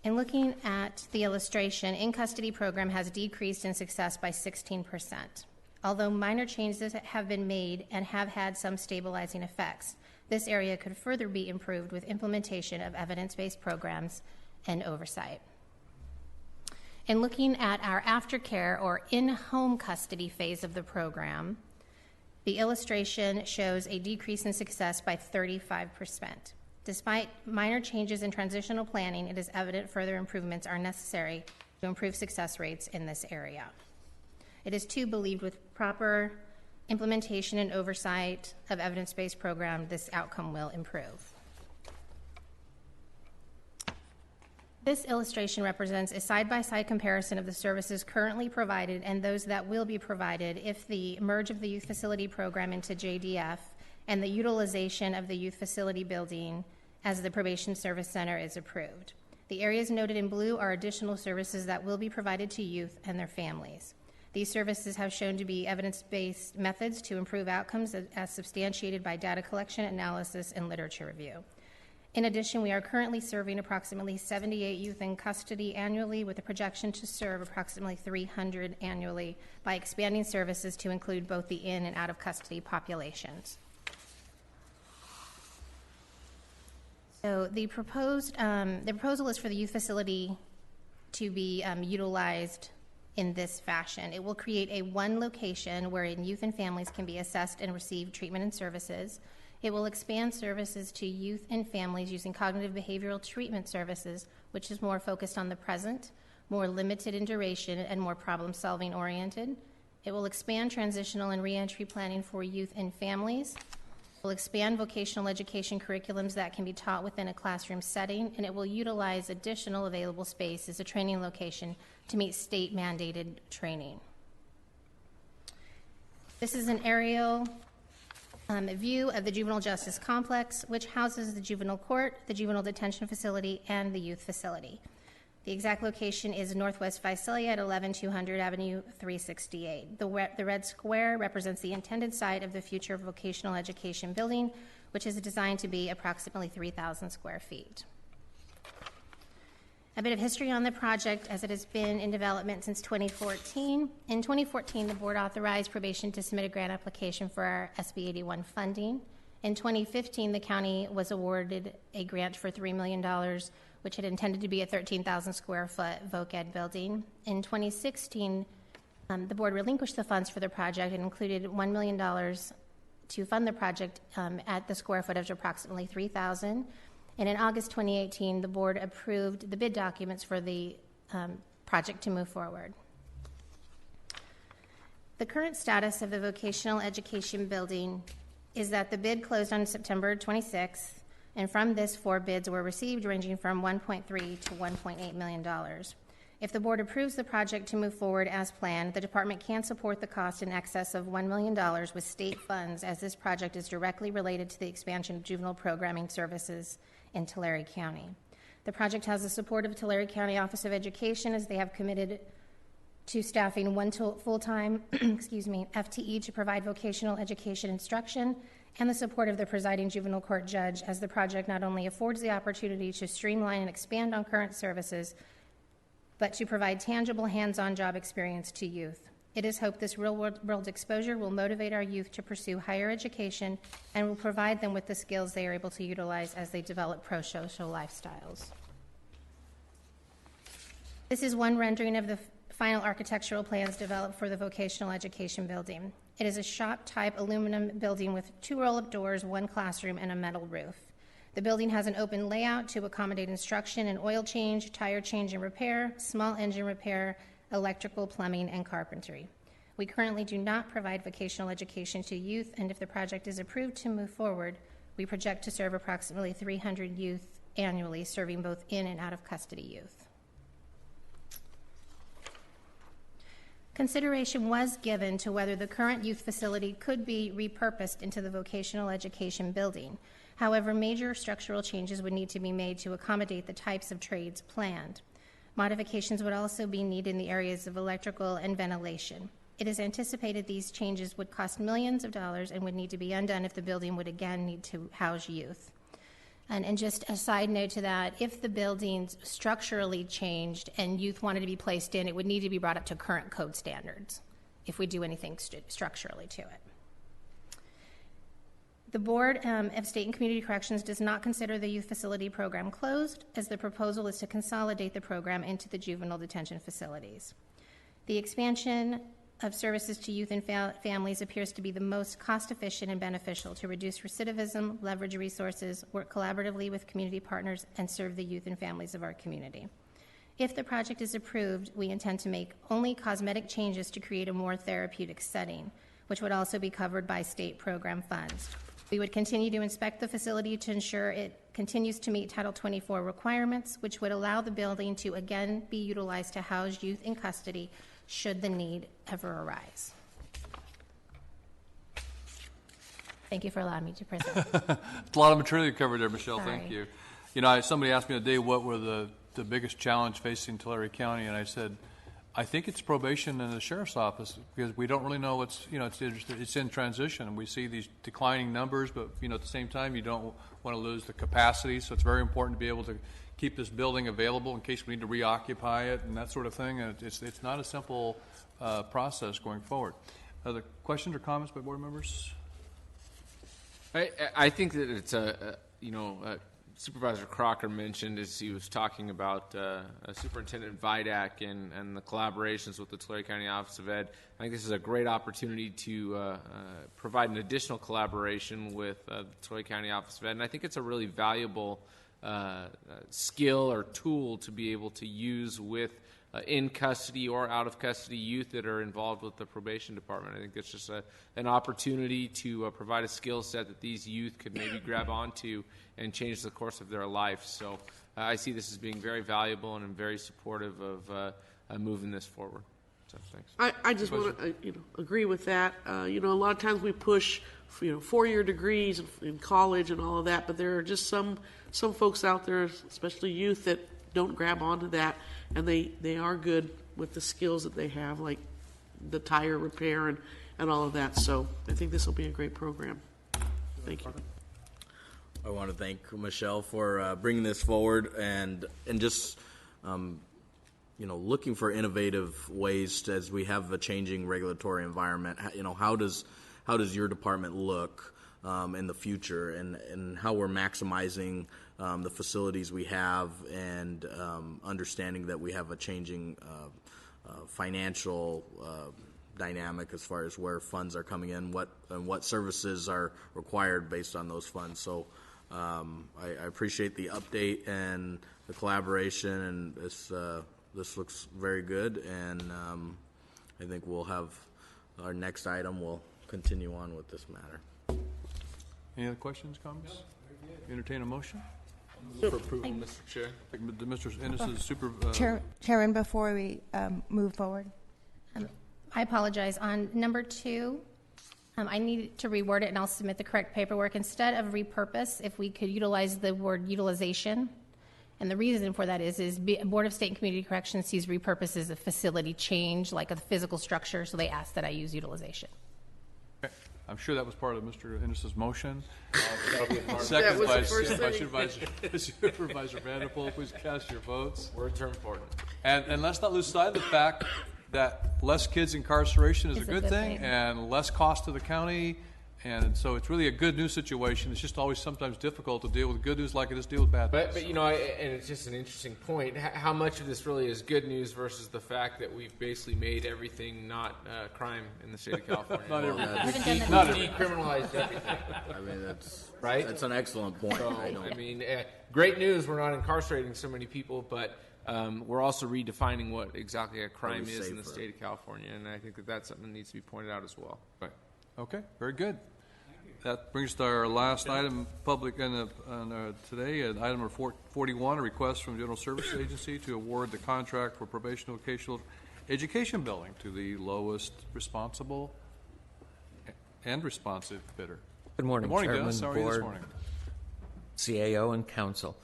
In looking at the illustration, in-custody program has decreased in success by 16%. Although minor changes have been made and have had some stabilizing effects, this area could further be improved with implementation of evidence-based programs and oversight. In looking at our aftercare or in-home custody phase of the program, the illustration shows a decrease in success by 35%. Despite minor changes in transitional planning, it is evident further improvements are necessary to improve success rates in this area. It is too believed with proper implementation and oversight of evidence-based program, this outcome will improve. This illustration represents a side-by-side comparison of the services currently provided and those that will be provided if the merge of the youth facility program into JDF and the utilization of the youth facility building as the probation service center is approved. The areas noted in blue are additional services that will be provided to youth and their families. These services have shown to be evidence-based methods to improve outcomes as substantiated by data collection, analysis, and literature review. In addition, we are currently serving approximately 78 youth in custody annually with a projection to serve approximately 300 annually by expanding services to include both the in and out of custody populations. So the proposal is for the youth facility to be utilized in this fashion. It will create a one location wherein youth and families can be assessed and receive treatment and services. It will expand services to youth and families using cognitive behavioral treatment services, which is more focused on the present, more limited in duration, and more problem-solving oriented. It will expand transitional and reentry planning for youth and families. It will expand vocational education curriculums that can be taught within a classroom setting, and it will utilize additional available space as a training location to meet state-mandated training. This is an aerial A view of the juvenile justice complex, which houses the juvenile court, the juvenile detention facility, and the youth facility. The exact location is Northwest Visalia at 11200 Avenue 368. The red square represents the intended site of the future vocational education building, which is designed to be approximately 3,000 square feet. A bit of history on the project, as it has been in development since 2014. In 2014, the board authorized probation to submit a grant application for our SB 81 funding. In 2015, the county was awarded a grant for $3 million, which had intended to be a 13,000 square foot voc ed building. In 2016, the board relinquished the funds for the project and included $1 million to fund the project at the square footage of approximately 3,000. And in August 2018, the board approved the bid documents for the project to move forward. The current status of the vocational education building is that the bid closed on September 26th, and from this, 4 bids were received, ranging from $1.3 to $1.8 million. If the board approves the project to move forward as planned, the department can support the cost in excess of $1 million with state funds, as this project is directly related to the expansion of juvenile programming services in Tulare County. The project has the support of Tulare County Office of Education, as they have committed to staffing 1 full-time FTE to provide vocational education instruction, and the support of the presiding juvenile court judge, as the project not only affords the opportunity to streamline and expand on current services, but to provide tangible hands-on job experience to youth. It is hoped this real-world exposure will motivate our youth to pursue higher education and will provide them with the skills they are able to utilize as they develop pro-social lifestyles. This is one rendering of the final architectural plans developed for the vocational education building. It is a shop-type aluminum building with 2 roll-up doors, 1 classroom, and a metal roof. The building has an open layout to accommodate instruction in oil change, tire change and repair, small engine repair, electrical, plumbing, and carpentry. We currently do not provide vocational education to youth, and if the project is approved to move forward, we project to serve approximately 300 youth annually, serving both in and out of custody youth. Consideration was given to whether the current youth facility could be repurposed into the vocational education building. However, major structural changes would need to be made to accommodate the types of trades planned. Modifications would also be needed in the areas of electrical and ventilation. It is anticipated these changes would cost millions of dollars and would need to be undone if the building would again need to house youth. And just a side note to that, if the buildings structurally changed and youth wanted to be placed in, it would need to be brought up to current code standards if we do anything structurally to it. The Board of State and Community Corrections does not consider the youth facility program closed, as the proposal is to consolidate the program into the juvenile detention facilities. The expansion of services to youth and families appears to be the most cost-efficient and beneficial to reduce recidivism, leverage resources, work collaboratively with community partners, and serve the youth and families of our community. If the project is approved, we intend to make only cosmetic changes to create a more therapeutic setting, which would also be covered by state program funds. We would continue to inspect the facility to ensure it continues to meet Title 24 requirements, which would allow the building to again be utilized to house youth in custody should the need ever arise. Thank you for allowing me to present. It's a lot of material you covered there, Michelle. Sorry. Thank you. You know, somebody asked me today what were the biggest challenge facing Tulare County, and I said, I think it's probation and the sheriff's office, because we don't really know what's, it's in transition, and we see these declining numbers, but, at the same time, you don't want to lose the capacity, so it's very important to be able to keep this building available in case we need to reoccupy it and that sort of thing, and it's not a simple process going forward. Other questions or comments by board members? I think that it's Supervisor Crocker mentioned as he was talking about Superintendent Vidak and the collaborations with the Tulare County Office of Ed. I think this is a great opportunity to provide an additional collaboration with the Tulare County Office of Ed, and I think it's a really valuable skill or tool to be able to use with in custody or out of custody youth that are involved with the probation department. I think it's just an opportunity to provide a skill set that these youth could maybe grab onto and change the course of their life. So I see this as being very valuable, and I'm very supportive of moving this forward. So thanks. I just want to agree with that. A lot of times we push 4-year degrees in college and all of that, but there are just some folks out there, especially youth, that don't grab onto that, and they are good with the skills that they have, like the tire repair and all of that. So I think this will be a great program. Thank you. I want to thank Michelle for bringing this forward and just looking for innovative ways to, as we have a changing regulatory environment. How does your department look in the future, and how we're maximizing the facilities we have, and understanding that we have a changing financial dynamic as far as where funds are coming in, what services are required based on those funds. So I appreciate the update and the collaboration, and this looks very good, and I think we'll have our next item. We'll continue on with this matter. Any other questions, comments? Entertain a motion? For approval, Mr. Chair. Mr. Ennis is super. Chairman, before we move forward. I apologize. On number 2, I need to reword it, and I'll submit the correct paperwork. Instead of repurpose, if we could utilize the word utilization. And the reason for that is Board of State and Community Corrections sees repurpose as a facility change, like a physical structure, so they ask that I use utilization. Okay. I'm sure that was part of Mr. Ennis's motion. That Second by was Supervisor Vanderpool. Please cast your votes. Words are important. And let's not lose sight of the fact that less kids incarceration is a good thing, and less cost to the county. And so it's really a good news situation. It's just always sometimes difficult to deal with good news like it is to deal with bad news. But and it's just an interesting point. How much of this really is good news versus the fact that we've basically made everything not crime in the state of California? Not everything. We've decriminalized everything. I mean, that's right. That's an excellent point. So, great news. We're not incarcerating so many people, but we're also redefining what exactly a crime is in the state of California, and I think that that's something that needs to be pointed out as well. Right. Okay. Very good. That brings us to our last item, public today, item number 41, a request from the General Services Agency to award the contract for probation vocational education building to the lowest responsible and responsive bidder. Good morning, Good morning, Chairman, Dennis. How are you this Board, morning? CAO, and Council.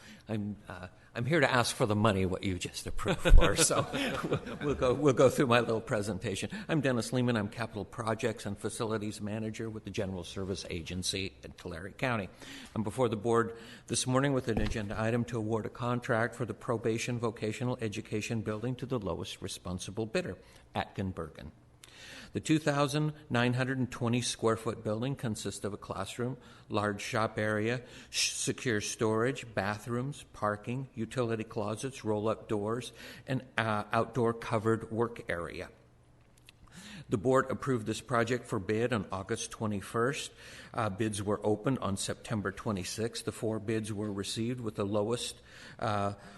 I'm here to ask for the money, what you just approved for. So we'll go through my little presentation. I'm Dennis Lehman. I'm Capital Projects and Facilities Manager with the General Service Agency in Tulare County. I'm before the board this morning with an agenda item to award a contract for the probation vocational education building to the lowest responsible bidder, Atkin-Bergen. The 2,920 square foot building consists of a classroom, large shop area, secure storage, bathrooms, parking, utility closets, roll-up doors, and outdoor covered work area. The board approved this project for bid on August 21st. Bids were opened on September 26th. The 4 bids were received, with the lowest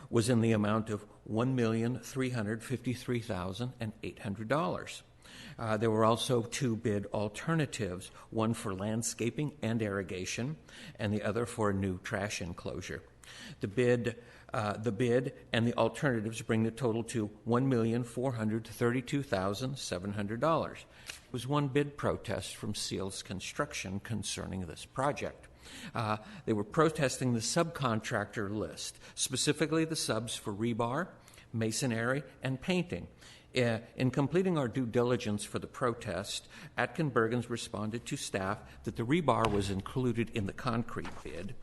was in the amount of $1,353,800. There were also 2 bid alternatives, one for landscaping and irrigation, and the other for a new trash enclosure. The bid and the alternatives bring the total to $1,432,700. There was one bid protest from Seals Construction concerning this project. They were protesting the subcontractor list, specifically the subs for rebar, masonry, and painting. In completing our due diligence for the protest, Atkin-Bergen's responded to staff that the rebar was included in the concrete bid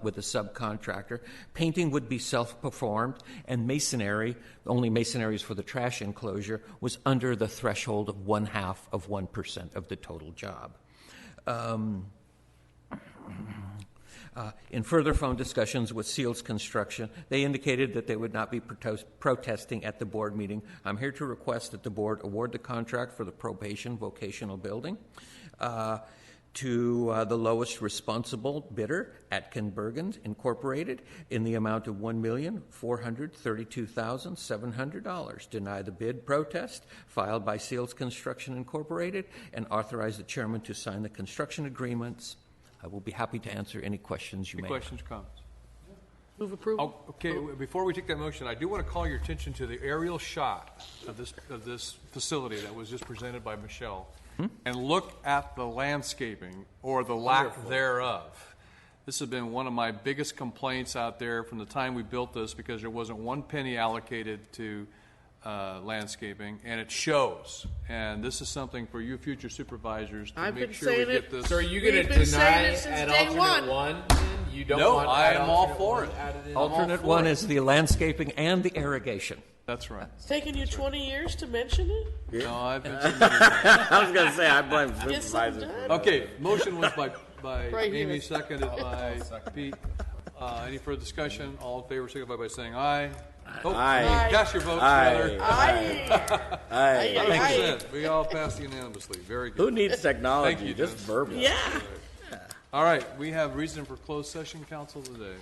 with the subcontractor. Painting would be self-performed, and masonry, only masonry for the trash enclosure, was under the threshold of 0.5% of the total job. In further phone discussions with Seals Construction, they indicated that they would not be protesting at the board meeting. I'm here to request that the board award the contract for the probation vocational building to the lowest responsible bidder, Atkin-Bergen Incorporated, in the amount of $1,432,700. Deny the bid protest filed by Seals Construction Incorporated, and authorize the chairman to sign the construction agreements. I will be happy to answer any questions you may have. Questions, comments? Move approval. Oh, okay, before we take that motion, I do want to call your attention to the aerial shot of this facility that was just presented by Michelle. And look at the landscaping or the lack thereof. This has been one of my biggest complaints out there from the time we built this, because there wasn't one penny allocated to landscaping, and it shows. And this is something for you future supervisors to I've make been sure we saying get it. this. So are you going We've to been saying deny it since at day alternate one. You don't No, want I at am all alternate for one it. added in? Alternate one is the landscaping and the irrigation. That's right. It's taken you 20 years to mention it? No, I've been so many times. I was going to say, I blame Get something supervisors. done. Okay, motion was by Right Amy, here. seconded by Pete. Any further discussion? All in favor, signify by saying aye. Oh, Aye. cast your votes, Aye. rather. Aye. 100%. We all passed unanimously. Very good. Who needs technology? Thank you, Just Dennis. verbal. Yeah. All right, we have reason for closed session, council, today.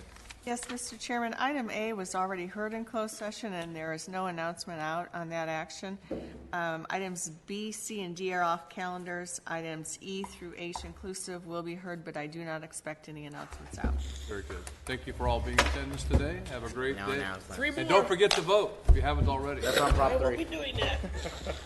Yes, Mr. Chairman, item A was already heard in closed session, and there is no announcement out on that action. Items B, C, and D are off calendars. Items E through H inclusive will be heard, but I do not expect any announcements out. Very good. Thank you for all being in attendance today. Have a great day. Three And more. don't forget to vote if you haven't already. That's on Prop I will 3. be doing that.